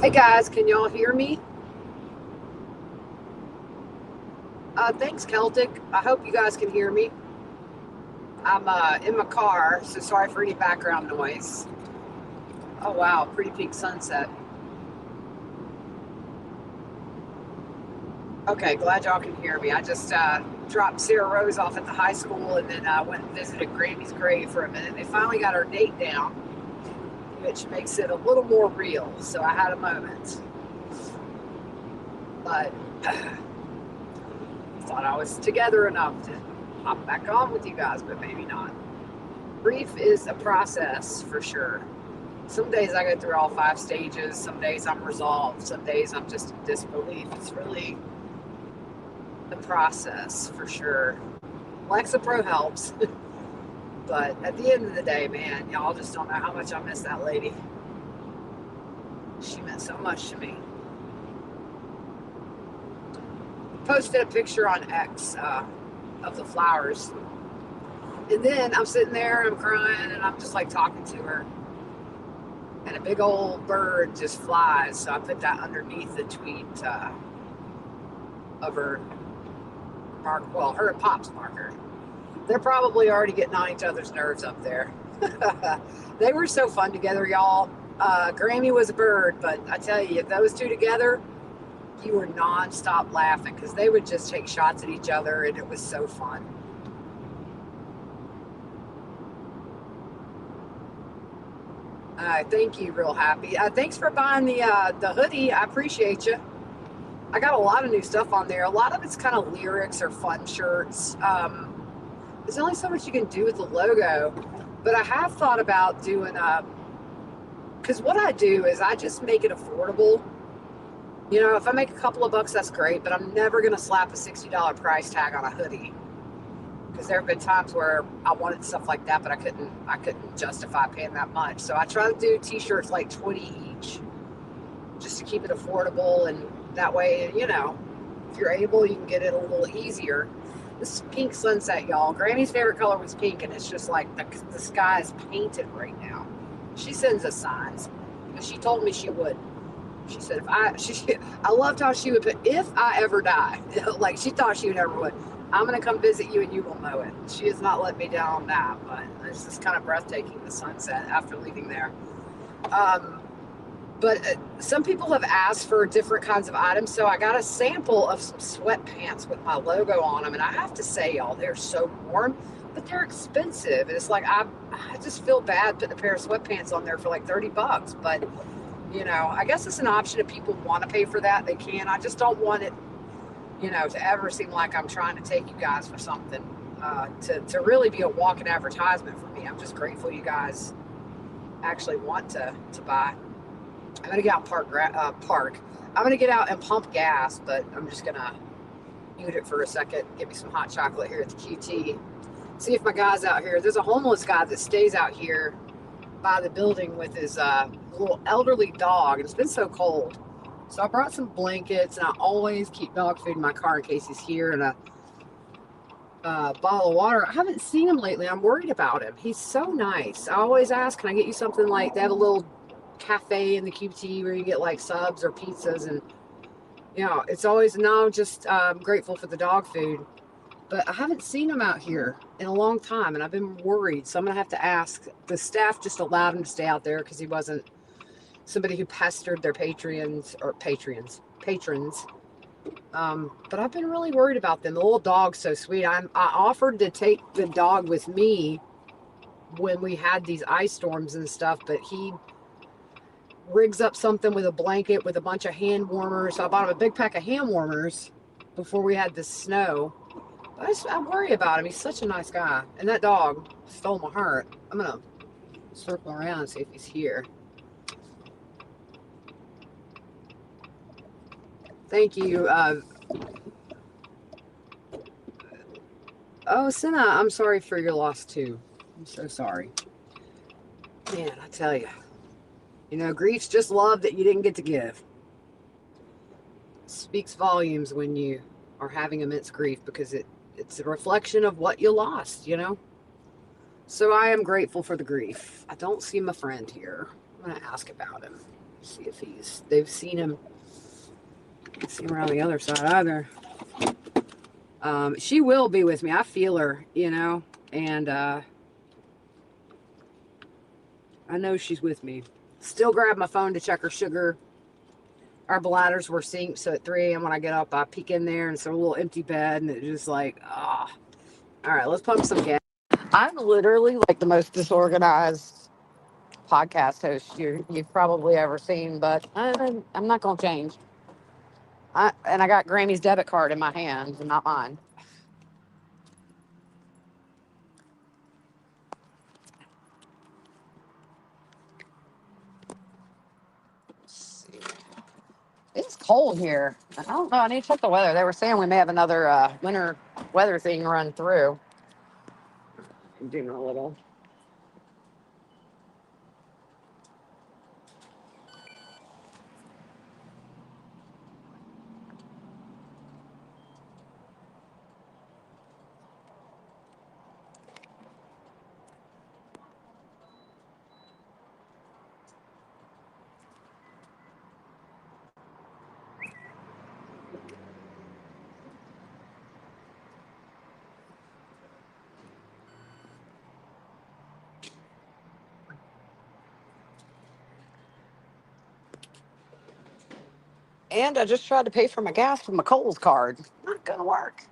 Hey guys, can y'all hear me? Thanks, Celtic. I hope you guys can hear me. I'm in my car, so sorry for any background noise. Oh wow, pretty pink sunset. Okay, glad y'all can hear me. I just dropped Sarah Rose off at the high school and then went and visited Grammy's grave for a minute. They finally got her date down, which makes it a little more real, so I had a moment. But thought I was together enough to hop back on with you guys, but maybe not. Grief is a process for sure. Some days I go through all 5 stages. Some days I'm resolved. Some days I'm just in disbelief. It's really a process for sure. Lexapro helps. But at the end of the day, man, y'all just don't know how much I miss that lady. She meant so much to me. Posted a picture on X of the flowers. And then I'm sitting there and I'm crying and I'm just like talking to her. And a big old bird just flies. So I put that underneath the tweet of her mark, well, her and Pop's marker. They're probably already getting on each other's nerves up there. They were so fun together, y'all. Grammy was a bird, but I tell you, if those two together, you were nonstop laughing because they would just take shots at each other and it was so fun. Thank you, real happy. Thanks for buying the hoodie. I appreciate you. I got a lot of new stuff on there. A lot of it's kind of lyrics or fun shirts. There's only so much you can do with the logo, but I have thought about doing because what I do is I just make it affordable. You know, if I make a couple of bucks, that's great, but I'm never going to slap a $60 price tag on a hoodie. Because there have been times where I wanted stuff like that, but I couldn't justify paying that much. So I try to do t-shirts like 20 each, just to keep it affordable, and that way, you know, if you're able, you can get it a little easier. This is pink sunset, y'all. Grammy's favorite color was pink, and it's just like the sky is painted right now. She sends us signs, and she told me she would. She said I loved how she would put, if I ever die, like she thought she never would. I'm going to come visit you and you will know it. She has not let me down on that, but it's just kind of breathtaking, the sunset after leaving there. But some people have asked for different kinds of items, so I got a sample of some sweatpants with my logo on them, and I have to say, y'all, they're so warm, but they're expensive. And it's like, I just feel bad putting a pair of sweatpants on there for like $30, but you know, I guess it's an option if people want to pay for that, they can. I just don't want it, you know, to ever seem like I'm trying to take you guys for something, to really be a walking advertisement for me. I'm just grateful you guys actually want to buy. I'm going to get out and park. I'm going to get out and pump gas, but I'm just going to mute it for a second, get me some hot chocolate here at the QT. See if my guy's out here. There's a homeless guy that stays out here by the building with his little elderly dog, and it's been so cold. So I brought some blankets, and I always keep dog food in my car in case he's here, and a bottle of water. I haven't seen him lately. I'm worried about him. He's so nice. I always ask, can I get you something? Like, they have a little cafe in the QT where you get like subs or pizzas, and you know, it's always, no, just grateful for the dog food. But I haven't seen him out here in a long time, and I've been worried. So I'm going to have to ask. The staff just allowed him to stay out there because he wasn't somebody who pestered their patrons. But I've been really worried about them. The little dog's so sweet. I offered to take the dog with me when we had these ice storms and stuff, but he rigs up something with a blanket with a bunch of hand warmers. So I bought him a big pack of hand warmers before we had this snow. I worry about him. He's such a nice guy. And that dog stole my heart. I'm going to circle around and see if he's here. Thank you. Oh, Senna, I'm sorry for your loss, too. I'm so sorry. Man, I tell you. You know, grief's just love that you didn't get to give. It speaks volumes when you are having immense grief, because it's a reflection of what you lost, you know? So I am grateful for the grief. I don't see my friend here. I'm going to ask about him. See if they've seen him. See him around the other side either. She will be with me. I feel her, and I know she's with me. Still grab my phone to check her sugar. Our bladders were synced, so at 3 a.m. when I get up, I peek in there, and it's a little empty bed, and it's just like, ah. All right, let's pump some gas. I'm literally like the most disorganized podcast host you've probably ever seen, but I'm not going to change. And I got Grammy's debit card in my hands and not mine. Let's see. It's cold here. I don't know. I need to check the weather. They were saying we may have another winter weather thing run through. I'm doing a little. And I just tried to pay for my gas with my Kohl's card. Not going to work.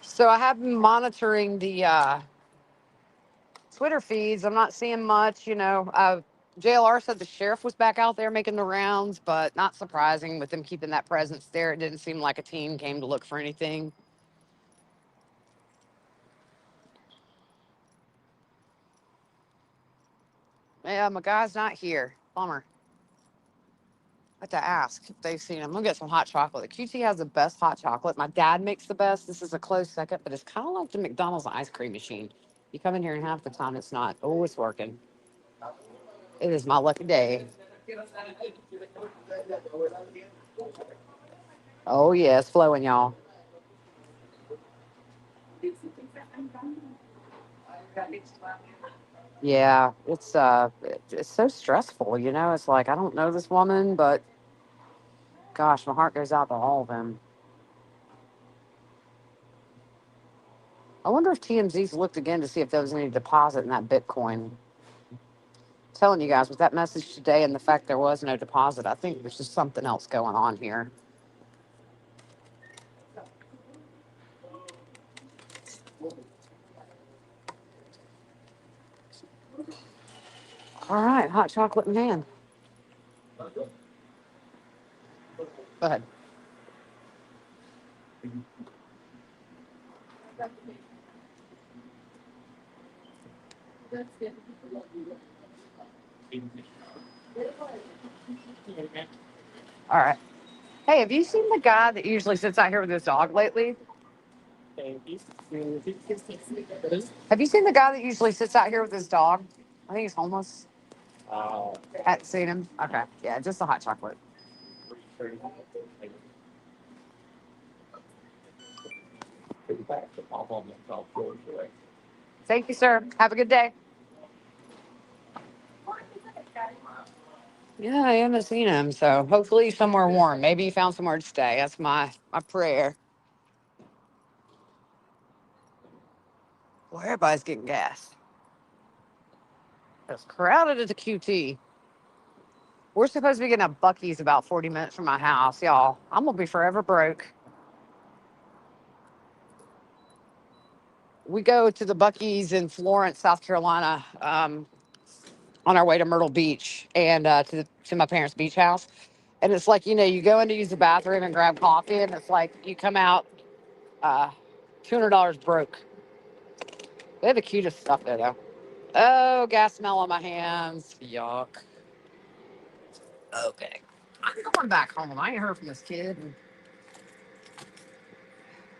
So I have been monitoring the Twitter feeds. I'm not seeing much, JLR said the sheriff was back out there making the rounds, but not surprising with them keeping that presence there. It didn't seem like a team came to look for anything. Yeah, my guy's not here. Bummer. I have to ask if they've seen him. I'm gonna get some hot chocolate. The QT has the best hot chocolate. My dad makes the best. This is a close second, but it's kind of like the McDonald's ice cream machine. You come in here and half the time it's not. Oh, it's working. It is my lucky day. Oh yeah, it's flowing, y'all. Yeah, it's so stressful, It's like I don't know this woman, but gosh, my heart goes out to all of them. I wonder if TMZ's looked again to see if there was any deposit in that Bitcoin. Telling you guys with that message today and the fact there was no deposit, I think there's just something else going on here. All right, hot chocolate in hand. Go ahead. All right. Hey, have you seen the guy that usually sits out here with his dog lately? Have you seen the guy that usually sits out here with his dog? I think he's homeless. Hadn't seen him. Okay. Yeah, just a hot chocolate. Thank you, sir. Have a good day. Yeah, I haven't seen him, so hopefully he's somewhere warm. Maybe he found somewhere to stay. That's my prayer. Well, everybody's getting gas. It's crowded at the QT. We're supposed to be getting a Buc-ee's about 40 minutes from my house, y'all. I'm gonna be forever broke. We go to the Buc-ee's in Florence, South Carolina, on our way to Myrtle Beach and to my parents' beach house. And it's like, you go in to use the bathroom and grab coffee, and it's like you come out $200 broke. They have the cutest stuff there, though. Oh, gas smell on my hands. Yuck. Okay. I'm going back home. I ain't heard from this kid. And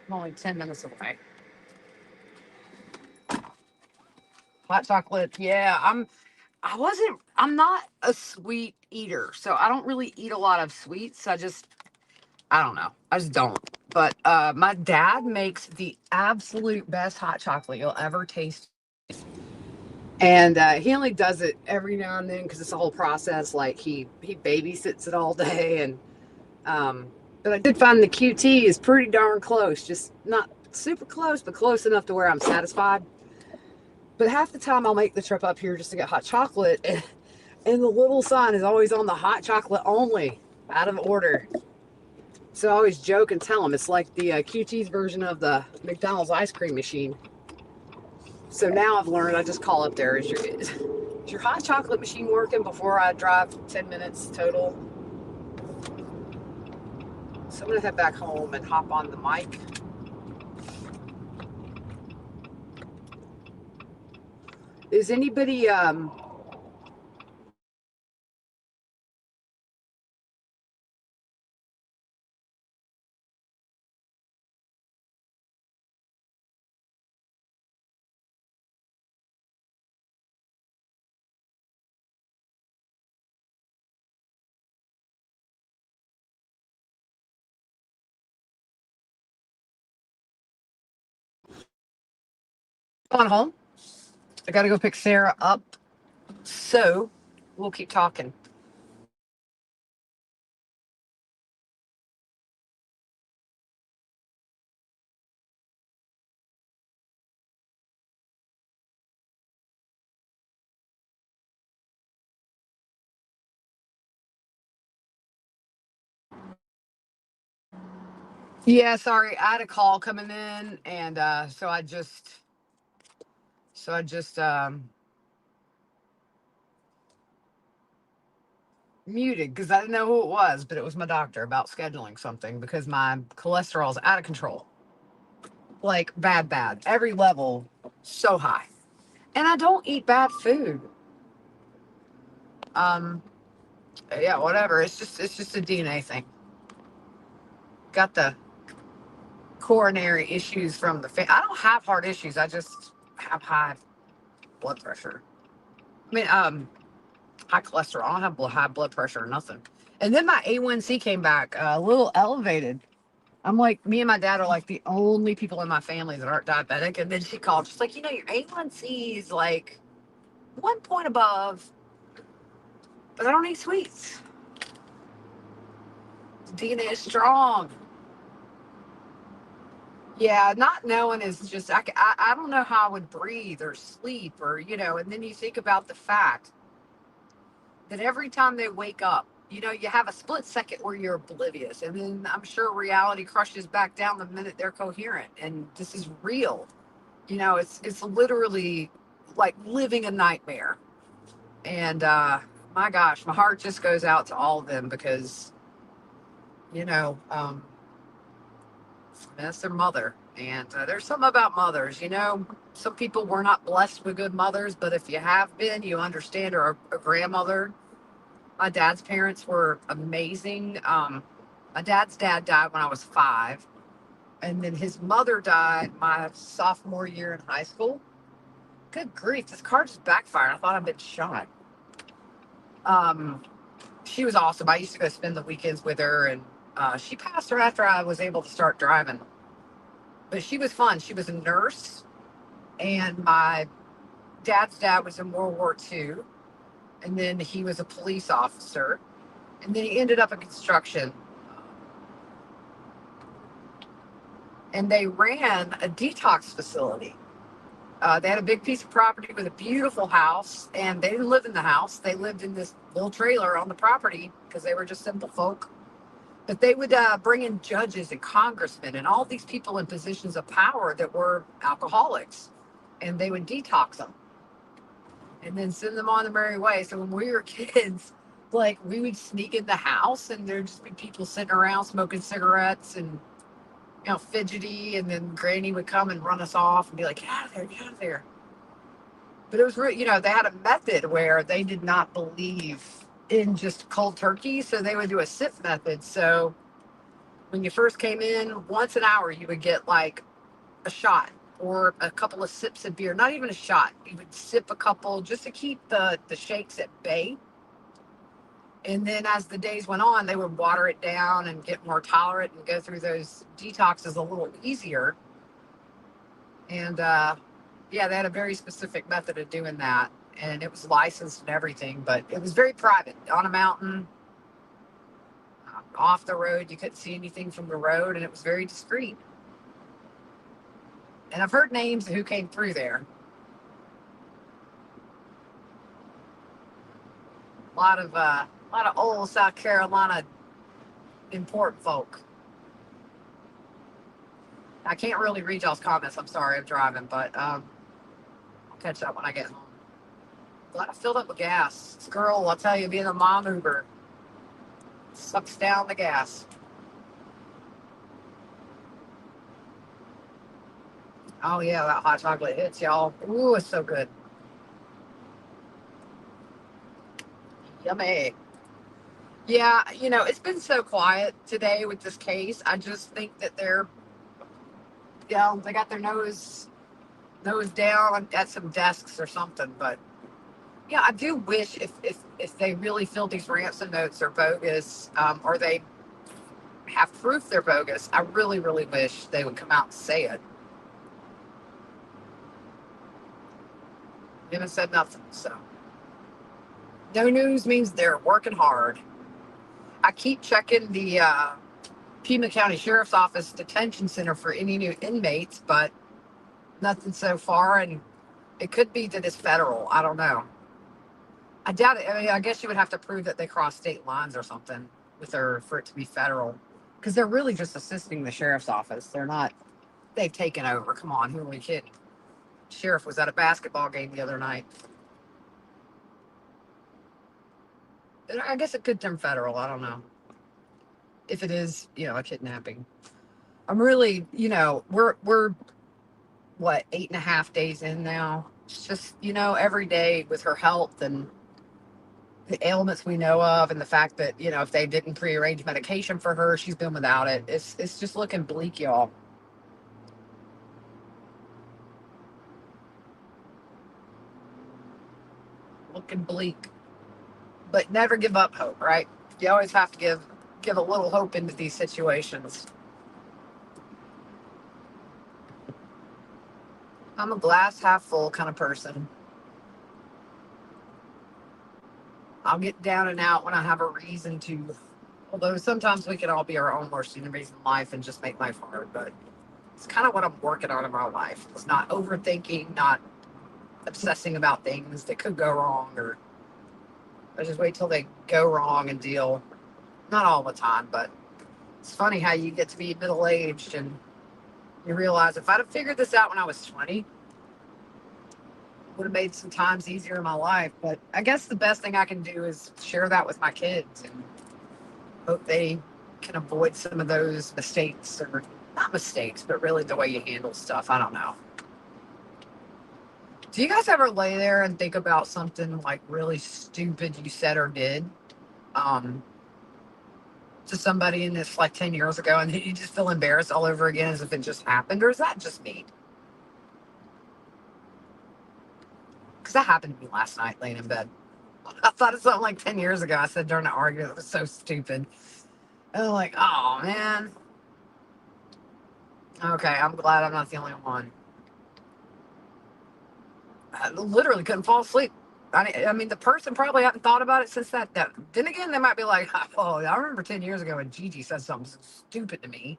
I'm only 10 minutes away. Hot chocolate. Yeah, I'm not a sweet eater. So I don't really eat a lot of sweets. I just I don't know. I just don't. But my dad makes the absolute best hot chocolate you'll ever taste. And he only does it every now and then because it's a whole process. Like he babysits it all day. And but I did find the QT is pretty darn close. Just not super close, but close enough to where I'm satisfied. But half the time I'll make the trip up here just to get hot chocolate. And the little sign is always on the hot chocolate only, out of order. So I always joke and tell them it's like the QT's version of the McDonald's ice cream machine. So now I've learned I just call up there. Is your hot chocolate machine working before I drive 10 minutes total? So I'm going to head back home and hop on the mic. Is anybody on home? I got to go pick Sarah up. So we'll keep talking. Yeah, sorry. I had a call coming in, and so I just muted because I didn't know who it was, but it was my doctor about scheduling something because my cholesterol's out of control. Like bad. Every level so high. And I don't eat bad food. Um yeah, whatever. It's just a DNA thing. Got the coronary issues from I don't have heart issues. I just have high blood pressure. I mean, high cholesterol. I don't have high blood pressure or nothing. And then my A1C came back a little elevated. I'm like, me and my dad are like the only people in my family that aren't diabetic. And then she called, she's like, your A1C is like 1 point above, but I don't eat sweets. DNA is strong. Yeah, not knowing is just, I don't know how I would breathe or sleep or, and then you think about the fact that every time they wake up, you have a split second where you're oblivious. And then I'm sure reality crushes back down the minute they're coherent. And this is real. It's literally like living a nightmare. And my gosh, my heart just goes out to all of them because, that's their mother. And there's something about mothers, some people were not blessed with good mothers, but if you have been, you understand, or a grandmother. My dad's parents were amazing. My dad's dad died when I was 5. And then his mother died my sophomore year in high school. Good grief, this car just backfired. I thought I'd been shot. She was awesome. I used to go spend the weekends with her, and she passed right after I was able to start driving. But she was fun. She was a nurse, and my dad's dad was in World War II, and then he was a police officer, and then he ended up in construction. And they ran a detox facility. They had a big piece of property with a beautiful house, and they didn't live in the house. They lived in this little trailer on the property because they were just simple folk. But they would bring in judges and congressmen and all these people in positions of power that were alcoholics, and they would detox them and then send them on their merry way. So when we were kids, like we would sneak in the house, and there'd just be people sitting around smoking cigarettes and fidgety, and then Granny would come and run us off and be like, get out of there, get out of there. But it was really, they had a method where they did not believe in just cold turkey, so they would do a sip method. So when you first came in, once an hour, you would get like a shot or a couple of sips of beer. Not even a shot. You would sip a couple just to keep the shakes at bay. And then as the days went on, they would water it down and get more tolerant and go through those detoxes a little easier. And yeah, they had a very specific method of doing that. And it was licensed and everything, but it was very private on a mountain, off the road. You couldn't see anything from the road, and it was very discreet. And I've heard names of who came through there. A lot of old South Carolina important folk. I can't really read y'all's comments. I'm sorry, I'm driving, but I'll catch up when I get home. Glad I filled up with gas. This girl, I'll tell you, being a mom Uber sucks down the gas. Oh yeah, that hot chocolate hits, y'all. Ooh, it's so good. Yummy. Yeah, it's been so quiet today with this case. I just think that they got their nose down at some desks or something. But yeah, I do wish if they really feel these ransom notes are bogus, or they have proof they're bogus, I really, really wish they would come out and say it. They haven't said nothing, so no news means they're working hard. I keep checking the Pima County Sheriff's Office detention center for any new inmates, but nothing so far. And it could be that it's federal. I don't know. I doubt it. I mean, I guess you would have to prove that they crossed state lines or something for it to be federal, because they're really just assisting the sheriff's office. They're not. They've taken over. Come on, who are we kidding? Sheriff was at a basketball game the other night. I guess it could turn federal. I don't know if it is, a kidnapping. I'm really, we're what, 8.5 days in now. It's just, every day with her health and the ailments we know of, and the fact that, if they didn't prearrange medication for her, she's been without it. It's just looking bleak, y'all. Looking bleak. But never give up hope, right? You always have to give a little hope into these situations. I'm a glass half full kind of person. I'll get down and out when I have a reason to. Although sometimes we can all be our own worst enemies in life and just make life hard. But it's kind of what I'm working on in my life. It's not overthinking, not obsessing about things that could go wrong, or I just wait till they go wrong and deal. Not all the time, but it's funny how you get to be middle-aged and you realize if I'd have figured this out when I was 20, would have made some times easier in my life. But I guess the best thing I can do is share that with my kids and hope they can avoid some of those mistakes, or not mistakes, but really the way you handle stuff. I don't know. Do you guys ever lay there and think about something like really stupid you said or did to somebody in this like 10 years ago, and you just feel embarrassed all over again as if it just happened? Or is that just me? Because that happened to me last night laying in bed. I thought of something like 10 years ago I said during an argument. It was so stupid. And I'm like, oh man. Okay, I'm glad I'm not the only one. I literally couldn't fall asleep. I mean, the person probably hadn't thought about it since that. Then again, they might be like, oh, I remember 10 years ago when Gigi said something so stupid to me.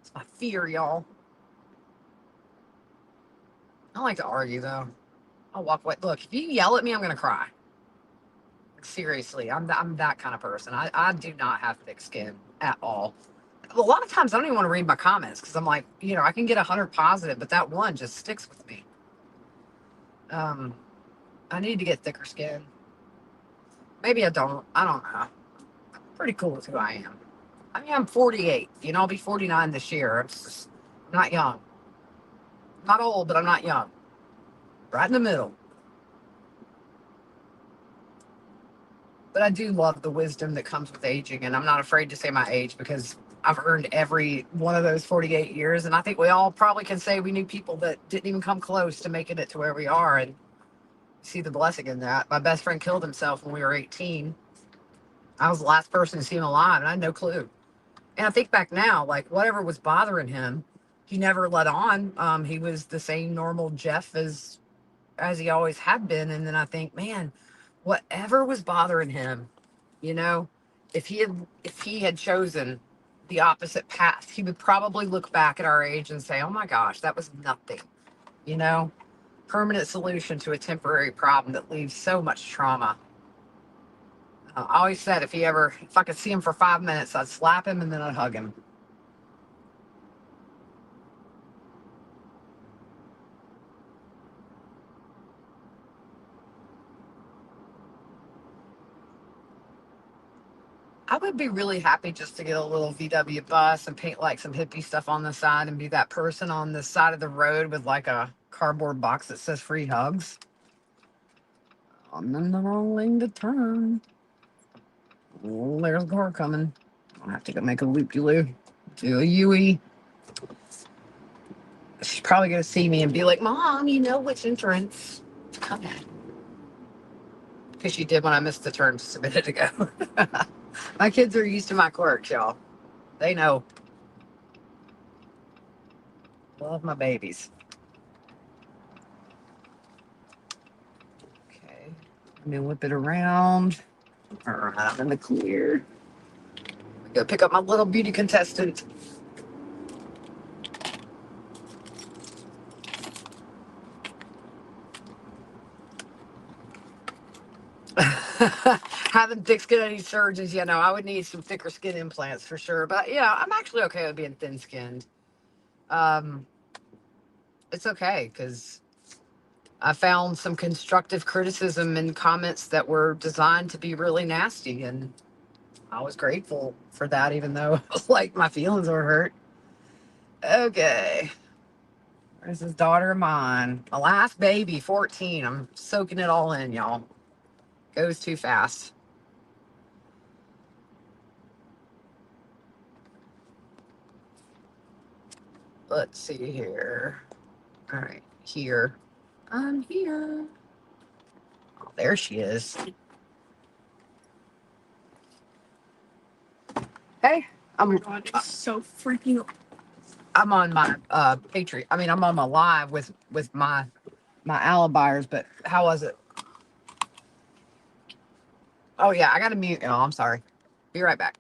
It's my fear, y'all. I don't like to argue, though. I'll walk away. Look, if you yell at me, I'm going to cry. Seriously, I'm that kind of person. I do not have thick skin at all. A lot of times, I don't even want to read my comments because I'm like, I can get 100 positive, but that one just sticks with me. I need to get thicker skin. Maybe I don't. I don't know. I'm pretty cool with who I am. I mean, I'm 48. I'll be 49 this year. I'm not young. Not old, but I'm not young. Right in the middle. But I do love the wisdom that comes with aging, and I'm not afraid to say my age because I've earned every one of those 48 years, and I think we all probably can say we knew people that didn't even come close to making it to where we are, and see the blessing in that. My best friend killed himself when we were 18. I was the last person to see him alive, and I had no clue. And I think back now, like whatever was bothering him, he never let on. He was the same normal Jeff as he always had been. And then I think, man, whatever was bothering him, you know, if he had chosen the opposite path, he would probably look back at our age and say, "Oh my gosh, that was nothing." You know, permanent solution to a temporary problem that leaves so much trauma. I always said if I could see him for 5 minutes, I'd slap him and then I'd hug him. I would be really happy just to get a little VW bus and paint like some hippie stuff on the side and be that person on the side of the road with like a cardboard box that says free hugs. I'm in the wrong lane to turn. Oh, there's a car coming. I'll have to go make a loop-de-loo. Do a U-E. She's probably going to see me and be like, Mom, you know which entrance to come at. Because she did when I missed the turn just a minute ago. My kids are used to my quirks, y'all. They know. Love my babies. Okay. Let me whip it around. All right, I'm in the clear. Go pick up my little beauty contestant. Having thick skin, I need surgeons. You know, I would need some thicker skin implants for sure. But yeah, I'm actually okay with being thin skinned. Um, it's okay because I found some constructive criticism and comments that were designed to be really nasty, and I was grateful for that, even though like my feelings were hurt. Okay, where's this daughter of mine? My last baby, 14. I'm soaking it all in, y'all. Goes too fast. Let's see here. All right, here. I'm here. Oh, there she is. Hey, Oh my god, it's so freaking. I'm on my Patriot. I mean, I'm on my live with my alibars. But how was it? Oh yeah, I got to mute. Oh, I'm sorry. Be right back.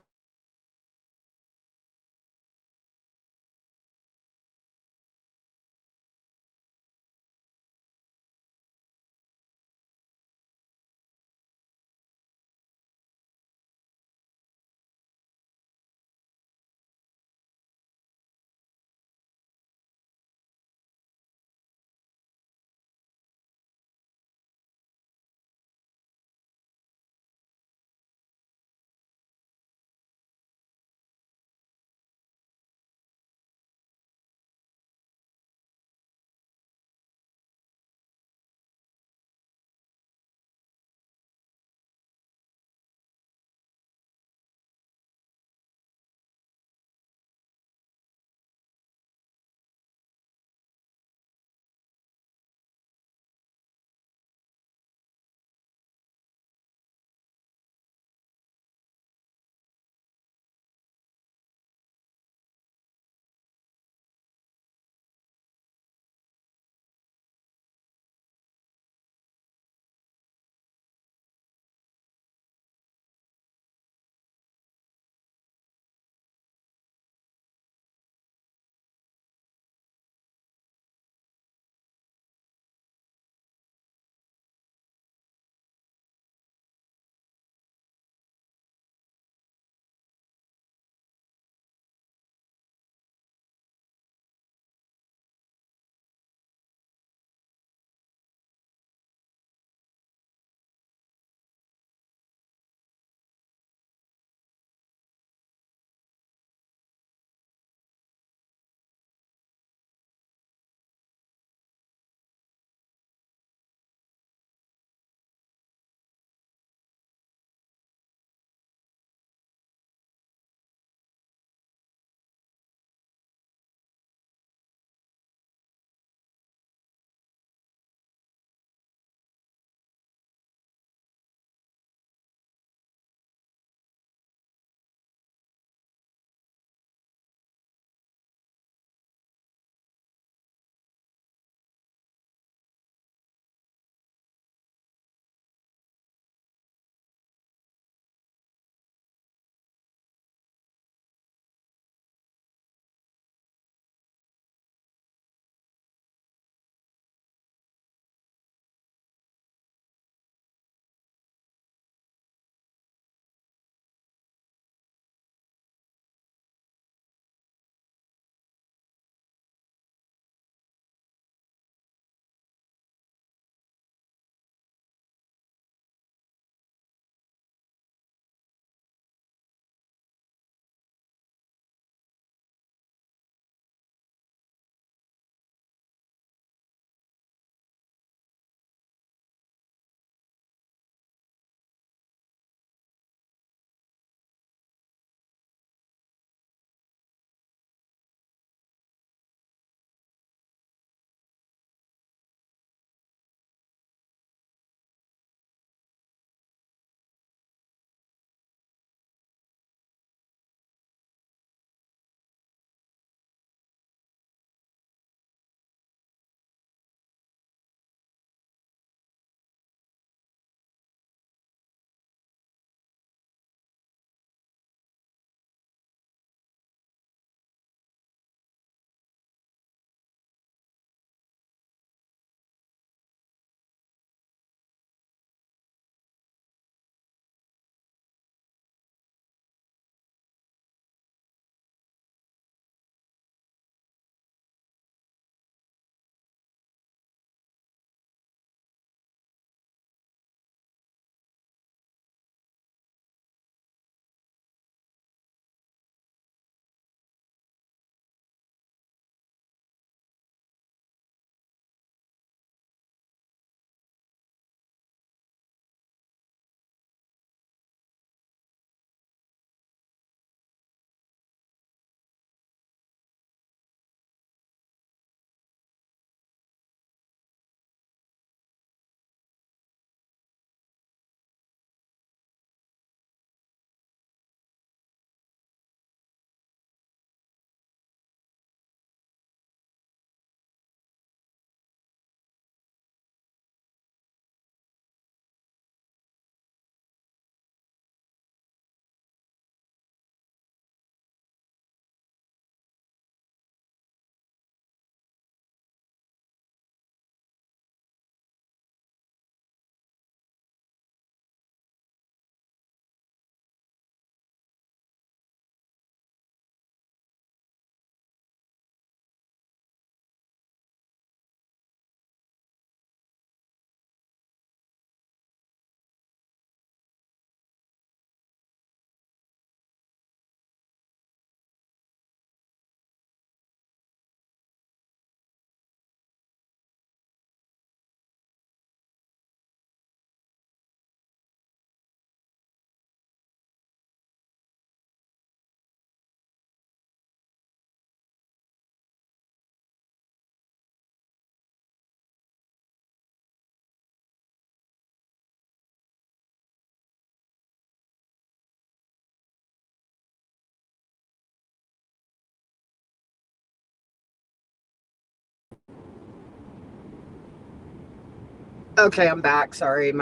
Okay, I'm back. Sorry,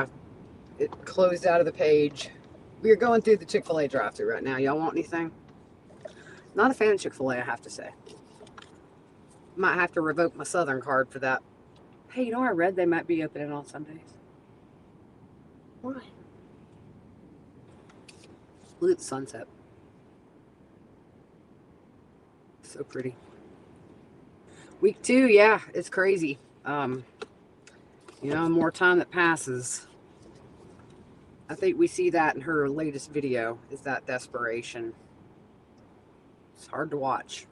it closed out of the page. We are going through the Chick-fil-A drive-thru right now. Y'all want anything? Not a fan of Chick-fil-A, I have to say. Might have to revoke my Southern card for that. Hey, I read they might be opening on Sundays. Why? Look at the sunset. So pretty. Week 2, yeah, it's crazy. More time that passes. I think we see that in her latest video, is that desperation. It's hard to watch.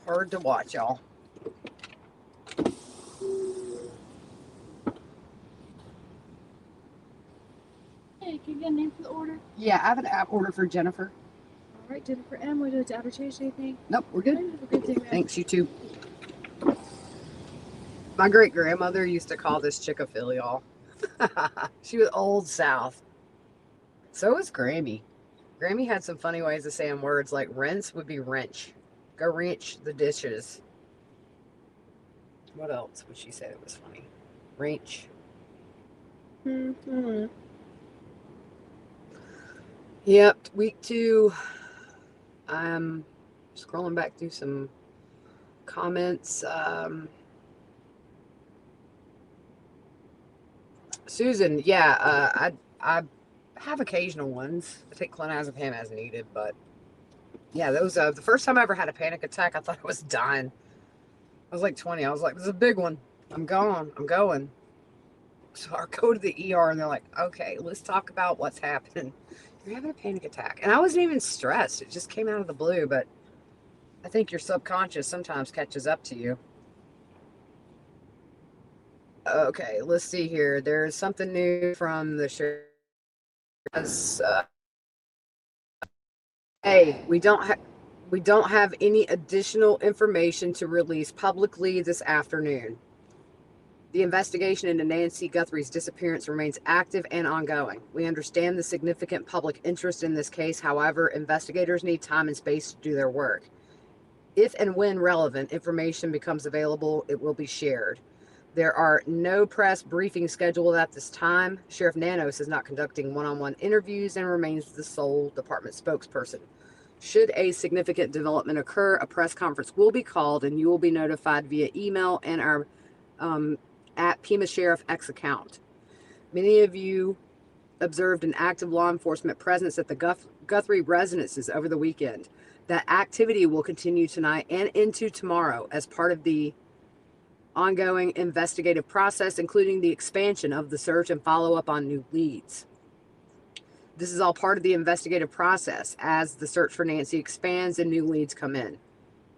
Hard to watch, y'all. Hey, can you get a name for the order? Yeah, I have an app order for Jennifer. All right, Jennifer M. Would you like to ever change anything? Nope, we're good. Have a good day, man. Thanks, you too. My great grandmother used to call this Chick-fil-A, y'all. She was old South. So was Grammy. Grammy had some funny ways of saying words, like rinse would be wrench. Go wrench the dishes. What else would she say that was funny? Wrench. Mm-hmm. Yep, week 2. I'm scrolling back through some comments. Susan, yeah, I have occasional ones. I take clonazepam as needed, but yeah, those the first time I ever had a panic attack, I thought I was dying. I was like 20. I was like, this is a big one. I'm going. So I go to the ER and they're like, okay, let's talk about what's happening. You're having a panic attack. And I wasn't even stressed. It just came out of the blue, but I think your subconscious sometimes catches up to you. Okay, let's see here. There's something new from the sheriff. Hey, we don't have any additional information to release publicly this afternoon. The investigation into Nancy Guthrie's disappearance remains active and ongoing. We understand the significant public interest in this case. However, investigators need time and space to do their work. If and when relevant information becomes available, it will be shared. There are no press briefings scheduled at this time. Sheriff Nanos is not conducting one-on-one interviews and remains the sole department spokesperson. Should a significant development occur, a press conference will be called and you will be notified via email and our at Pima Sheriff X account. Many of you observed an active law enforcement presence at the Guthrie residences over the weekend. That activity will continue tonight and into tomorrow as part of the ongoing investigative process, including the expansion of the search and follow-up on new leads. This is all part of the investigative process as the search for Nancy expands and new leads come in.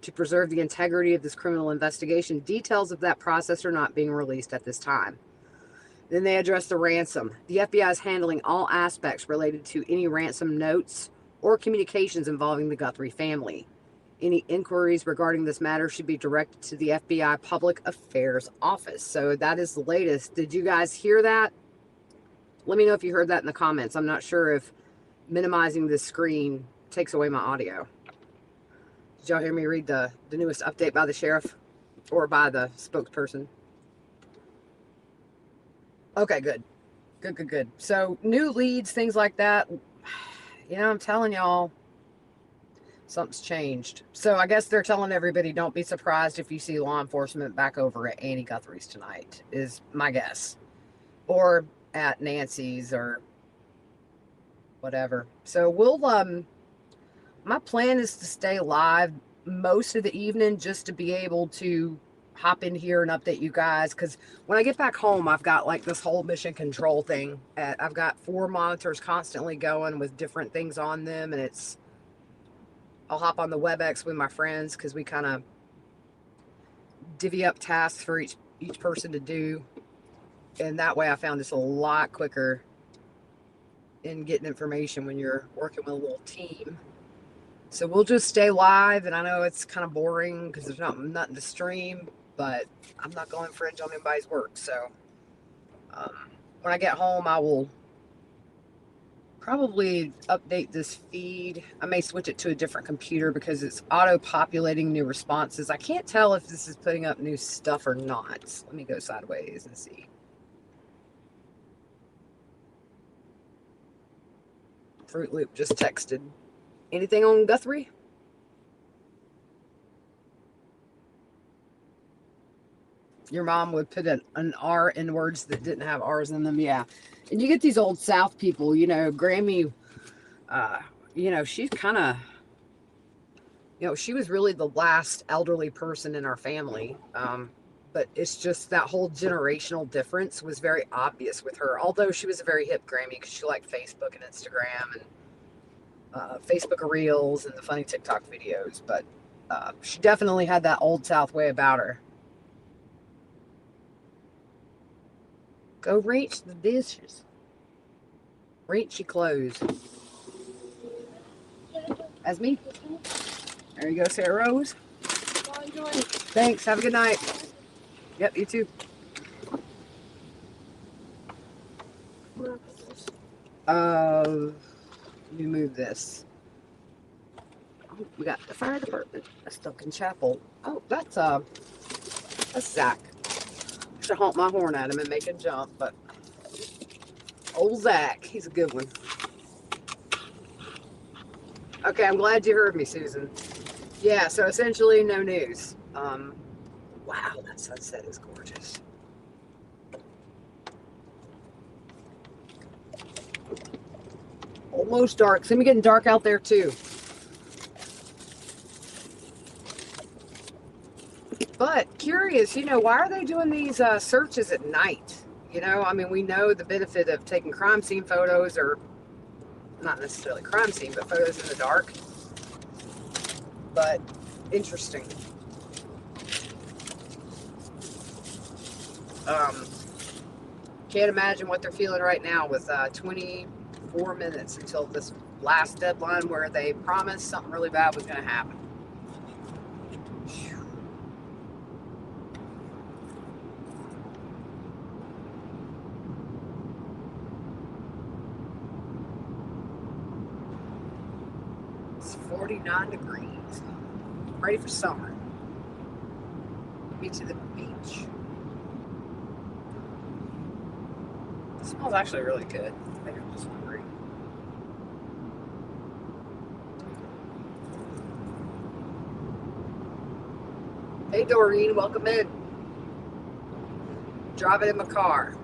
To preserve the integrity of this criminal investigation, details of that process are not being released at this time. Then they address the ransom. The FBI is handling all aspects related to any ransom notes or communications involving the Guthrie family. Any inquiries regarding this matter should be directed to the FBI Public Affairs Office. So that is the latest. Did you guys hear that? Let me know if you heard that in the comments. I'm not sure if minimizing this screen takes away my audio. Did y'all hear me read the newest update by the sheriff or by the spokesperson? Okay, good. Good. So new leads, things like that. I'm telling y'all, something's changed. So I guess they're telling everybody, don't be surprised if you see law enforcement back over at Annie Guthrie's tonight, is my guess. Or at Nancy's or whatever. So we'll, my plan is to stay live most of the evening just to be able to hop in here and update you guys. Because when I get back home, I've got like this whole mission control thing. I've got 4 monitors constantly going with different things on them. And I'll hop on the WebEx with my friends because we kind of divvy up tasks for each person to do. And that way I found this a lot quicker in getting information when you're working with a little team. So we'll just stay live, and I know it's kind of boring because there's nothing to stream, but I'm not going to infringe on anybody's work. So when I get home, I will probably update this feed. I may switch it to a different computer because it's auto-populating new responses. I can't tell if this is putting up new stuff or not. Let me go sideways and see. Fruit Loop just texted. Anything on Guthrie? Your mom would put an R in words that didn't have R's in them. Yeah. And you get these old South people, you know, Grammy, you know, she's kind of, you know, she was really the last elderly person in our family. But it's just that whole generational difference was very obvious with her. Although she was a very hip Grammy because she liked Facebook and Instagram and Facebook Reels and the funny TikTok videos. But she definitely had that old South way about her. Go reach the dishes. Reach your clothes. That's me. There you go, Sarah Rose. Thanks. Have a good night. Yep, you too. Let me move this. Oh, we got the fire department. That's Duncan Chapel. Oh, that's Zach. Should honk my horn at him and make him jump, but old Zach, he's a good one. Okay, I'm glad you heard me, Susan. Yeah, so essentially no news. Wow, that sunset is gorgeous. Almost dark. It's gonna be getting dark out there too. But curious, you know, why are they doing these searches at night? You know, I mean, we know the benefit of taking crime scene photos, or not necessarily crime scene, but photos in the dark. But interesting. Can't imagine what they're feeling right now with 24 minutes until this last deadline where they promised something really bad was going to happen. It's 49 degrees. Ready for summer. Me to the beach. It smells actually really good. I think I'm just hungry. Hey Doreen, welcome in. Driving in my car.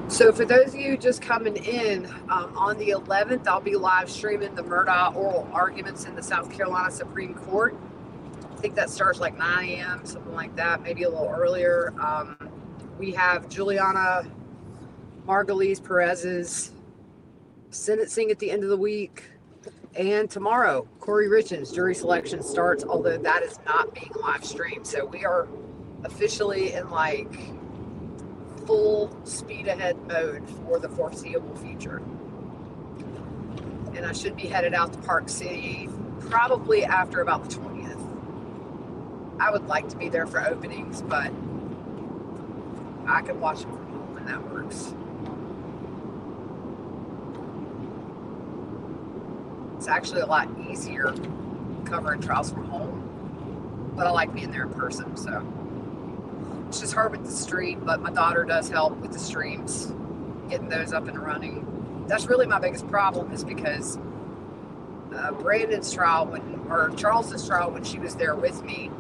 So for those of you just coming in, on the 11th, I'll be live streaming the Murdaugh oral arguments in the South Carolina Supreme Court. I think that starts like 9 a.m., something like that, maybe a little earlier. We have Juliana Margulies Perez's sentencing at the end of the week. And tomorrow, Corey Richens' jury selection starts, although that is not being live streamed. So we are officially in like full speed ahead mode for the foreseeable future. And I should be headed out to Park City probably after about the 20th. I would like to be there for openings, but I can watch them from home and that works. It's actually a lot easier covering trials from home, but I like being there in person, so. It's just hard with the stream, but my daughter does help with the streams, getting those up and running. That's really my biggest problem, is because Brandon's trial or Charles's trial when she was there with me.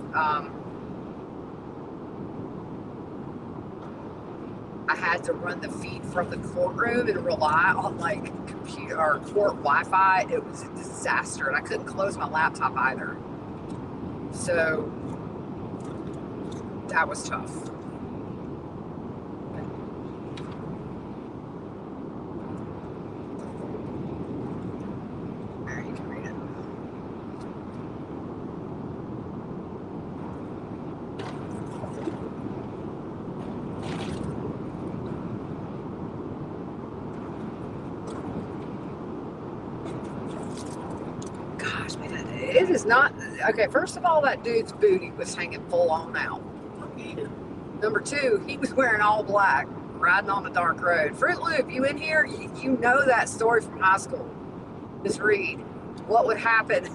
I had to run the feed from the courtroom and rely on like computer or court Wi-Fi. It was a disaster, and I couldn't close my laptop either. So that was tough. There, you can read it. Gosh, man, it is not okay. First of all, that dude's booty was hanging full on out. Number two, he was wearing all black, riding on the dark road. Fruit Loop, you in here? You know that story from high school. Miss Reed, what would happen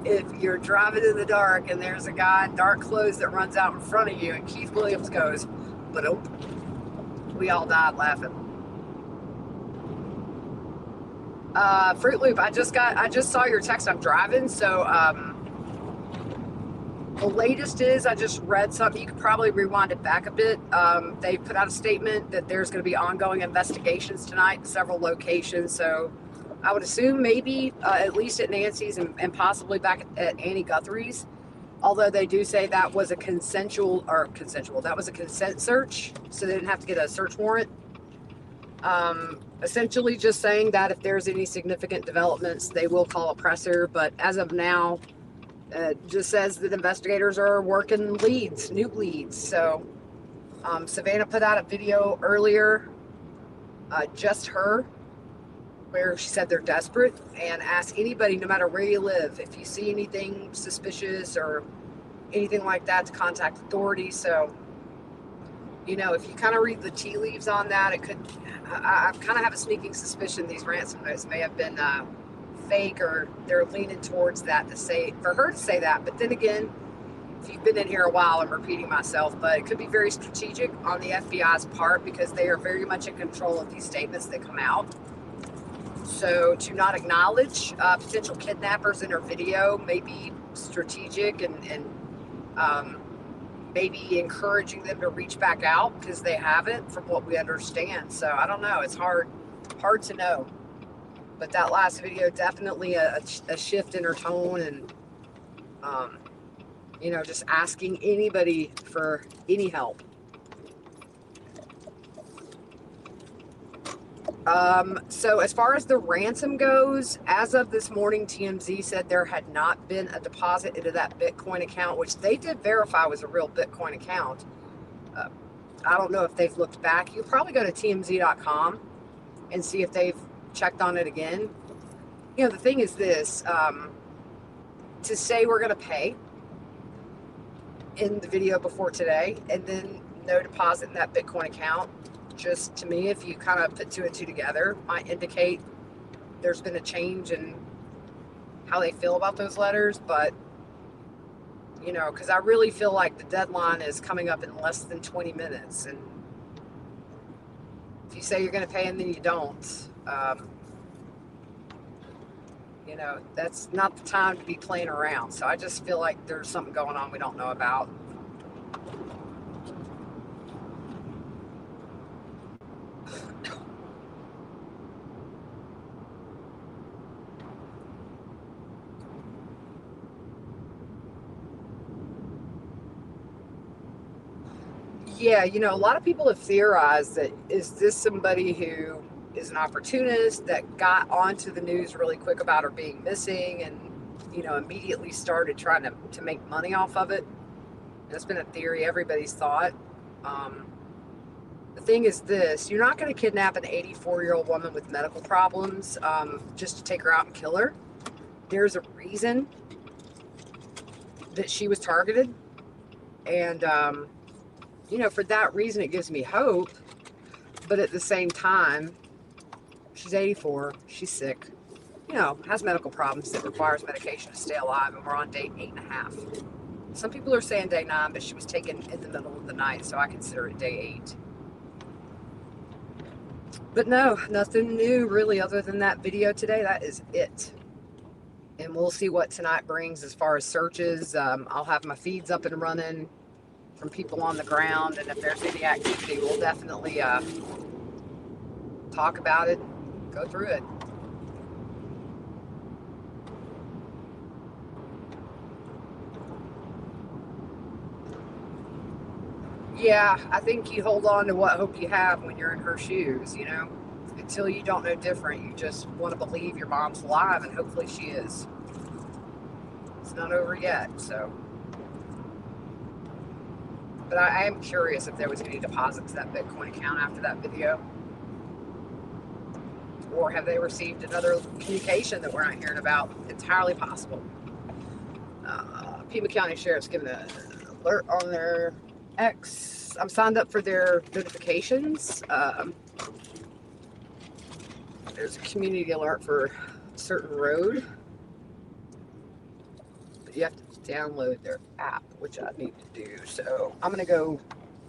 if you're driving in the dark and there's a guy in dark clothes that runs out in front of you and Keith Williams goes, but oh, we all died laughing. Fruit Loop, I just saw your text. I'm driving, so the latest is I just read something. You could probably rewind it back a bit. They put out a statement that there's going to be ongoing investigations tonight in several locations. So I would assume maybe at least at Nancy's and possibly back at Annie Guthrie's. Although they do say that was a that was a consent search, so they didn't have to get a search warrant. Essentially just saying that if there's any significant developments, they will call a presser. But as of now, just says that investigators are working new leads. So Savannah put out a video earlier, just her, where she said they're desperate and ask anybody, no matter where you live, if you see anything suspicious or anything like that, to contact authorities. So, you know, if you kind of read the tea leaves on that, it could, I kind of have a sneaking suspicion these ransom notes may have been fake, or they're leaning towards that for her to say that. But then again, if you've been in here a while, I'm repeating myself, but it could be very strategic on the FBI's part because they are very much in control of these statements that come out. So to not acknowledge potential kidnappers in her video may be strategic and maybe encouraging them to reach back out because they haven't, from what we understand. So I don't know. It's hard to know. But that last video, definitely a shift in her tone and, you know, just asking anybody for any help. So as far as the ransom goes, as of this morning, TMZ said there had not been a deposit into that Bitcoin account, which they did verify was a real Bitcoin account. I don't know if they've looked back. You probably go to TMZ.com and see if they've checked on it again. You know, the thing is this, to say we're going to pay in the video before today and then no deposit in that Bitcoin account, just to me, if you kind of put two and two together, might indicate there's been a change in how they feel about those letters. But, you know, because I really feel like the deadline is coming up in less than 20 minutes. And if you say you're going to pay and then you don't, you know, that's not the time to be playing around. So I just feel like there's something going on we don't know about. Yeah, you know, a lot of people have theorized that is this somebody who is an opportunist that got onto the news really quick about her being missing and, you know, immediately started trying to make money off of it. That's been a theory everybody's thought. The thing is this, you're not going to kidnap an 84-year-old woman with medical problems just to take her out and kill her. There's a reason that she was targeted. And, you know, for that reason, it gives me hope. But at the same time, she's 84. She's sick. You know, has medical problems that requires medication to stay alive. And we're on day 8.5. Some people are saying day 9, but she was taken in the middle of the night. So I consider it day 8. But no, nothing new really other than that video today. That is it. and we'll see what tonight brings as far as searches. I'll have my feeds up and running from people on the ground, and if there's any activity, we'll definitely talk about it, go through it. Yeah, I think you hold on to what hope you have when you're in her shoes, you know? Until you don't know different, you just want to believe your mom's alive, and hopefully she is. It's not over yet, so. But I am curious if there was any deposits to that Bitcoin account after that video. Or have they received another communication that we're not hearing about? Entirely possible. Pima County Sheriff's given an alert on their X. I'm signed up for their notifications. There's a community alert for a certain road. But you have to download their app, which I need to do. So I'm going to go.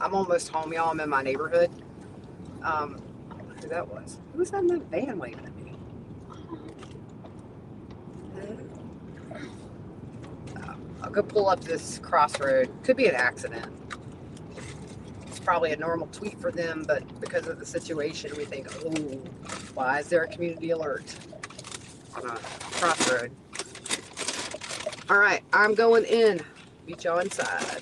I'm almost home, y'all. I'm in my neighborhood. Who that was? Who was that in the van waving at me? I'll go pull up this crossroad. Could be an accident. It's probably a normal tweet for them, but because of the situation, we think, oh, why is there a community alert on a crossroad? All right, I'm going in. Meet y'all inside.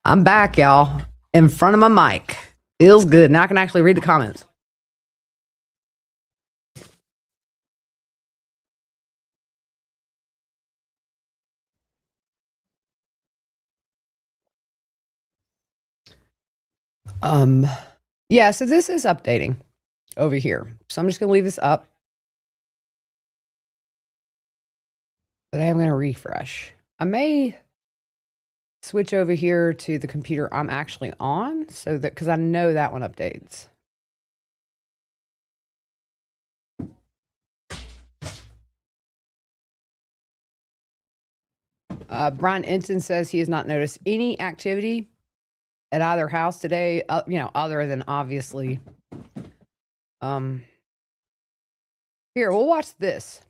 I'm back, y'all, in front of my mic. Feels good. Now I can actually read the comments. Yeah, so this is updating over here. So I'm just going to leave this up. But I am going to refresh. I may switch over here to the computer I'm actually on so that because I know that one updates. Brian Entin says he has not noticed any activity at either house today, other than obviously. Here, we'll watch this.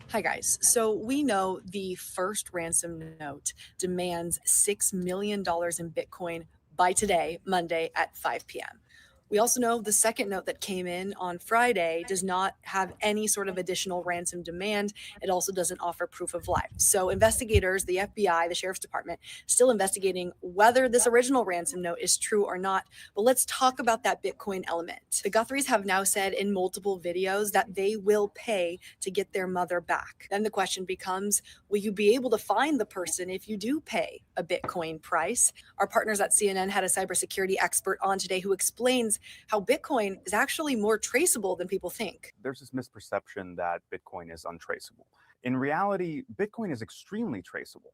Hi guys. So we know the first ransom note demands $6 million in Bitcoin by today, Monday at 5 p.m. We also know the second note that came in on Friday does not have any sort of additional ransom demand. It also doesn't offer proof of life. So investigators, the FBI, the Sheriff's Department, still investigating whether this original ransom note is true or not. But let's talk about that Bitcoin element. The Guthries have now said in multiple videos that they will pay to get their mother back. Then the question becomes, will you be able to find the person if you do pay a Bitcoin price? Our partners at CNN had a cybersecurity expert on today who explains how Bitcoin is actually more traceable than people think. There's this misperception that Bitcoin is untraceable. In reality, Bitcoin is extremely traceable.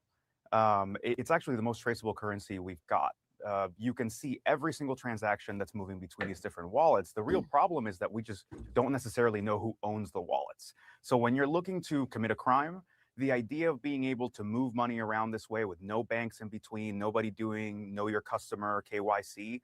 It's actually the most traceable currency we've got. You can see every single transaction that's moving between these different wallets. The real problem is that we just don't necessarily know who owns the wallets. So when you're looking to commit a crime, the idea of being able to move money around this way with no banks in between, nobody doing know your customer, KYC,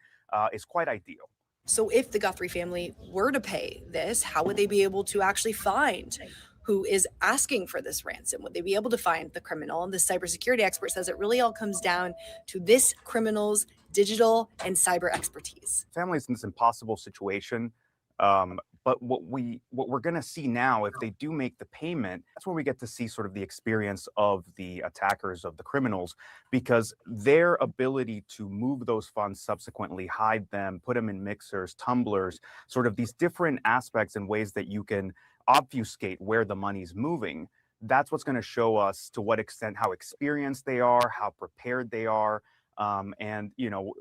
is quite ideal. So if the Guthrie family were to pay this, how would they be able to actually find who is asking for this ransom? Would they be able to find the criminal? And the cybersecurity expert says it really all comes down to this criminal's digital and cyber expertise. Families in this impossible situation. But what we're going to see now, if they do make the payment, that's where we get to see sort of the experience of the attackers, of the criminals, because their ability to move those funds subsequently, hide them, put them in mixers, tumblers, sort of these different aspects and ways that you can obfuscate where the money's moving. That's what's going to show us to what extent how experienced they are, how prepared they are. And,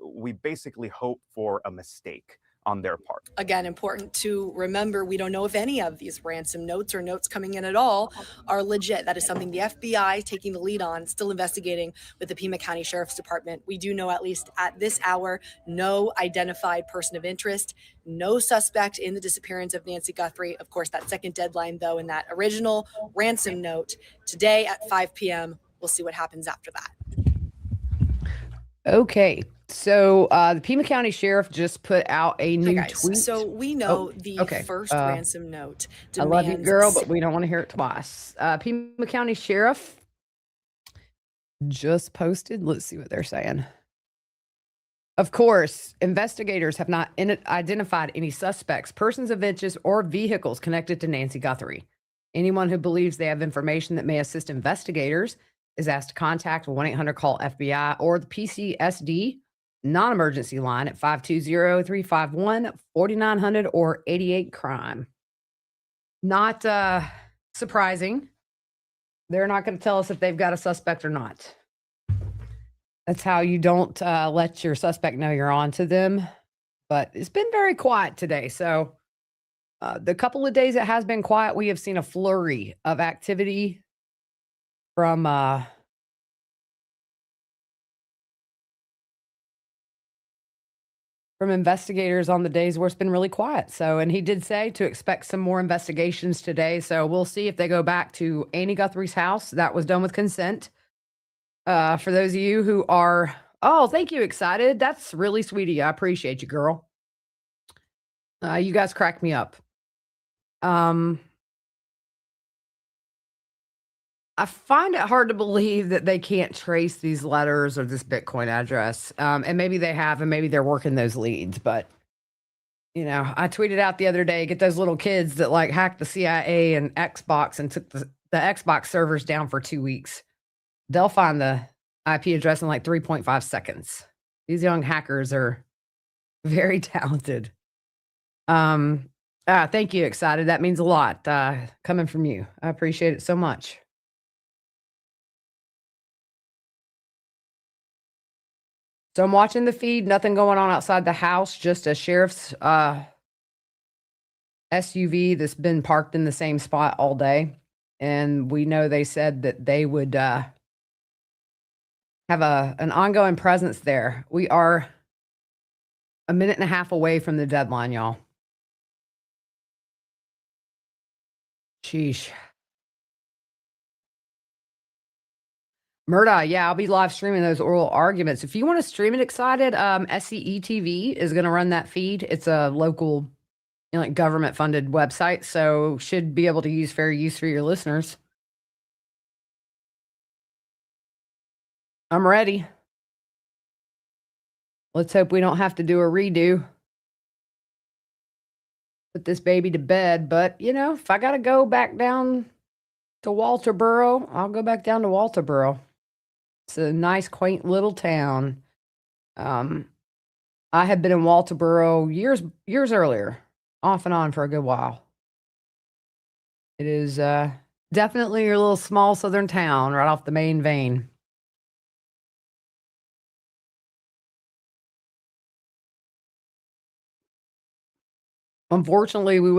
we basically hope for a mistake on their part. Again, important to remember, we don't know if any of these ransom notes or notes coming in at all are legit. That is something the FBI taking the lead on, still investigating with the Pima County Sheriff's Department. We do know, at least at this hour, no identified person of interest, no suspect in the disappearance of Nancy Guthrie. Of course, that second deadline, though, in that original ransom note today at 5 p.m. We'll see what happens after that. Okay. So the Pima County Sheriff just put out a new tweet. So we know the first ransom note demands... I love you, girl, but we don't want to hear it twice. Pima County Sheriff just posted. Let's see what they're saying. Of course, investigators have not identified any suspects, persons of interest, or vehicles connected to Nancy Guthrie. Anyone who believes they have information that may assist investigators is asked to contact 1-800-CALL-FBI or the PCSD non-emergency line at 520-351-4900 or 88-CRIME. Not surprising. They're not going to tell us if they've got a suspect or not. That's how you don't let your suspect know you're on to them. But it's been very quiet today. So the couple of days it has been quiet, we have seen a flurry of activity from investigators on the days where it's been really quiet. So, and he did say to expect some more investigations today. So we'll see if they go back to Annie Guthrie's house. That was done with consent. For those of you who are, thank you, excited. That's really sweet of you. I appreciate you, girl. You guys crack me up. I find it hard to believe that they can't trace these letters or this Bitcoin address. And maybe they have, and maybe they're working those leads. But, I tweeted out the other day, get those little kids that hacked the CIA and Xbox and took the Xbox servers down for 2 weeks. They'll find the IP address in like 3.5 seconds. These young hackers are very talented. Thank you, excited. That means a lot coming from you. I appreciate it so much. So I'm watching the feed, nothing going on outside the house, just a sheriff's SUV that's been parked in the same spot all day. And we know they said that they would have an ongoing presence there. We are a minute and a half away from the deadline, y'all. Sheesh. Murda, yeah, I'll be live streaming those oral arguments. If you want to stream it, excited, SCE TV is going to run that feed. It's a local, like government funded website, so should be able to use fair use for your listeners. I'm ready. Let's hope we don't have to do a redo. Put this baby to bed, but if I got to go back down to Walterboro, I'll go back down to Walterboro. It's a nice, quaint little town. I had been in Walterboro years earlier, off and on for a good while. It is definitely your little small southern town right off the main vein. Unfortunately, we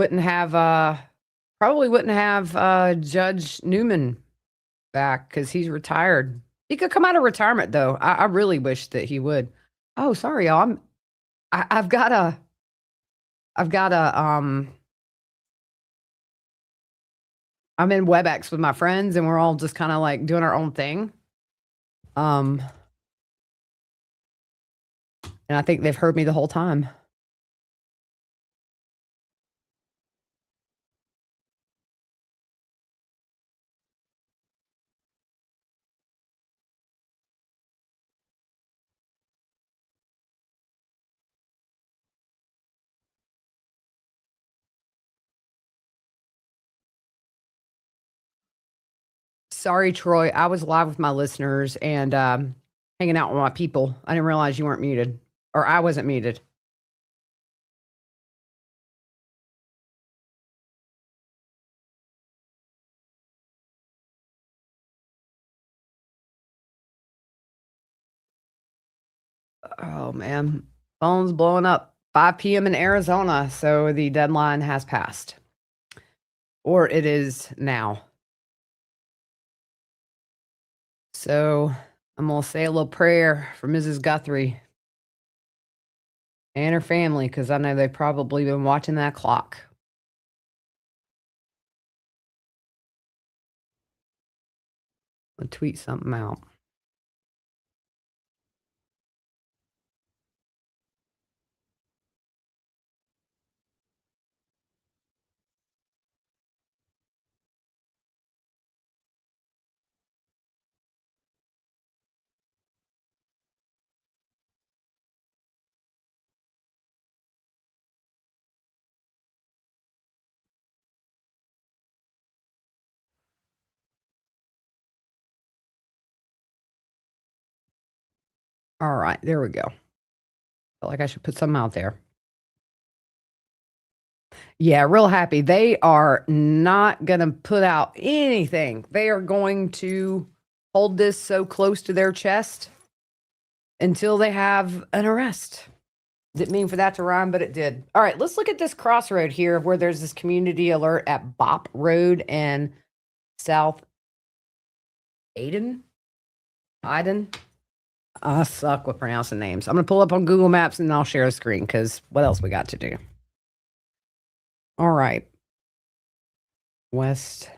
probably wouldn't have Judge Newman back because he's retired. He could come out of retirement though. I really wish that he would. Oh, sorry, y'all. I've got a I'm in WebEx with my friends and we're all just kind of like doing our own thing. And I think they've heard me the whole time. Sorry, Troy. I was live with my listeners and hanging out with my people. I didn't realize you weren't muted, or I wasn't muted. Oh, man. Phone's blowing up. 5 p.m. in Arizona, so the deadline has passed. Or it is now. So I'm going to say a little prayer for Mrs. Guthrie and her family, because I know they've probably been watching that clock. I'll tweet something out. All right, there we go. Felt like I should put something out there. Yeah, real happy. They are not going to put out anything. They are going to hold this so close to their chest until they have an arrest. Didn't mean for that to rhyme, but it did. All right, let's look at this crossroad here where there's this community alert at Bop Road and South Aiden. I suck with pronouncing names. I'm going to pull up on Google Maps and I'll share a screen because what else we got to do? All right. West.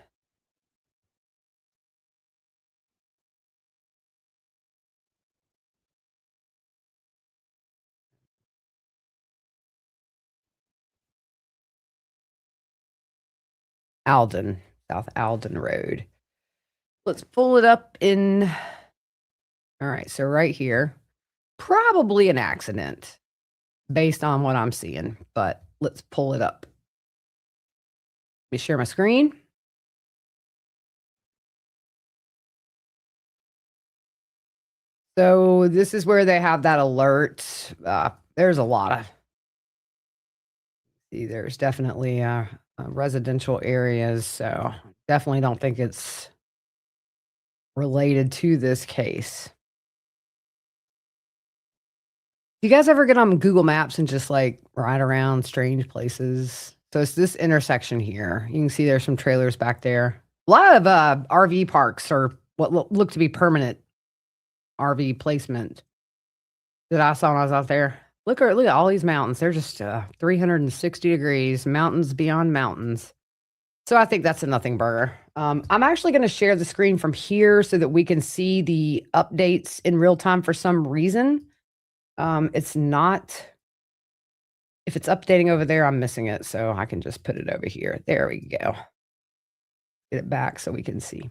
Alden, South Alden Road. Let's pull it up in. All right, so right here, probably an accident based on what I'm seeing, but let's pull it up. Let me share my screen. So this is where they have that alert. There's a lot of see. There's definitely residential areas, so definitely don't think it's related to this case. You guys ever get on Google Maps and just like ride around strange places? So it's this intersection here. You can see there's some trailers back there. A lot of RV parks or what look to be permanent RV placement that I saw when I was out there. Look at all these mountains. They're just 360 degrees, mountains beyond mountains. So I think that's a nothing burger. I'm actually going to share the screen from here so that we can see the updates in real time for some reason. It's not, if it's updating over there, I'm missing it. So I can just put it over here. There we go. Get it back so we can see.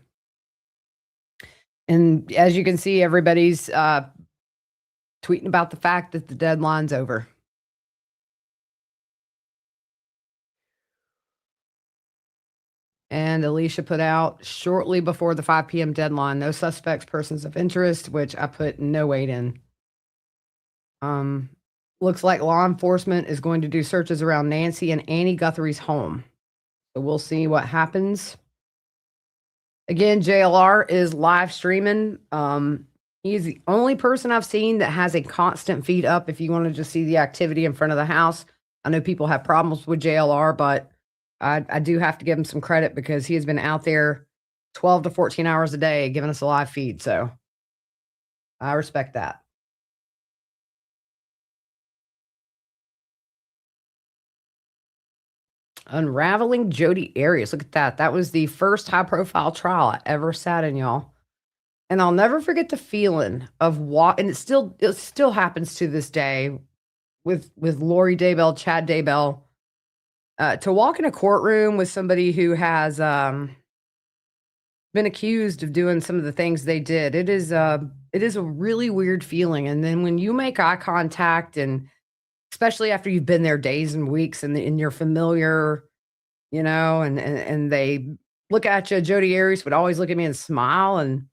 And as you can see, everybody's tweeting about the fact that the deadline's over. And Alicia put out shortly before the 5 p.m. deadline, no suspects, persons of interest, which I put no weight in. Looks like law enforcement is going to do searches around Nancy and Annie Guthrie's home. So we'll see what happens. Again, JLR is live streaming. He's the only person I've seen that has a constant feed up if you want to just see the activity in front of the house. I know people have problems with JLR, but I do have to give him some credit because he has been out there 12 to 14 hours a day giving us a live feed. So I respect that. Unraveling Jodi Arias. Look at that. That was the first high profile trial I ever sat in, y'all. And I'll never forget the feeling of and it still happens to this day with Lori Daybell, Chad Daybell, to walk in a courtroom with somebody who has been accused of doing some of the things they did. It is a really weird feeling. And then when you make eye contact, and especially after you've been there days and weeks and you're familiar, you know, and they look at you, Jodi Arias would always look at me and smile. And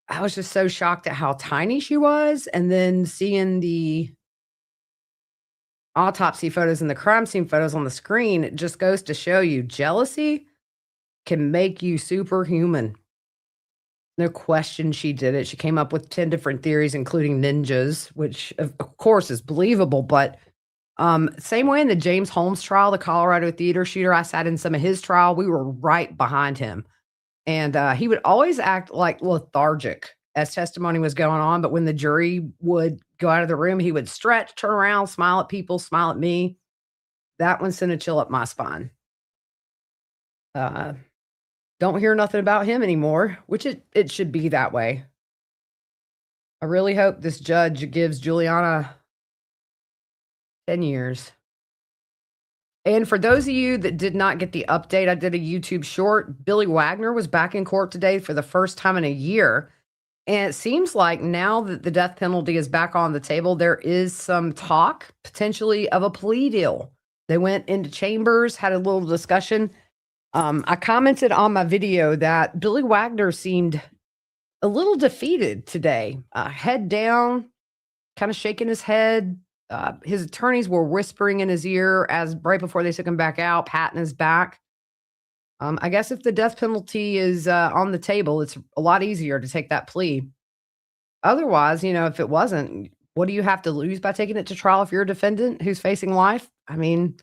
I was just so shocked at how tiny she was. And then seeing the autopsy photos and the crime scene photos on the screen, it just goes to show you jealousy can make you superhuman. No question she did it. She came up with 10 different theories, including ninjas, which of course is believable. But same way in the James Holmes trial, the Colorado theater shooter, I sat in some of his trial. We were right behind him. And he would always act like lethargic as testimony was going on. But when the jury would go out of the room, he would stretch, turn around, smile at people, smile at me. That one sent a chill up my spine. Don't hear nothing about him anymore, which it should be that way. I really hope this judge gives Juliana 10 years. And for those of you that did not get the update, I did a YouTube short. Billy Wagner was back in court today for the first time in a year. And it seems like now that the death penalty is back on the table, there is some talk potentially of a plea deal. They went into chambers, had a little discussion. I commented on my video that Billy Wagner seemed a little defeated today, head down, kind of shaking his head. His attorneys were whispering in his ear as right before they took him back out, patting his back. I guess if the death penalty is on the table, it's a lot easier to take that plea. Otherwise, you know, if it wasn't, what do you have to lose by taking it to trial if you're a defendant who's facing life? I mean,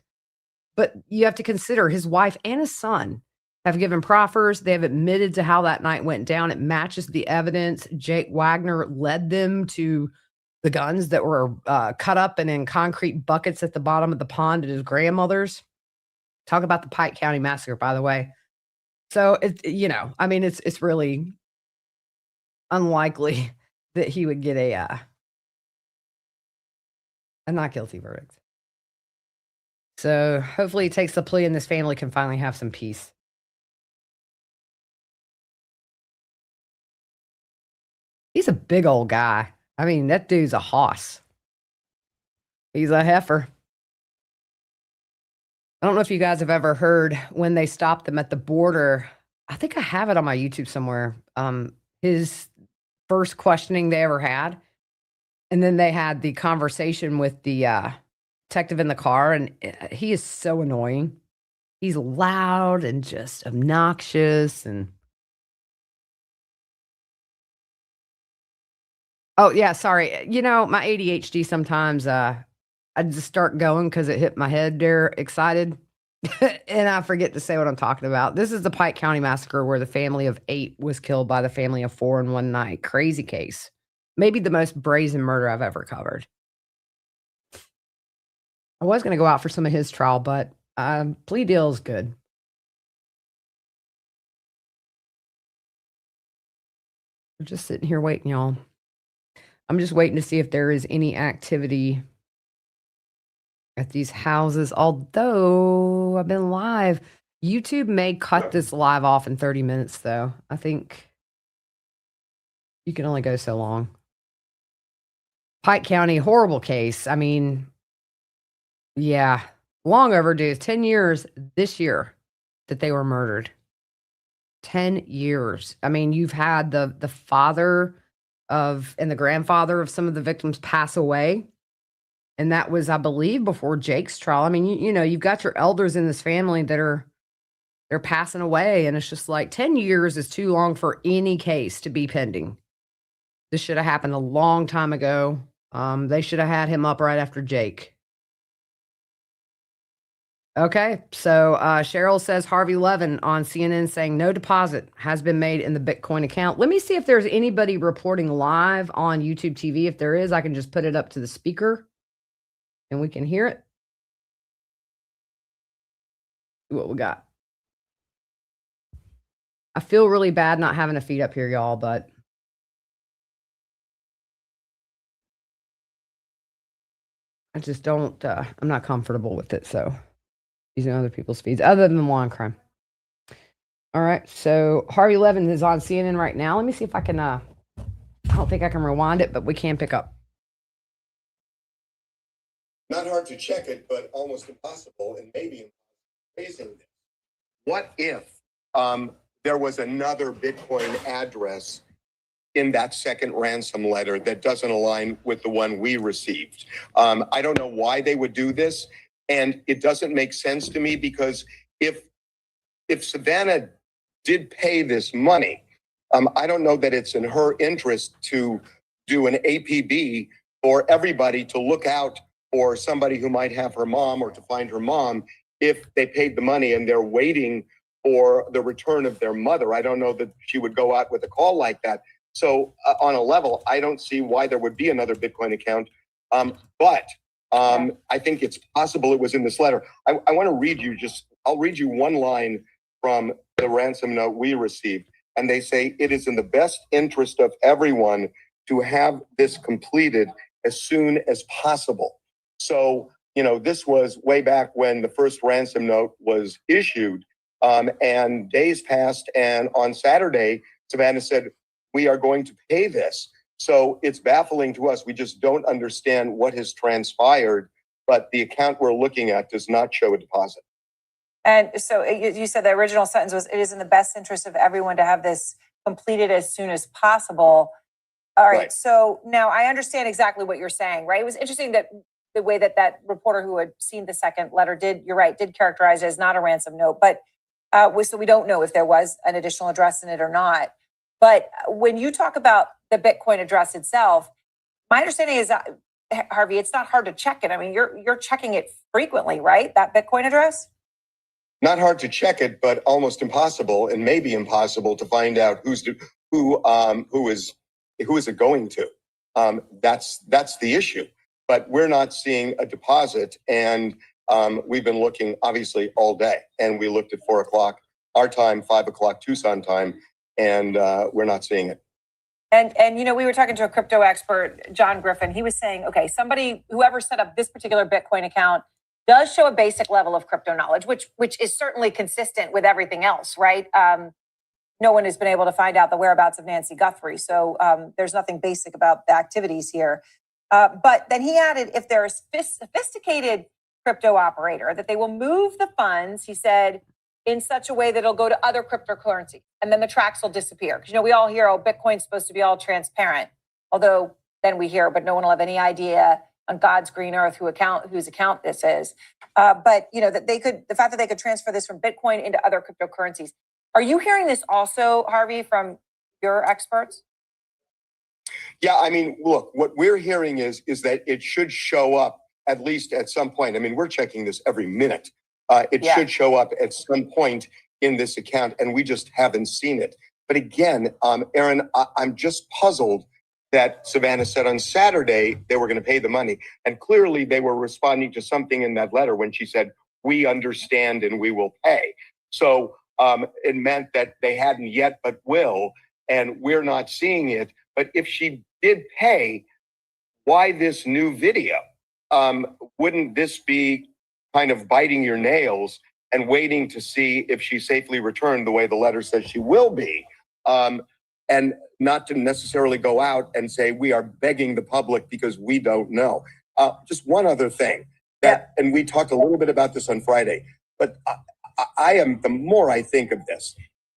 but you have to consider his wife and his son have given proffers. They have admitted to how that night went down. It matches the evidence. Jake Wagner led them to the guns that were cut up and in concrete buckets at the bottom of the pond at his grandmother's. Talk about the Pike County Massacre, by the way. So, it's really unlikely that he would get a not guilty verdict. So hopefully he takes the plea and this family can finally have some peace. He's a big old guy. I mean, that dude's a hoss. He's a heifer. I don't know if you guys have ever heard when they stopped them at the border. I think I have it on my YouTube somewhere. first questioning they ever had. And then they had the conversation with the detective in the car, and he is so annoying. He's loud and just obnoxious. And oh, yeah, sorry. You know, my ADHD sometimes I just start going because it hit my head there excited. And I forget to say what I'm talking about. This is the Pike County massacre where the family of 8 was killed by the family of 4 in one night. Crazy case. Maybe the most brazen murder I've ever covered. I was going to go out for some of his trial, but plea deal is good. I'm just sitting here waiting, y'all. I'm just waiting to see if there is any activity at these houses. Although I've been live, YouTube may cut this live off in 30 minutes, though. I think you can only go so long. Pike County, horrible case. I mean, yeah, long overdue. 10 years this year that they were murdered. 10 years. I mean, you've had the father of and the grandfather of some of the victims pass away. And that was, I believe, before Jake's trial. I mean, you know, you've got your elders in this family that they're passing away. And it's just like 10 years is too long for any case to be pending. This should have happened a long time ago. They should have had him up right after Jake. Okay, so Cheryl says Harvey Levin on CNN saying no deposit has been made in the Bitcoin account. Let me see if there's anybody reporting live on YouTube TV. If there is, I can just put it up to the speaker and we can hear it. See what we got. I feel really bad not having a feed up here, y'all, but I just don't, I'm not comfortable with it, so using other people's feeds, other than law and crime. All right, so Harvey Levin is on CNN right now. Let me see if I can, I don't think I can rewind it, but we can pick up. Not hard to check it, but almost impossible, and maybe raising this. What if there was another Bitcoin address in that second ransom letter that doesn't align with the one we received? I don't know why they would do this, and it doesn't make sense to me, because if Savannah did pay this money, I don't know that it's in her interest to do an APB for everybody to look out for somebody who might have her mom, or to find her mom, if they paid the money and they're waiting for the return of their mother. I don't know that she would go out with a call like that. So on a level, I don't see why there would be another Bitcoin account. But I think it's possible it was in this letter. I want to read you I'll read you one line from the ransom note we received. And they say, "It is in the best interest of everyone to have this completed as soon as possible." So, you know, this was way back when the first ransom note was issued, and days passed. And on Saturday, Savannah said, "We are going to pay this." So it's baffling to us. We just don't understand what has transpired, but the account we're looking at does not show a deposit. And so you said the original sentence was, "It is in the best interest of everyone to have this completed as soon as possible." All right. So now I understand exactly what you're saying, right? It was interesting that the way that reporter who had seen the second letter did characterize it as not a ransom note, but so we don't know if there was an additional address in it or not. But when you talk about the Bitcoin address itself, my understanding is that, Harvey, it's not hard to check it. I mean, you're checking it frequently, right? That Bitcoin address? Not hard to check it, but almost impossible, and maybe impossible to find out who is it going to. That's the issue. But we're not seeing a deposit, and we've been looking obviously all day. And we looked at 4 o'clock our time, 5 o'clock Tucson time, and we're not seeing it. And you know, we were talking to a crypto expert, John Griffin. He was saying, okay, whoever set up this particular Bitcoin account does show a basic level of crypto knowledge, which is certainly consistent with everything else, right? No one has been able to find out the whereabouts of Nancy Guthrie. So there's nothing basic about the activities here. But then he added, if they're a sophisticated crypto operator, that they will move the funds, he said, in such a way that it'll go to other cryptocurrencies, and then the tracks will disappear. Because, we all hear, oh, Bitcoin's supposed to be all transparent. Although then we hear, but no one will have any idea on God's green earth whose account this is. But, that the fact that they could transfer this from Bitcoin into other cryptocurrencies. Are you hearing this also, Harvey, from your experts? Yeah, I mean, look, what we're hearing is that it should show up at least at some point. I mean, we're checking this every minute. It should show up at some point in this account, and we just haven't seen it. But again, Aaron, I'm just puzzled that Savannah said on Saturday they were going to pay the money. And clearly they were responding to something in that letter when she said, we understand and we will pay. So it meant that they hadn't yet, but will, and we're not seeing it. But if she did pay, why this new video? Wouldn't this be kind of biting your nails and waiting to see if she safely returned the way the letter says she will be? And not to necessarily go out and say, we are begging the public because we don't know. Just one other thing, and we talked a little bit about this on Friday, but I am, the more I think of this,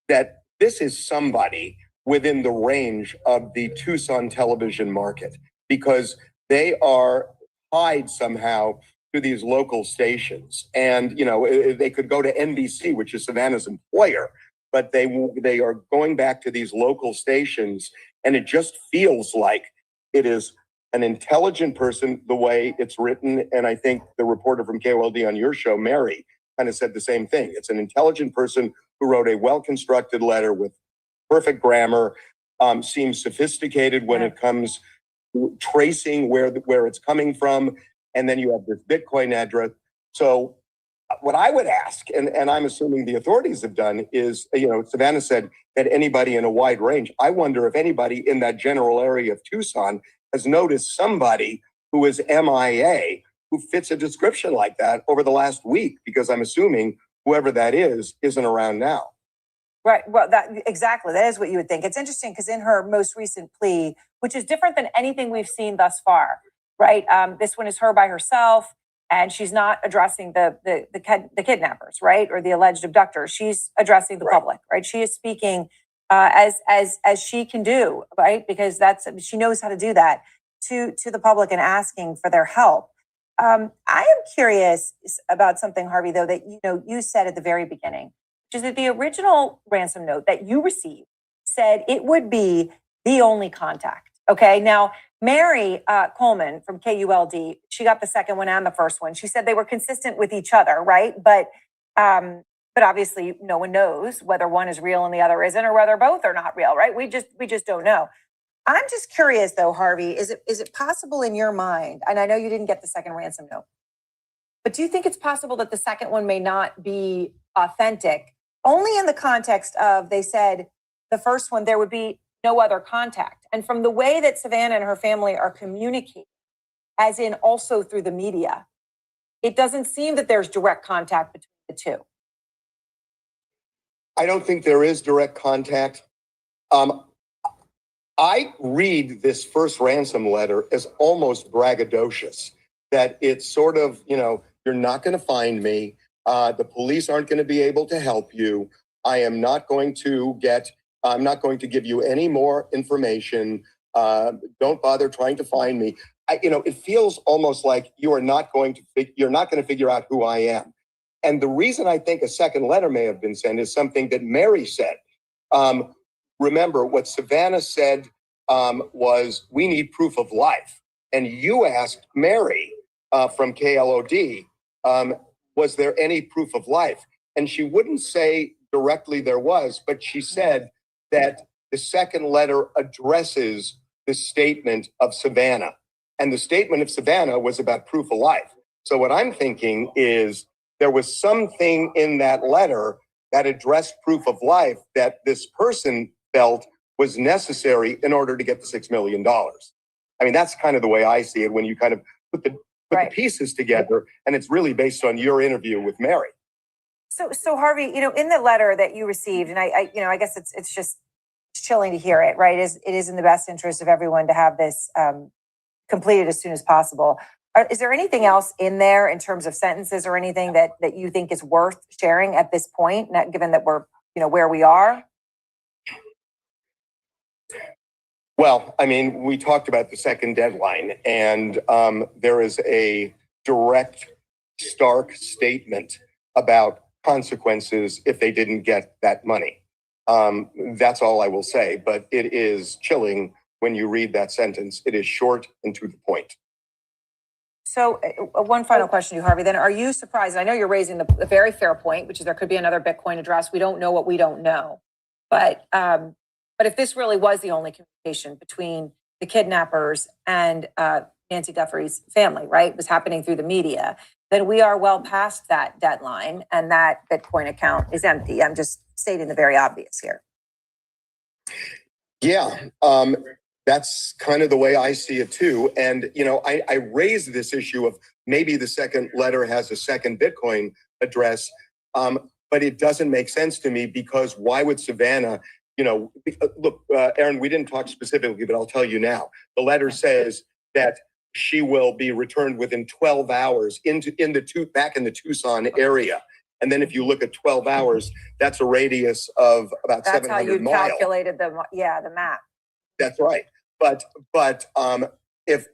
that this is somebody within the range of the Tucson television market, because they are tied somehow to these local stations. And, they could go to NBC, which is Savannah's employer, but they are going back to these local stations. And it just feels like it is an intelligent person, the way it's written. And I think the reporter from KOLD on your show, Mary, kind of said the same thing. It's an intelligent person who wrote a well-constructed letter with perfect grammar, seems sophisticated when it comes to tracing where it's coming from. And then you have this Bitcoin address. So what I would ask, and I'm assuming the authorities have done, is, Savannah said that anybody in a wide range. I wonder if anybody in that general area of Tucson has noticed somebody who is MIA who fits a description like that over the last week, because I'm assuming whoever that is isn't around now. Right. Well, that is what you would think. It's interesting because in her most recent plea, which is different than anything we've seen thus far, right? This one is her by herself, and she's not addressing the kidnappers, right, or the alleged abductors. She's addressing the public, right? She is speaking as she can do, right, because she knows how to do that to the public and asking for their help. I am curious about something, Harvey, though, that you said at the very beginning, which is that the original ransom note that you received said it would be the only contact. Okay, now Mary Coleman from KULD, she got the second one and the first one. She said they were consistent with each other, right? But obviously no one knows whether one is real and the other isn't, or whether both are not real, right? We just don't know. I'm just curious though, Harvey, is it possible in your mind, and I know you didn't get the second ransom note, but do you think it's possible that the second one may not be authentic, only in the context of, they said the first one, there would be no other contact. And from the way that Savannah and her family are communicating, as in also through the media, it doesn't seem that there's direct contact between the two. I don't think there is direct contact. I read this first ransom letter as almost braggadocious, that it's sort of, you're not going to find me. The police aren't going to be able to help you. I'm not going to give you any more information. Don't bother trying to find me. It feels almost like you're not going to figure out who I am. And the reason I think a second letter may have been sent is something that Mary said. Remember, what Savannah said was, we need proof of life. And you asked Mary from KLOD, was there any proof of life? And she wouldn't say directly there was, but she said that the second letter addresses the statement of Savannah. And the statement of Savannah was about proof of life. So what I'm thinking is there was something in that letter that addressed proof of life that this person felt was necessary in order to get the $6 million. I mean, that's kind of the way I see it when you kind of put the pieces together, and it's really based on your interview with Mary. So Harvey, in the letter that you received, and I guess it's just chilling to hear it, right? It is in the best interest of everyone to have this completed as soon as possible. Is there anything else in there in terms of sentences or anything that you think is worth sharing at this point, given that we're, where we are? Well, I mean, we talked about the second deadline, and there is a direct, stark statement about consequences if they didn't get that money. That's all I will say, but it is chilling when you read that sentence. It is short and to the point. So one final question to you, Harvey, then. Are you surprised? I know you're raising the very fair point, which is there could be another Bitcoin address. We don't know what we don't know. But if this really was the only communication between the kidnappers and Nancy Guthrie's family, right, was happening through the media, then we are well past that deadline and that Bitcoin account is empty. I'm just stating the very obvious here. Yeah, that's kind of the way I see it too. And, I raised this issue of maybe the second letter has a second Bitcoin address, but it doesn't make sense to me because why would Savannah, look, Aaron, we didn't talk specifically, but I'll tell you now. The letter says that she will be returned within 12 hours back in the Tucson area. And then if you look at 12 hours, that's a radius of about 700 miles. That's how you calculated the map. That's right. But if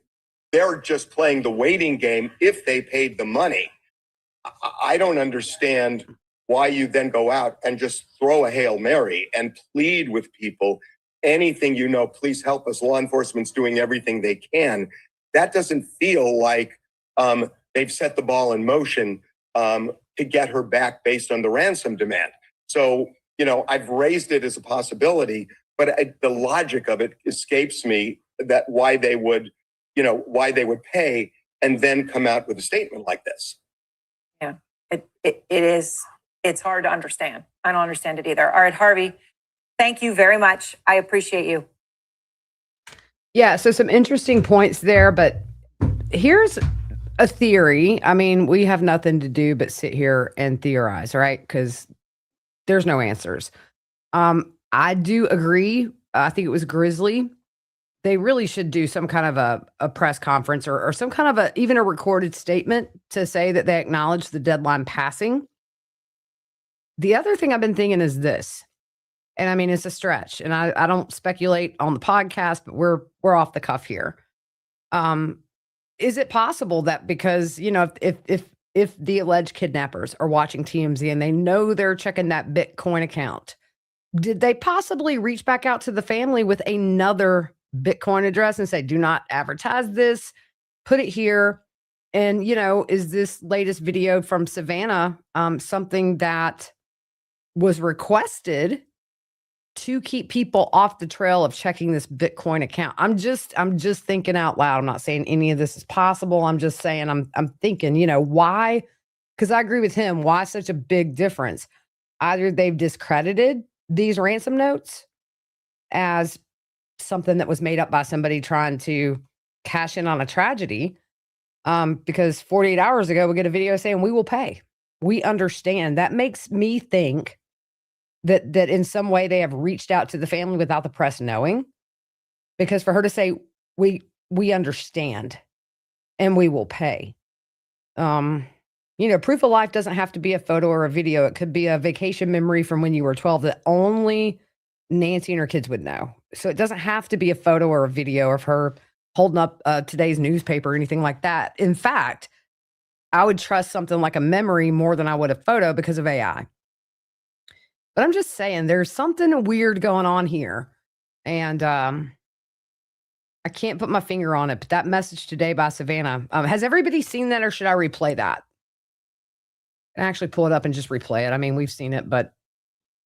they're just playing the waiting game, if they paid the money, I don't understand why you then go out and just throw a Hail Mary and plead with people, anything please help us. Law enforcement's doing everything they can. That doesn't feel like they've set the ball in motion to get her back based on the ransom demand. So, I've raised it as a possibility, but the logic of it escapes me that why they would pay and then come out with a statement like this. Yeah, it's hard to understand. I don't understand it either. All right, Harvey, thank you very much. I appreciate you. Yeah, so some interesting points there, but here's a theory. I mean, we have nothing to do but sit here and theorize, right? Because there's no answers. I do agree. I think it was grisly. They really should do some kind of a press conference or some kind of even a recorded statement to say that they acknowledge the deadline passing. The other thing I've been thinking is this, and I mean, it's a stretch, and I don't speculate on the podcast, but we're off the cuff here. Is it possible that because, if the alleged kidnappers are watching TMZ and they know they're checking that Bitcoin account, did they possibly reach back out to the family with another Bitcoin address and say, do not advertise this, put it here? And, is this latest video from Savannah something that was requested to keep people off the trail of checking this Bitcoin account? I'm just thinking out loud. I'm not saying any of this is possible. I'm just saying I'm thinking, why? Because I agree with him. Why such a big difference? Either they've discredited these ransom notes as something that was made up by somebody trying to cash in on a tragedy. Because 48 hours ago, we get a video saying we will pay. We understand. That makes me think that in some way they have reached out to the family without the press knowing, because for her to say we understand and we will pay, proof of life doesn't have to be a photo or a video. It could be a vacation memory from when you were 12 that only Nancy and her kids would know. So it doesn't have to be a photo or a video of her holding up today's newspaper or anything like that. In fact, I would trust something like a memory more than I would a photo because of AI. But I'm just saying there's something weird going on here. And I can't put my finger on it, but that message today by Savannah, has everybody seen that, or should I replay that? And actually pull it up and just replay it. I mean, we've seen it, but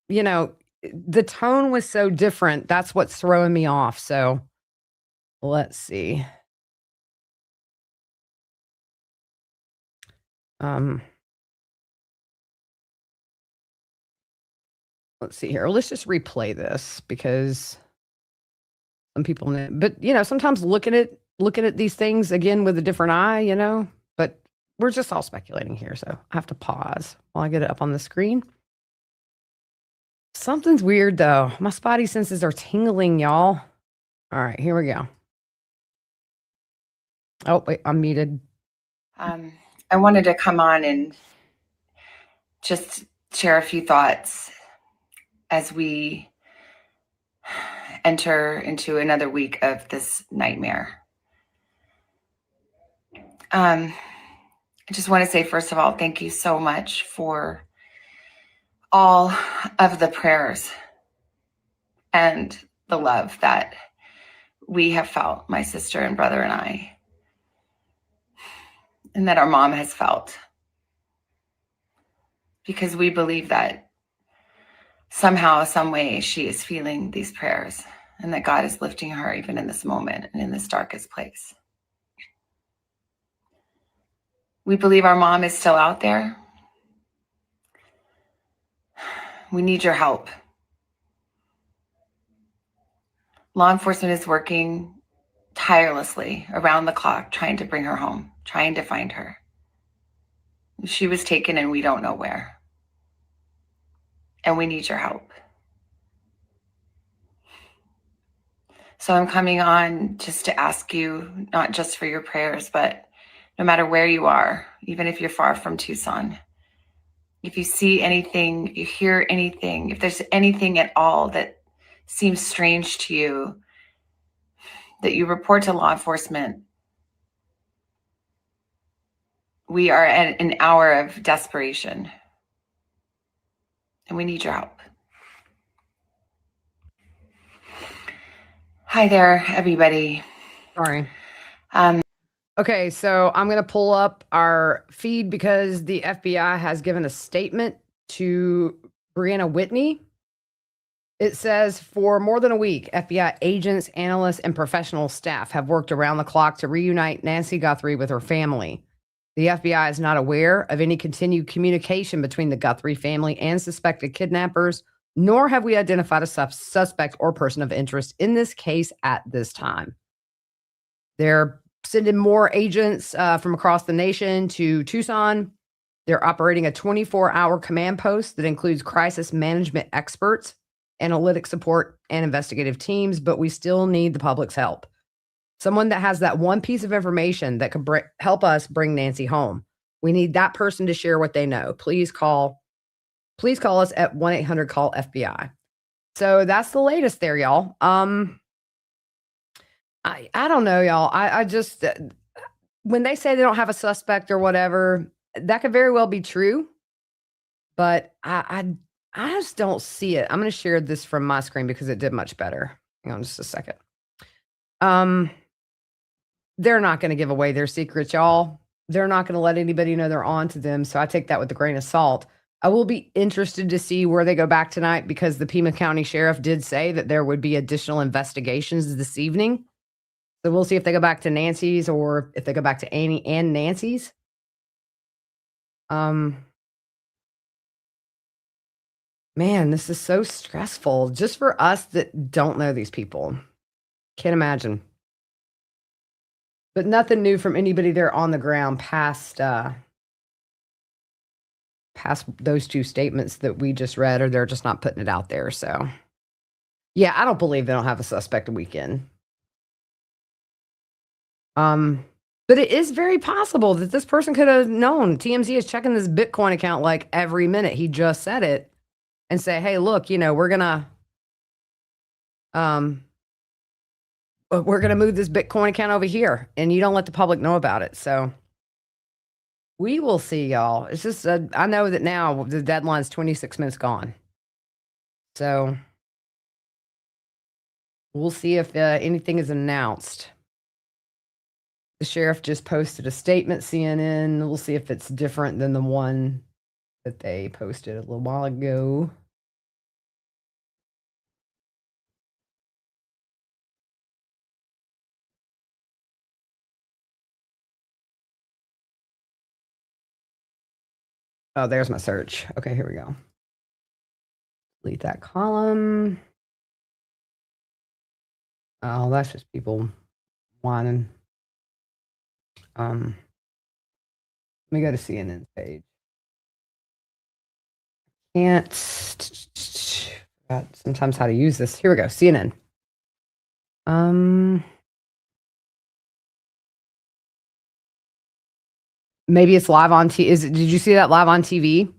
the tone was so different. That's what's throwing me off. So let's see. Let's see here. Let's just replay this because some people know, but sometimes looking at these things again with a different eye, but we're just all speculating here. So I have to pause while I get it up on the screen. Something's weird though. My spidey senses are tingling, y'all. All right, here we go. Oh, wait, I'm muted. I wanted to come on and just share a few thoughts as we enter into another week of this nightmare. I just want to say, first of all, thank you so much for all of the prayers and the love that we have felt, my sister and brother and I, and that our mom has felt. Because we believe that somehow, some way, she is feeling these prayers and that God is lifting her even in this moment and in this darkest place. We believe our mom is still out there. We need your help. Law enforcement is working tirelessly around the clock, trying to bring her home, trying to find her. She was taken and we don't know where. And we need your help. So I'm coming on just to ask you, not just for your prayers, but no matter where you are, even if you're far from Tucson, if you see anything, you hear anything, if there's anything at all that seems strange to you, that you report to law enforcement. We are at an hour of desperation and we need your help. Hi there, everybody. Sorry. Okay, so I'm going to pull up our feed because the FBI has given a statement to Brianna Whitney. It says, for more than a week, FBI agents, analysts, and professional staff have worked around the clock to reunite Nancy Guthrie with her family. The FBI is not aware of any continued communication between the Guthrie family and suspected kidnappers, nor have we identified a suspect or person of interest in this case at this time. They're sending more agents from across the nation to Tucson. They're operating a 24-hour command post that includes crisis management experts, analytic support, and investigative teams, but we still need the public's help. Someone that has that one piece of information that could help us bring Nancy home. We need that person to share what they know. Please call us at 1-800-CALL-FBI. So that's the latest there, y'all. I don't know, y'all. I just, when they say they don't have a suspect or whatever, that could very well be true, but I just don't see it. I'm going to share this from my screen because it did much better. Hang on just a second. They're not going to give away their secrets, y'all. They're not going to let anybody know they're on to them. So I take that with a grain of salt. I will be interested to see where they go back tonight because the Pima County Sheriff did say that there would be additional investigations this evening. So we'll see if they go back to Nancy's or if they go back to Annie and Nancy's. Man, this is so stressful just for us that don't know these people. Can't imagine. But nothing new from anybody there on the ground past those two statements that we just read, or they're just not putting it out there. So, yeah, I don't believe they don't have a suspect a weekend. But it is very possible that this person could have known. TMZ is checking this Bitcoin account like every minute. He just said it and say, hey, look, we're gonna move this Bitcoin account over here, and you don't let the public know about it. So we will see, y'all. It's just, I know that now the deadline's 26 minutes gone. So we'll see if anything is announced. The sheriff just posted a statement, CNN. We'll see if it's different than the one that they posted a little while ago. Oh, there's my search. Okay, here we go. Delete that column. Oh, that's just people whining. Let me go to CNN's page. Can't. Forgot sometimes how to use this. Here we go. CNN. Maybe it's live on T. Did you see that live on TV?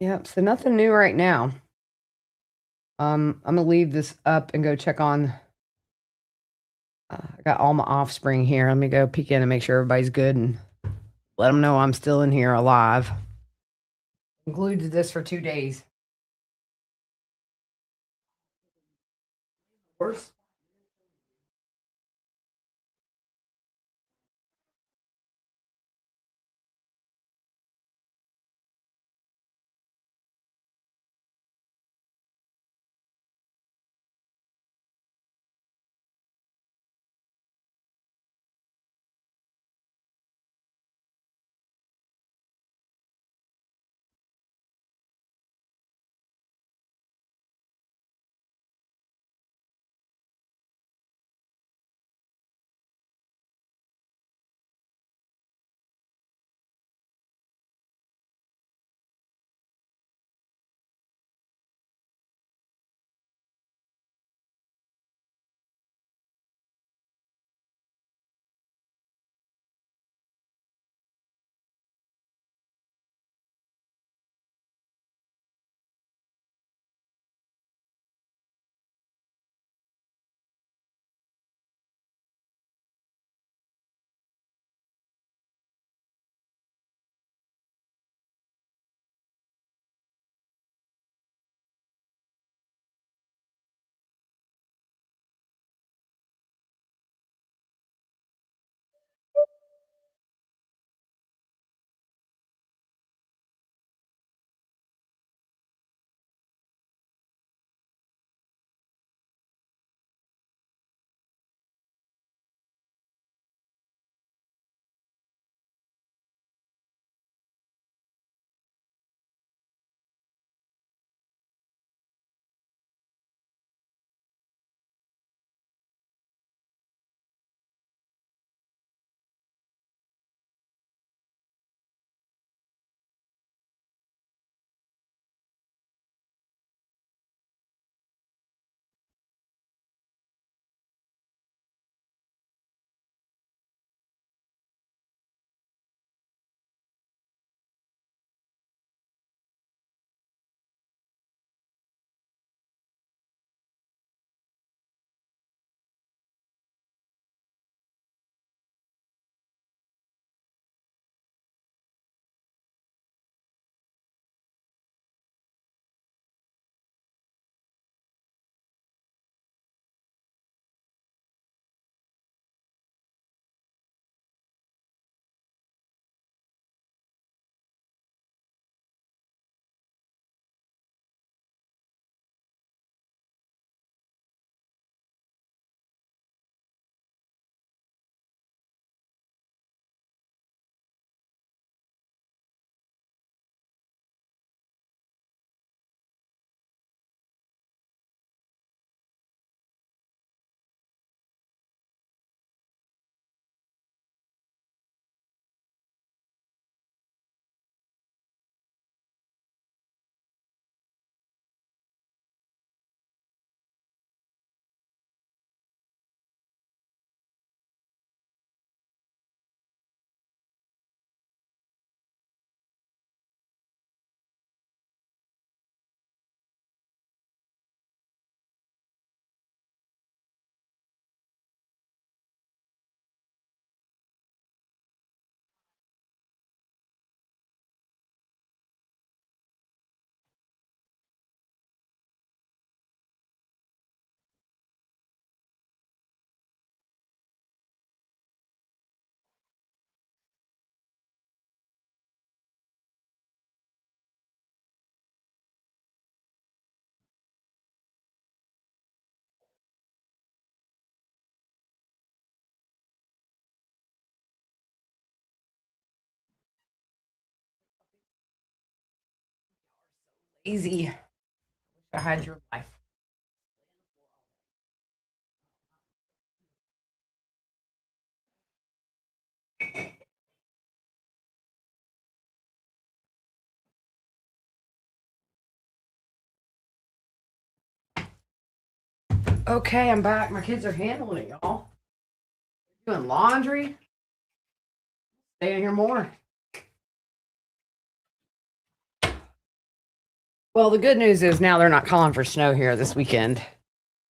Yep. So nothing new right now. I'm gonna leave this up and go check on. I got all my offspring here. Let me go peek in and make sure everybody's good and let them know I'm still in here alive. Glued to this for 2 days. Worse. Easy. I had your life. Okay, I'm back. My kids are handling it, y'all. Doing laundry. Stay in here more. Well, the good news is now they're not calling for snow here this weekend.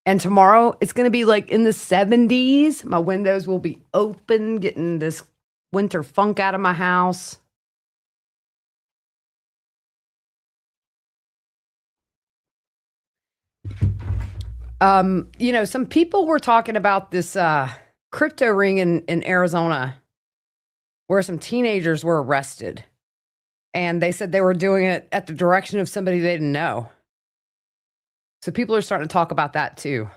And tomorrow it's going to be like in the 70s. My windows will be open, getting this winter funk out of my house. Some people were talking about this crypto ring in Arizona where some teenagers were arrested. And they said they were doing it at the direction of somebody they didn't know. So people are starting to talk about that too.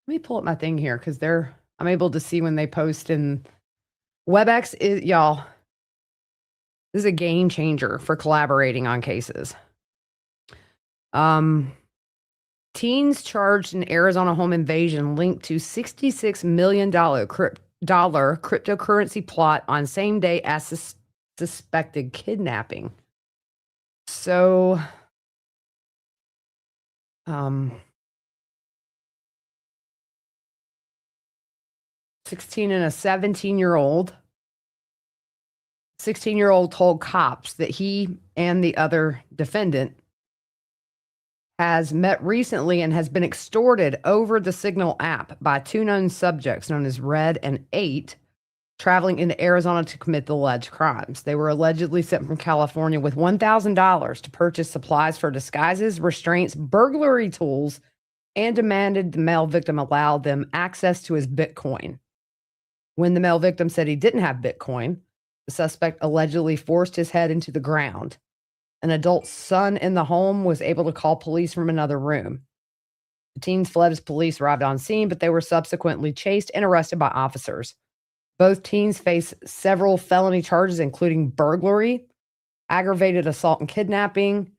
Let me pull up my thing here because I'm able to see when they post, and WebEx is, y'all, this is a game changer for collaborating on cases. Teens charged in Arizona home invasion linked to $66 million cryptocurrency plot on same day as suspected kidnapping. So, 16 and a 17-year-old. 16-year-old told cops that he and the other defendant has met recently and has been extorted over the Signal app by two known subjects known as Red and 8, traveling into Arizona to commit the alleged crimes. They were allegedly sent from California with $1,000 to purchase supplies for disguises, restraints, burglary tools, and demanded the male victim allow them access to his Bitcoin. When the male victim said he didn't have Bitcoin, the suspect allegedly forced his head into the ground. An adult son in the home was able to call police from another room. The teens fled as police arrived on scene, but they were subsequently chased and arrested by officers. Both teens face several felony charges, including burglary, aggravated assault, and kidnapping.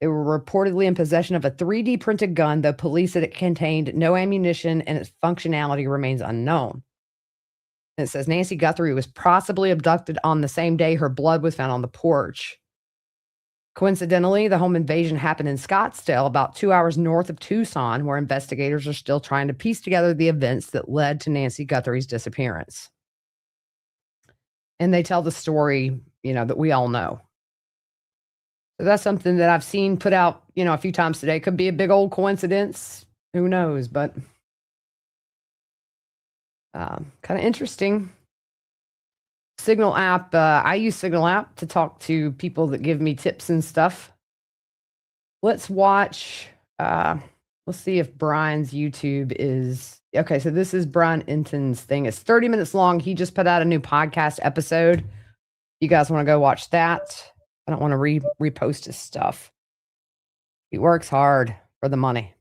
They were reportedly in possession of a 3D printed gun, though police said it contained no ammunition and its functionality remains unknown. And it says Nancy Guthrie was possibly abducted on the same day her blood was found on the porch. Coincidentally, the home invasion happened in Scottsdale, about 2 hours north of Tucson, where investigators are still trying to piece together the events that led to Nancy Guthrie's disappearance. And they tell the story, that we all know. So that's something that I've seen put out, a few times today. Could be a big old coincidence. Who knows? But kind of interesting. Signal app. I use Signal app to talk to people that give me tips and stuff. Let's watch. Let's see if Brian's YouTube is okay. So this is Brian Entin's thing. It's 30 minutes long. He just put out a new podcast episode. You guys want to go watch that? I don't want to repost his stuff. He works hard for the money.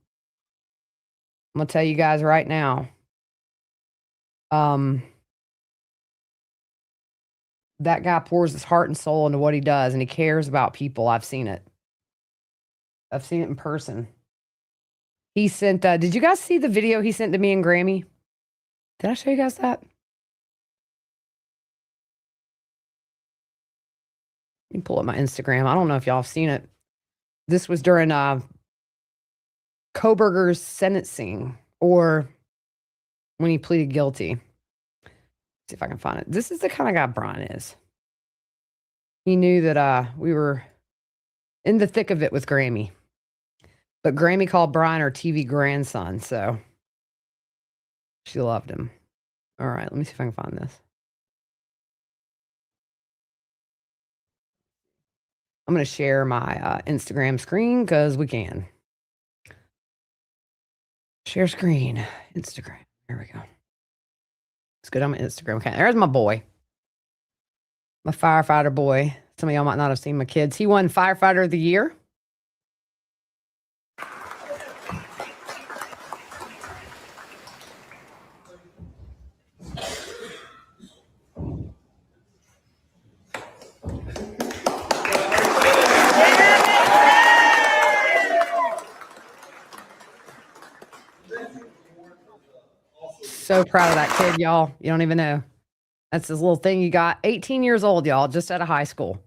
I'm gonna tell you guys right now. That guy pours his heart and soul into what he does, and he cares about people. I've seen it. I've seen it in person. He sent, did you guys see the video he sent to me and Grammy? Did I show you guys that? Let me pull up my Instagram. I don't know if y'all have seen it. This was during Koberger's sentencing, or when he pleaded guilty. See if I can find it. This is the kind of guy Brian is. He knew that we were in the thick of it with Grammy. But Grammy called Brian her TV grandson, so she loved him. All right, let me see if I can find this. I'm going to share my Instagram screen because we can. Share screen. Instagram. There we go. It's good on my Instagram. Okay, there's my boy. My firefighter boy. Some of y'all might not have seen my kids. He won Firefighter of the Year. So proud of that kid, y'all. You don't even know. That's his little thing you got. 18 years old, y'all, just out of high school.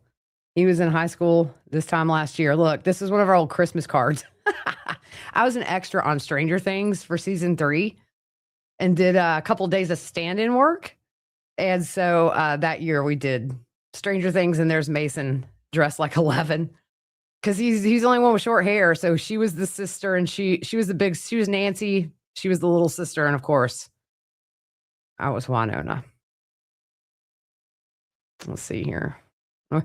He was in high school this time last year. Look, this is one of our old Christmas cards. I was an extra on Stranger Things for season 3 and did a couple days of stand-in work. And so that year we did Stranger Things, and there's Mason dressed like 11 because he's the only one with short hair. So she was the sister, and she was she was Nancy. She was the little sister, and of course, I was Winona. Let's see here. I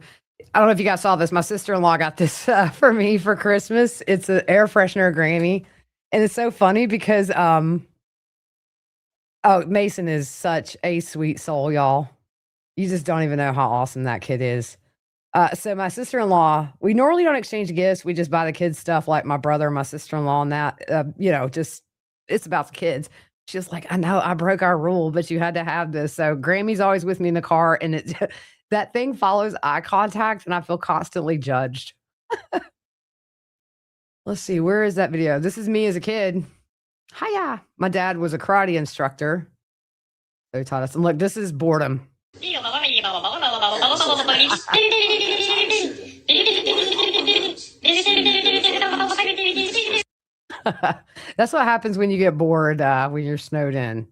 don't know if you guys saw this. My sister-in-law got this for me for Christmas. It's an air freshener Grammy. And it's so funny because Mason is such a sweet soul, y'all. You just don't even know how awesome that kid is. So my sister-in-law, we normally don't exchange gifts. We just buy the kids stuff, like my brother and my sister-in-law and that. Just it's about the kids. She's like, I know I broke our rule, but you had to have this. So Grammy's always with me in the car, and it that thing follows eye contact, and I feel constantly judged. Let's see, where is that video? This is me as a kid. Hiya. My dad was a karate instructor. So he taught us. And look, this is boredom. That's what happens when you get bored when you're snowed in.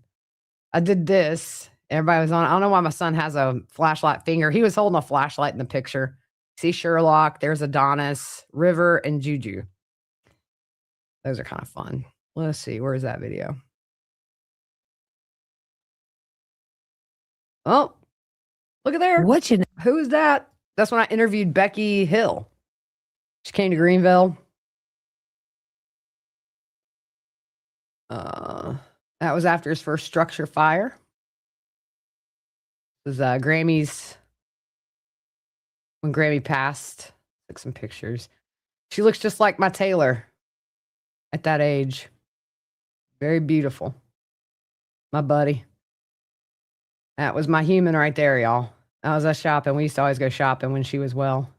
I did this. Everybody was on. I don't know why my son has a flashlight finger. He was holding a flashlight in the picture. See Sherlock. There's Adonis, River, and Juju. Those are kind of fun. Let's see. Where's that video? Oh, look at there. Who is that? That's when I interviewed Becky Hill. She came to Greenville. That was after his first structure fire. It was Grammy's, when Grammy passed. Took some pictures. She looks just like my Taylor at that age. Very beautiful. My buddy. That was my human right there, y'all. That was us shopping. We used to always go shopping when she was well.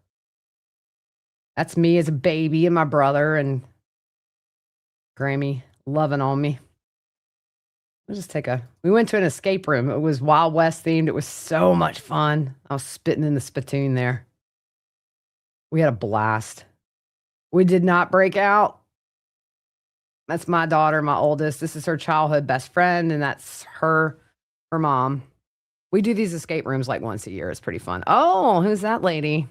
That's me as a baby and my brother and Grammy loving on me. We'll just we went to an escape room. It was Wild West themed. It was so much fun. I was spitting in the spittoon there. We had a blast. We did not break out. That's my daughter, my oldest. This is her childhood best friend, and that's her mom. We do these escape rooms like once a year. It's pretty fun. Oh, who's that lady?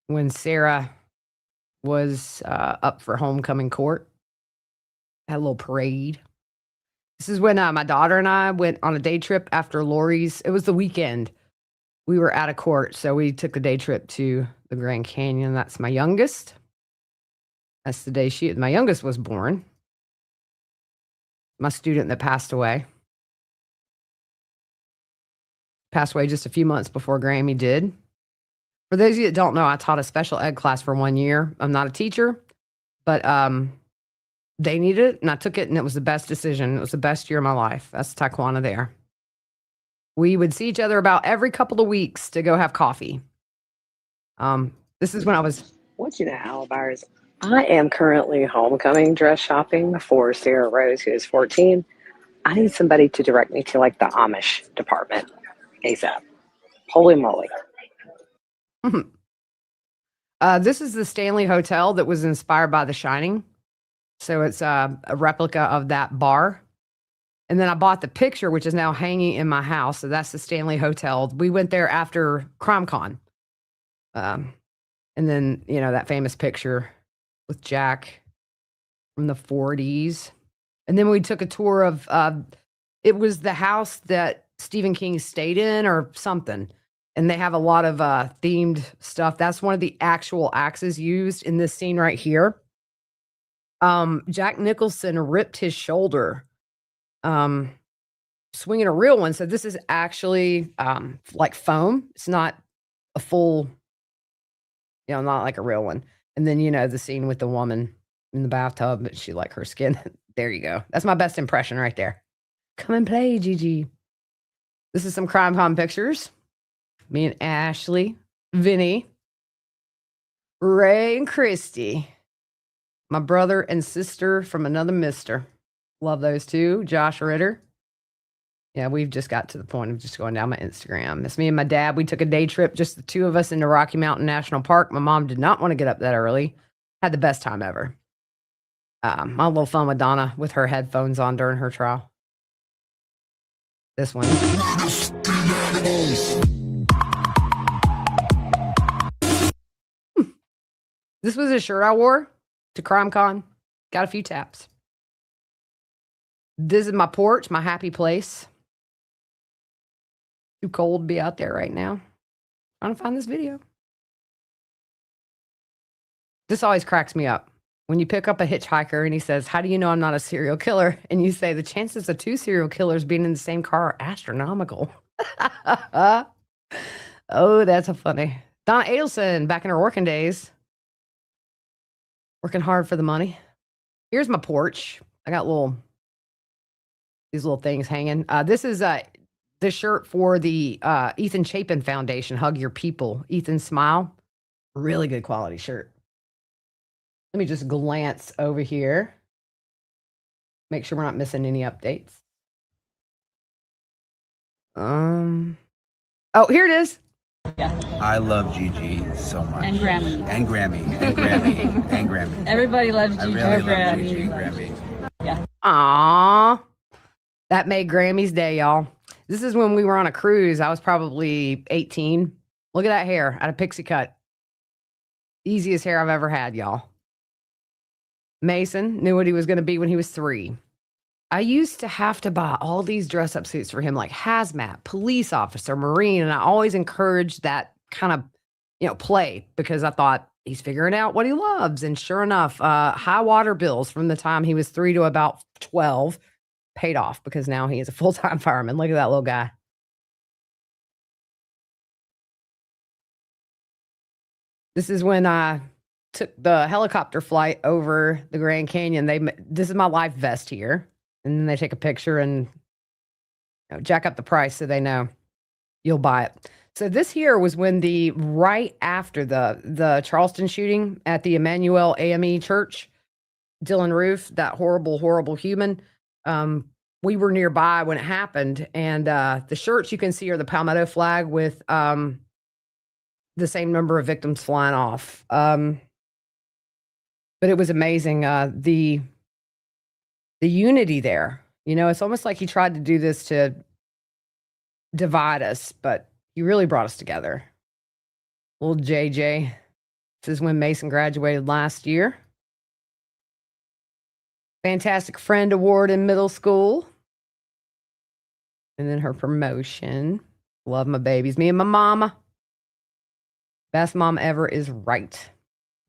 When Sarah was up for homecoming court, had a little parade. This is when my daughter and I went on a day trip after Lori's. It was the weekend. We were out of court, so we took a day trip to the Grand Canyon. That's my youngest. That's the day my youngest was born. My student that passed away. Passed away just a few months before Grammy did. For those of you that don't know, I taught a special ed class for 1 year. I'm not a teacher, but they needed it, and I took it, and it was the best decision. It was the best year of my life. That's Taekwondo there. We would see each other about every couple of weeks to go have coffee. This is when I was... Want you to know, Alibars, I am currently homecoming dress shopping for Sarah Rose, who is 14. I need somebody to direct me to like the Amish department ASAP. Holy moly. This is the Stanley Hotel that was inspired by The Shining. So it's a replica of that bar. And then I bought the picture, which is now hanging in my house. So that's the Stanley Hotel. We went there after CrimeCon. And then, that famous picture with Jack from the 40s. And then we took a tour of, it was the house that Stephen King stayed in or something. And they have a lot of themed stuff. That's one of the actual axes used in this scene right here. Jack Nicholson ripped his shoulder swinging a real one. So this is actually like foam. It's not a full, not like a real one. And then, the scene with the woman in the bathtub, but she like her skin. There you go. That's my best impression right there. Come and play, Gigi. This is some CrimeCon pictures. Me and Ashley, Vinny, Ray, and Christy. My brother and sister from another mister. Love those two. Josh Ritter. Yeah, we've just got to the point of just going down my Instagram. It's me and my dad. We took a day trip, just the two of us, into Rocky Mountain National Park. My mom did not want to get up that early. Had the best time ever. My little fun with Donna with her headphones on during her trial. This one. This was a shirt I wore to CrimeCon. Got a few taps. This is my porch, my happy place. Too cold to be out there right now. Trying to find this video. This always cracks me up. When you pick up a hitchhiker and he says, "How do you know I'm not a serial killer?" And you say, "The chances of 2 serial killers being in the same car are astronomical." Oh, that's a funny. Donna Adelson, back in her working days. Working hard for the money. Here's my porch. I got these little things hanging. This is the shirt for the Ethan Chapin Foundation, Hug Your People. Ethan Smile. Really good quality shirt. Let me just glance over here. Make sure we're not missing any updates. Oh, here it is. I love Gigi so much. And Grammy. And Grammy. And Grammy. And Grammy. Everybody loves Gigi. I really love Gigi and Grammy. Aww. That made Grammy's day, y'all. This is when we were on a cruise. I was probably 18. Look at that hair out of pixie cut. Easiest hair I've ever had, y'all. Mason knew what he was going to be when he was 3. I used to have to buy all these dress up suits for him, like hazmat, police officer, Marine. And I always encouraged that kind of, play because I thought he's figuring out what he loves. And sure enough, high water bills from the time he was 3 to about 12 paid off because now he is a full-time fireman. Look at that little guy. This is when I took the helicopter flight over the Grand Canyon. This is my life vest here. And then they take a picture and jack up the price so they know you'll buy it. So this here was when right after the Charleston shooting at the Emmanuel AME Church, Dylan Roof, that horrible, horrible human. We were nearby when it happened. And the shirts you can see are the Palmetto flag with the same number of victims flying off. But it was amazing. The unity there, it's almost like he tried to do this to divide us, but he really brought us together. Little JJ. This is when Mason graduated last year. Fantastic Friend Award in middle school. And then her promotion. Love my babies. Me and my mama. Best mom ever is right.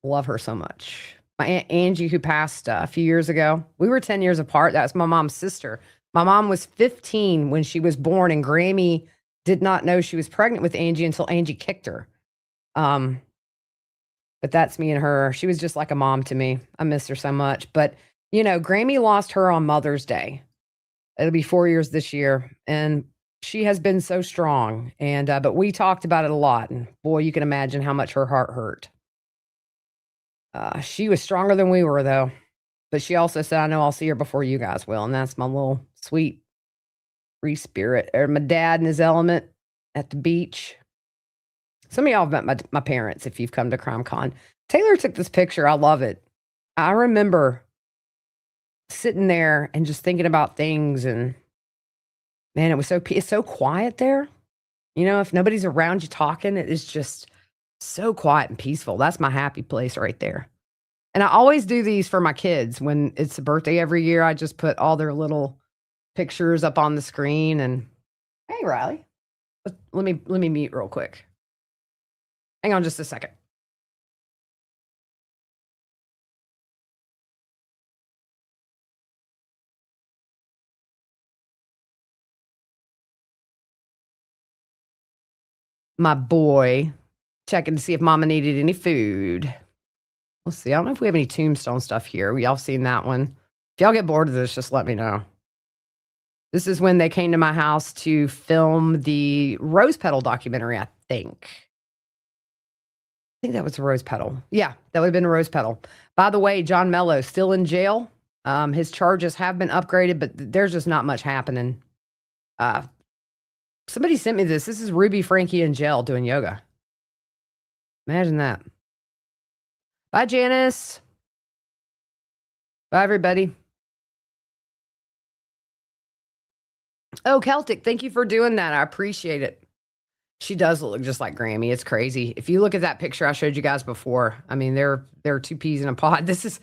Love her so much. My Aunt Angie, who passed a few years ago, we were 10 years apart. That's my mom's sister. My mom was 15 when she was born, and Grammy did not know she was pregnant with Angie until Angie kicked her. But that's me and her. She was just like a mom to me. I miss her so much. But, Grammy lost her on Mother's Day. It'll be 4 years this year. And she has been so strong. And but we talked about it a lot. And boy, you can imagine how much her heart hurt. She was stronger than we were, though. But she also said, "I know I'll see her before you guys will." And that's my little sweet free spirit. Or my dad in his element at the beach. Some of y'all have met my parents if you've come to CrimeCon. Taylor took this picture. I love it. I remember sitting there and just thinking about things. And, man, it's so quiet there. If nobody's around you talking, it is just so quiet and peaceful. That's my happy place right there. And I always do these for my kids when it's a birthday every year. I just put all their little pictures up on the screen. And hey, Riley, let me mute real quick. Hang on just a second. My boy checking to see if mama needed any food. We'll see. I don't know if we have any Tombstone stuff here. Y'all seen that one? If y'all get bored of this, just let me know. This is when they came to my house to film the Rose Petal documentary, I think. I think that was a Rose Petal. Yeah, that would have been a Rose Petal. By the way, John Mello still in jail. His charges have been upgraded, but there's just not much happening. Somebody sent me this. This is Ruby Frankie in jail doing yoga. Imagine that. Bye, Janice. Bye, everybody. Oh, Celtic, thank you for doing that. I appreciate it. She does look just like Grammy. It's crazy. If you look at that picture I showed you guys before, I mean, they're two peas in a pod. This is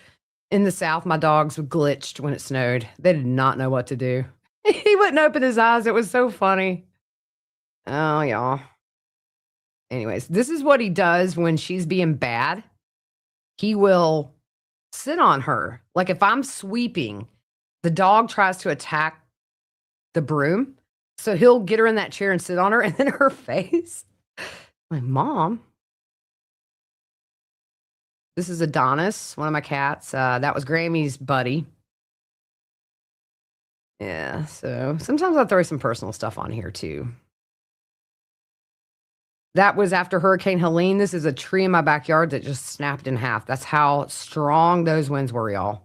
in the South. My dogs glitched when it snowed. They did not know what to do. He wouldn't open his eyes. It was so funny. Oh, y'all. Anyways, this is what he does when she's being bad. He will sit on her. Like if I'm sweeping, the dog tries to attack the broom. So he'll get her in that chair and sit on her, and then her face. My mom. This is Adonis, one of my cats. That was Grammy's buddy. Yeah, so sometimes I'll throw some personal stuff on here too. That was after Hurricane Helene. This is a tree in my backyard that just snapped in half. That's how strong those winds were, y'all.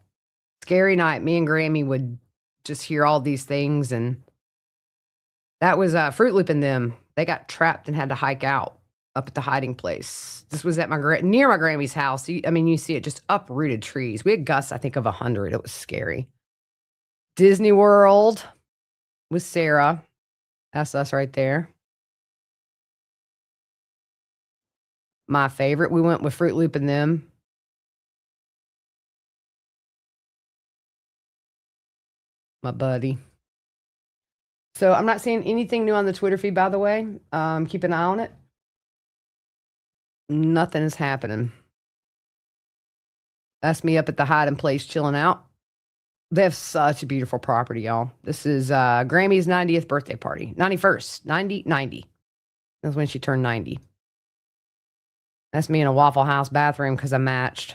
Scary night. Me and Grammy would just hear all these things, and that was Fruit Loop and them. They got trapped and had to hike out up at the hiding place. This was at near my Grammy's house. You see it just uprooted trees. We had gusts, I think, of 100. It was scary. Disney World with Sarah. That's us right there. My favorite. We went with Fruit Loop and them. My buddy. So I'm not seeing anything new on the Twitter feed, by the way. Keep an eye on it. Nothing is happening. That's me up at the hiding place chilling out. They have such a beautiful property, y'all. This is Grammy's 90th birthday party. 91st. 90. That's when she turned 90. That's me in a Waffle House bathroom because I matched.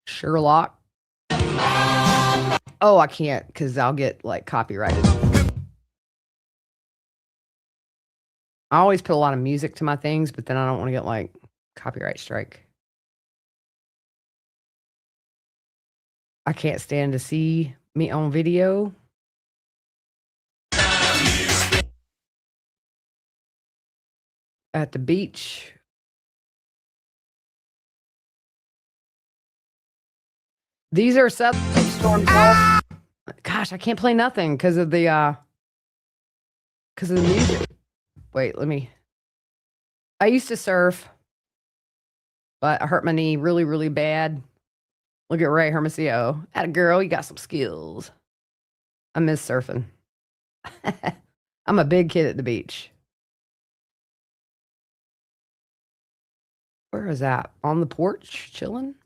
Sherlock. Oh, I can't because I'll get like copyrighted. I always put a lot of music to my things, but then I don't want to get like copyright strike. I can't stand to see me on video. At the beach. These are storms. Gosh, I can't play nothing because of the music. Wait, I used to surf, but I hurt my knee really, really bad. Look at Ray Hermosillo. Atta girl, you got some skills. I miss surfing. I'm a big kid at the beach. Where is that? On the porch, chilling?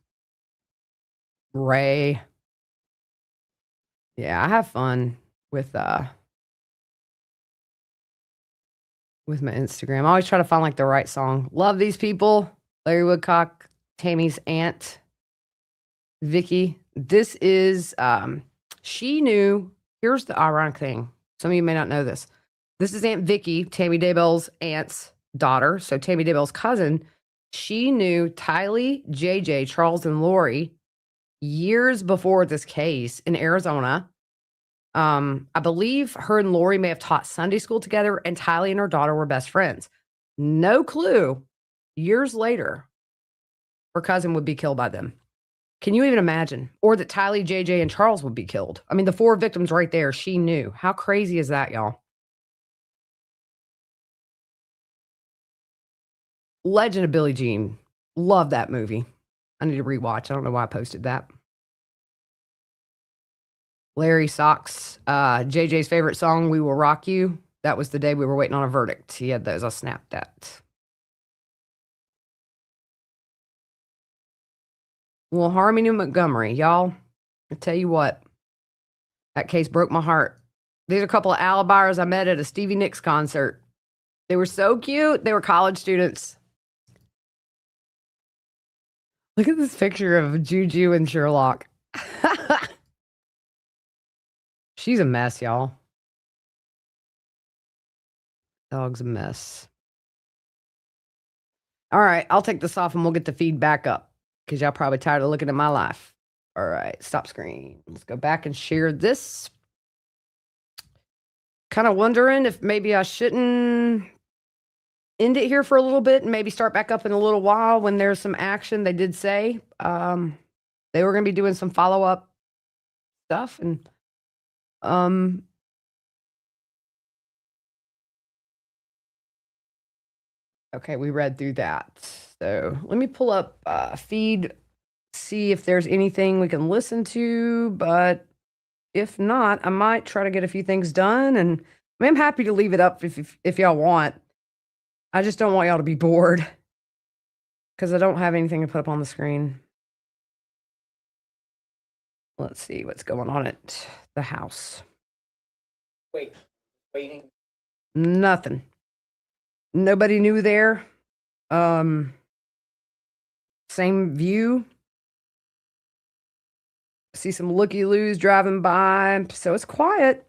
Ray. Yeah, I have fun with my Instagram. I always try to find like the right song. Love these people. Larry Woodcock, Tammy's aunt, Vicky. This is she knew. Here's the ironic thing. Some of you may not know this. This is Aunt Vicky, Tammy Daybell's aunt's daughter. So Tammy Daybell's cousin. She knew Tylee, JJ, Charles, and Lori years before this case in Arizona. I believe her and Lori may have taught Sunday school together, and Tylee and her daughter were best friends. No clue. Years later, her cousin would be killed by them. Can you even imagine? Or that Tylee, JJ, and Charles would be killed. I mean, the 4 victims right there, she knew. How crazy is that, y'all? Legend of Billie Jean. Love that movie. I need to rewatch. I don't know why I posted that. Larry Socks. JJ's favorite song, We Will Rock You. That was the day we were waiting on a verdict. He had those. I snapped that. Well, Harmony Montgomery, y'all. I tell you what, that case broke my heart. These are a couple of alibars I met at a Stevie Nicks concert. They were so cute. They were college students. Look at this picture of Juju and Sherlock. She's a mess, y'all. Dog's a mess. All right, I'll take this off and we'll get the feed back up because y'all probably tired of looking at my life. All right, stop screen. Let's go back and share this. Kind of wondering if maybe I shouldn't end it here for a little bit and maybe start back up in a little while when there's some action. They did say they were going to be doing some follow-up stuff. And okay, we read through that. So let me pull up feed, see if there's anything we can listen to. But if not, I might try to get a few things done. And I mean, I'm happy to leave it up if y'all want. I just don't want y'all to be bored because I don't have anything to put up on the screen. Let's see what's going on at the house. Waiting. Nothing. Nobody new there. Same view. See some looky-loos driving by. So it's quiet.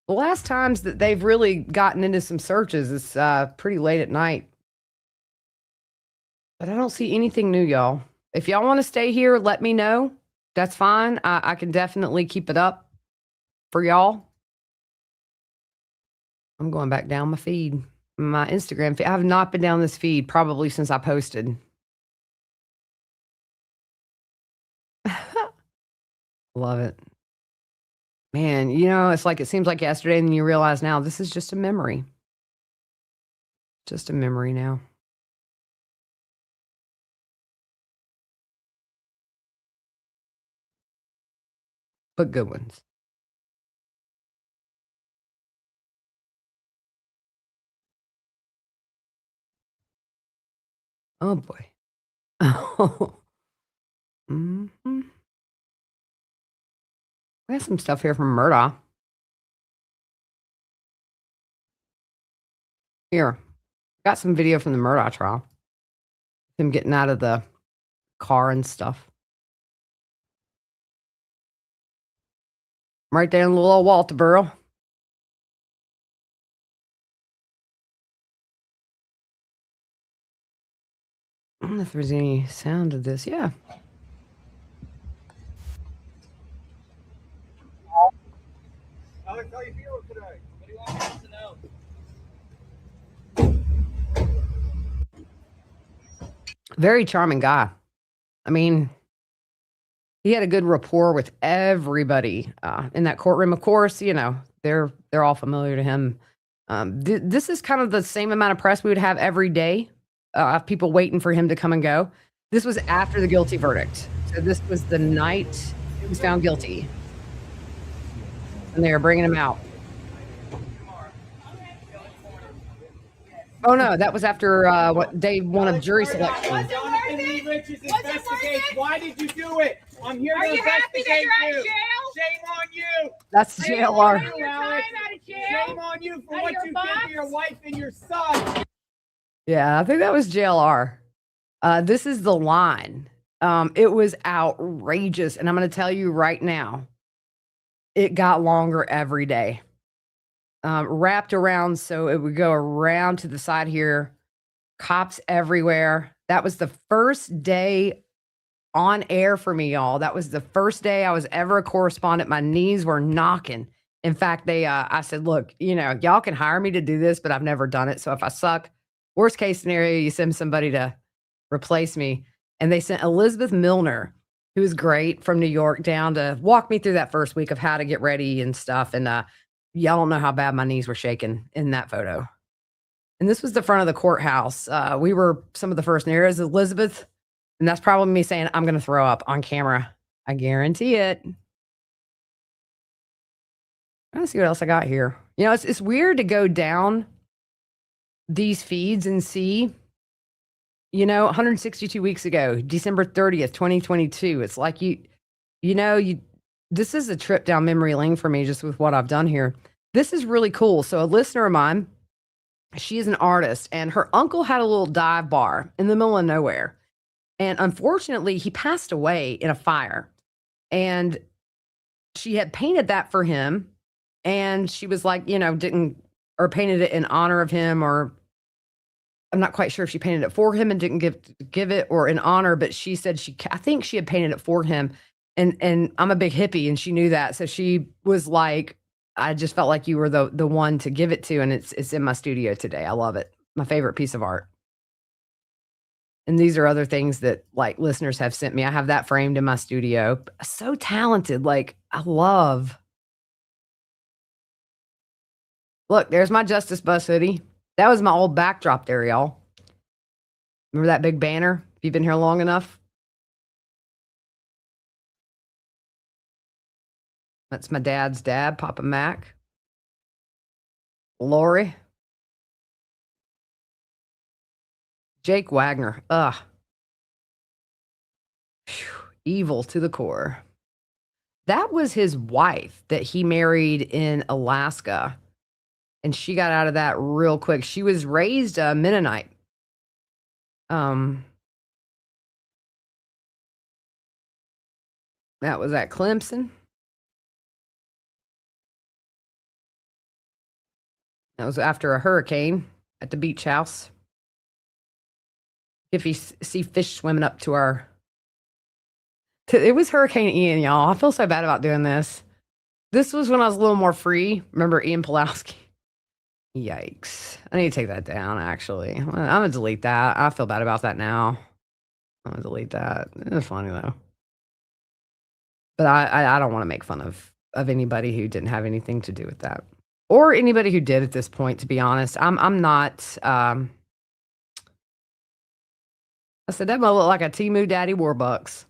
The last times that they've really gotten into some searches, it's pretty late at night. But I don't see anything new, y'all. If y'all want to stay here, let me know. That's fine. I can definitely keep it up for y'all. I'm going back down my feed. My Instagram feed. I have not been down this feed probably since I posted. Love it. Man, you know, it's like it seems like yesterday, and you realize now this is just a memory. Just a memory now. But good ones. Oh boy. Mm-hmm. We have some stuff here from Murdaugh. Here. Got some video from the Murdaugh trial. Him getting out of the car and stuff. Right there in the little Walterboro. I don't know if there's any sound of this. Yeah. Alex, how you feeling today? What do you want me to know? Very charming guy. I mean, he had a good rapport with everybody in that courtroom. Of course, you know, they're all familiar to him. This is kind of the same amount of press we would have every day. People waiting for him to come and go. This was after the guilty verdict. So this was the night he was found guilty. And they were bringing him out. Oh, no, that was after day one of jury selection. Jonathan Lee Richards investigate. Why did you do it? I'm here to Are you happy that you're out of jail? Shame on you. That's Are you JLR. enjoying your time out of jail? Shame on you for Out of what your you box? did to your wife and your son. Yeah, I think that was JLR. This is the line. It was outrageous. And I'm going to tell you right now, it got longer every day. Wrapped around, so it would go around to the side here. Cops everywhere. That was the first day on air for me, y'all. That was the first day I was ever a correspondent. My knees were knocking. In fact, I said, look, you know, y'all can hire me to do this, but I've never done it. So if I suck, worst case scenario, you send somebody to replace me. And they sent Elizabeth Milner, who was great, from New York down to walk me through that first week of how to get ready and stuff. And y'all don't know how bad my knees were shaking in that photo. And this was the front of the courthouse. We were some of the first nearest Elizabeth. And that's probably me saying, I'm going to throw up on camera. I guarantee it. Let's see what else I got here. You know, it's weird to go down these feeds and see, you know, 162 weeks ago, December 30th, 2022. It's like this is a trip down memory lane for me just with what I've done here. This is really cool. So a listener of mine, she is an artist, and her uncle had a little dive bar in the middle of nowhere. And unfortunately, he passed away in a fire. And she had painted that for him. And she was like, you know, painted it in honor of him, or I'm not quite sure if she painted it for him and didn't give it, or in honor, but she said I think she had painted it for him. And I'm a big hippie, and she knew that. So she was like, I just felt like you were the one to give it to. And it's in my studio today. I love it. My favorite piece of art. And these are other things that like listeners have sent me. I have that framed in my studio. So talented. Like I love. Look, there's my Justice Bus hoodie. That was my old backdrop there, y'all. Remember that big banner? If you've been here long enough. That's my dad's dad, Papa Mac. Lori. Jake Wagner. Ugh. Phew, evil to the core. That was his wife that he married in Alaska. And she got out of that real quick. She was raised a Mennonite. That was at Clemson. That was after a hurricane at the beach house. If you see fish swimming up to our... It was Hurricane Ian, y'all. I feel so bad about doing this. This was when I was a little more free. Remember Ian Pulowski? Yikes. I need to take that down, actually. I'm going to delete that. I feel bad about that now. I'm going to delete that. It was funny, though. But I don't want to make fun of anybody who didn't have anything to do with that. Or anybody who did at this point, to be honest. I'm not... I said, that might look like a Temu Daddy Warbucks.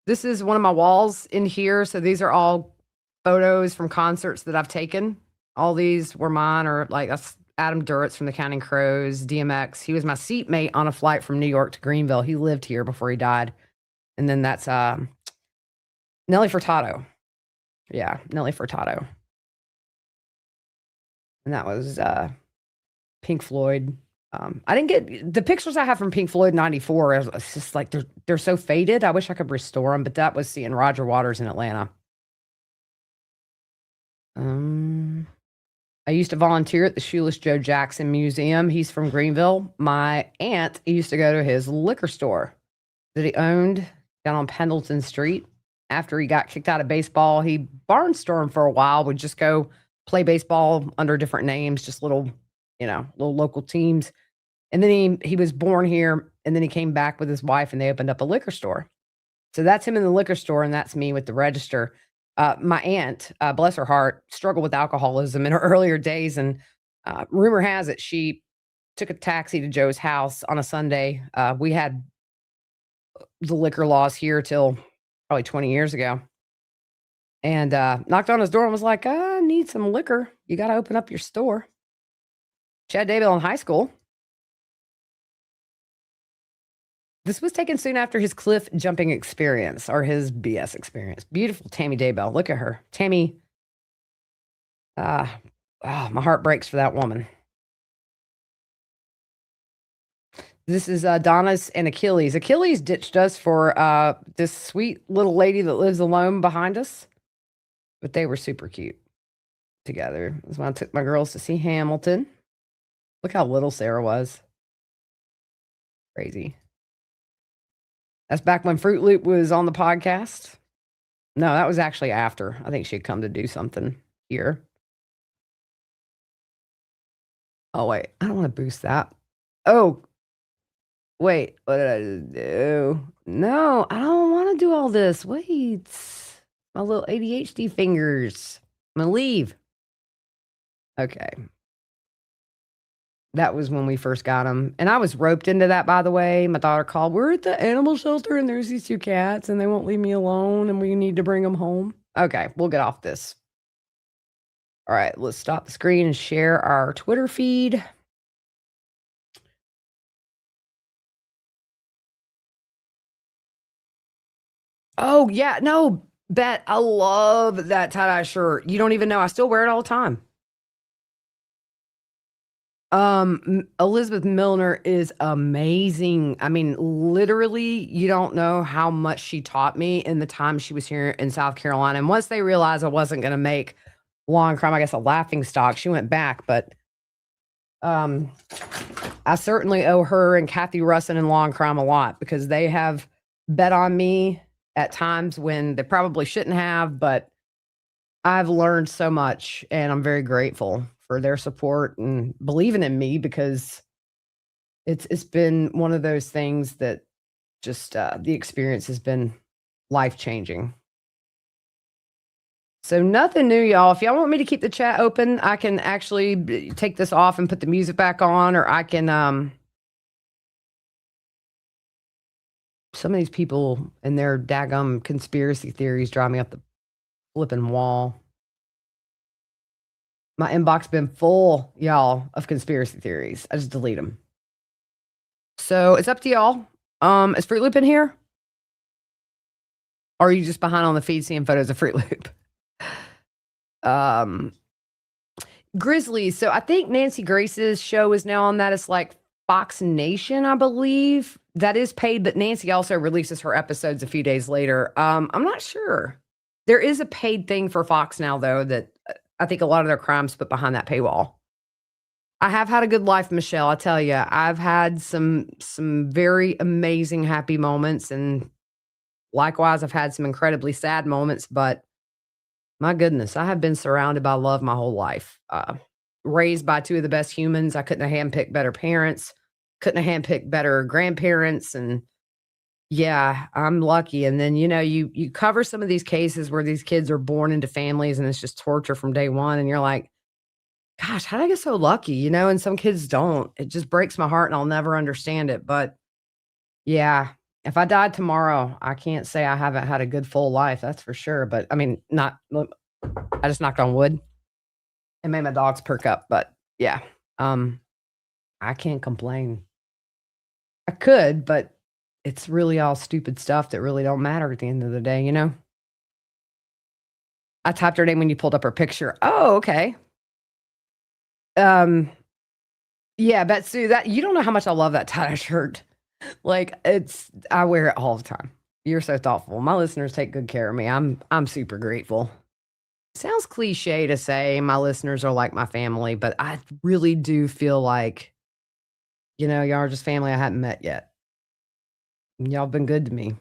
This is one of my walls in here. So these are all photos from concerts that I've taken. All these were mine, or like that's Adam Duritz from the Counting Crows, DMX. He was my seatmate on a flight from New York to Greenville. He lived here before he died. And then that's Nelly Furtado. Yeah, Nelly Furtado. And that was Pink Floyd. I didn't get the pictures I have from Pink Floyd '94. It's just like they're so faded. I wish I could restore them, but that was seeing Roger Waters in Atlanta. I used to volunteer at the Shoeless Joe Jackson Museum. He's from Greenville. My aunt used to go to his liquor store that he owned down on Pendleton Street. After he got kicked out of baseball, he barnstormed for a while. Would just go play baseball under different names, just little local teams. And then he was born here, and then he came back with his wife, and they opened up a liquor store. So that's him in the liquor store, and that's me with the register. My aunt, bless her heart, struggled with alcoholism in her earlier days, and rumor has it she took a taxi to Joe's house on a Sunday. We had the liquor laws here till probably 20 years ago, and knocked on his door and was like, I need some liquor. You got to open up your store. Chad Daybell in high school. This was taken soon after his cliff jumping experience, or his BS experience. Beautiful Tammy Daybell. Look at her. Tammy. My heart breaks for that woman. This is Donna's and Achilles. Achilles ditched us for this sweet little lady that lives alone behind us. But they were super cute together. This is when I took my girls to see Hamilton. Look how little Sarah was. Crazy. That's back when Fruit Loop was on the podcast. No, that was actually after. I think she had come to do something here. Oh, wait. I don't want to boost that. Oh, wait. What did I do? No, I don't want to do all this. Wait. My little ADHD fingers. I'm going to leave. Okay. That was when we first got them. And I was roped into that, by the way. My daughter called. We're at the animal shelter, and there's these two cats, and they won't leave me alone, and we need to bring them home. Okay, we'll get off this. All right, let's stop the screen and share our Twitter feed. Oh, yeah. No, Bet, I love that tie-dye shirt. You don't even know. I still wear it all the time. Elizabeth Milner is amazing. I mean, literally, you don't know how much she taught me in the time she was here in South Carolina. And once they realized I wasn't going to make Law & Crime, I guess, a laughing stock, she went back. But I certainly owe her and Kathy Russin and Law & Crime a lot, because they have bet on me at times when they probably shouldn't have. But I've learned so much, and I'm very grateful for their support and believing in me, because it's been one of those things that just the experience has been life changing. So nothing new, y'all. If y'all want me to keep the chat open, I can actually take this off and put the music back on, or I can some of these people and their daggum conspiracy theories drive me up the flipping wall. My inbox been full, y'all, of conspiracy theories. I just delete them. So it's up to y'all. Is Fruit Loop in here? Or are you just behind on the feed seeing photos of Fruit Loop? Grizzly. So I think Nancy Grace's show is now on that. It's like Fox Nation, I believe. That is paid, but Nancy also releases her episodes a few days later. I'm not sure. There is a paid thing for Fox now, though, that I think a lot of their crimes put behind that paywall. I have had a good life, Michelle. I tell you, I've had some very amazing, happy moments, and likewise, I've had some incredibly sad moments. But my goodness, I have been surrounded by love my whole life. Raised by two of the best humans. I couldn't have handpicked better parents. Couldn't have handpicked better grandparents, and yeah, I'm lucky. And then you cover some of these cases where these kids are born into families, and it's just torture from day one, and you're like, gosh, how did I get so lucky? And some kids don't. It just breaks my heart, and I'll never understand it. But yeah, if I died tomorrow, I can't say I haven't had a good full life. That's for sure. But I mean, I just knocked on wood and made my dogs perk up. But yeah, I can't complain. I could, but it's really all stupid stuff that really don't matter at the end of the day, I typed her name when you pulled up her picture. Oh, okay. Yeah, Betsu, that you don't know how much I love that tie-dye shirt. Like, I wear it all the time. You're so thoughtful. My listeners take good care of me. I'm super grateful. Sounds cliche to say my listeners are like my family, but I really do feel like, y'all are just family I hadn't met yet. Y'all been good to me.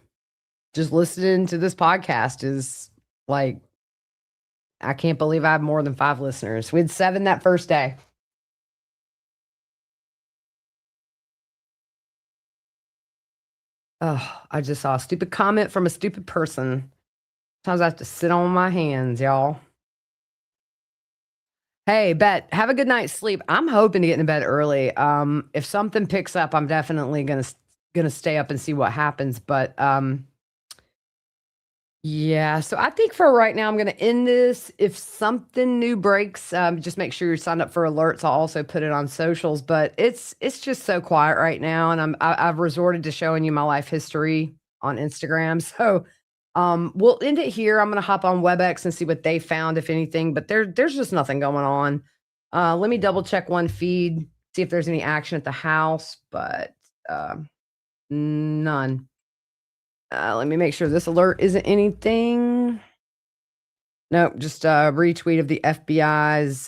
Just listening to this podcast is like, I can't believe I have more than 5 listeners. We had 7 that first day. Oh, I just saw a stupid comment from a stupid person. Sometimes I have to sit on my hands, y'all. Hey, Bet, have a good night's sleep. I'm hoping to get in bed early. If something picks up, I'm definitely gonna stay up and see what happens. But yeah, so I think for right now, I'm gonna end this. If something new breaks, just make sure you're signed up for alerts. I'll also put it on socials. But it's just so quiet right now, and I've resorted to showing you my life history on Instagram. So we'll end it here. I'm gonna hop on WebEx and see what they found, if anything. But there's just nothing going on. Let me double check one feed, see if there's any action at the house, but none. Let me make sure this alert isn't anything. Nope, just a retweet of the FBI's.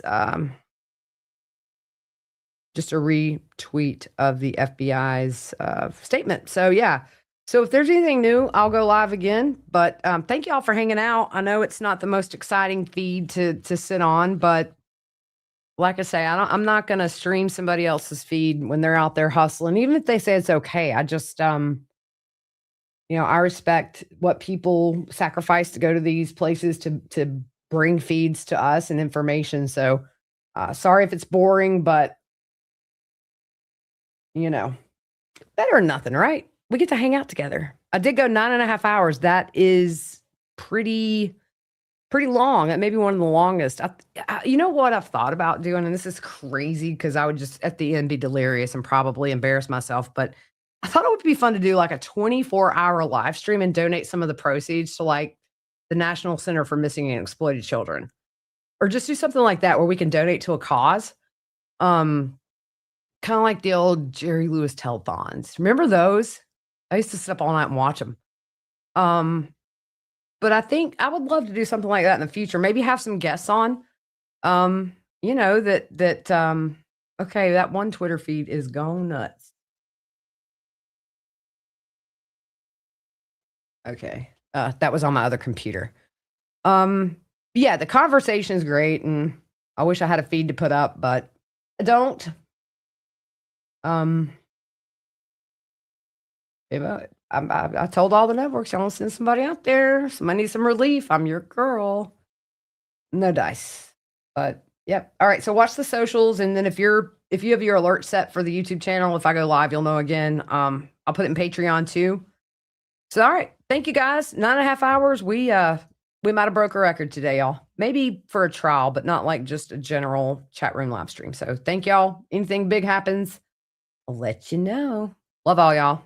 Just a retweet of the FBI's statement. So yeah. So if there's anything new, I'll go live again. But thank you all for hanging out. I know it's not the most exciting feed to sit on, but like I say, I'm not gonna stream somebody else's feed when they're out there hustling, even if they say it's okay. I just I respect what people sacrifice to go to these places to bring feeds to us and information. So sorry if it's boring, but better than nothing, right? We get to hang out together. I did go 9.5 hours. That is pretty long. That may be one of the longest. You know what I've thought about doing, and this is crazy because I would just at the end be delirious and probably embarrass myself, but I thought it would be fun to do like a 24-hour live stream and donate some of the proceeds to like the National Center for Missing and Exploited Children, or just do something like that where we can donate to a cause. Kind of like the old Jerry Lewis telethons. Remember those? I used to sit up all night and watch them. But I think I would love to do something like that in the future. Maybe have some guests on. Okay, that one Twitter feed is going nuts. Okay. That was on my other computer. Yeah, the conversation is great, and I wish I had a feed to put up, but I don't. I told all the networks, y'all send somebody out there. Somebody needs some relief. I'm your girl. No dice. But yep. All right. So watch the socials, and then if you have your alert set for the YouTube channel, if I go live, you'll know again. I'll put it in Patreon too. So all right. Thank you guys. 9.5 hours. We might have broke a record today, y'all. Maybe for a trial, but not like just a general chat room live stream. So thank y'all. Anything big happens, I'll let you know. Love all y'all.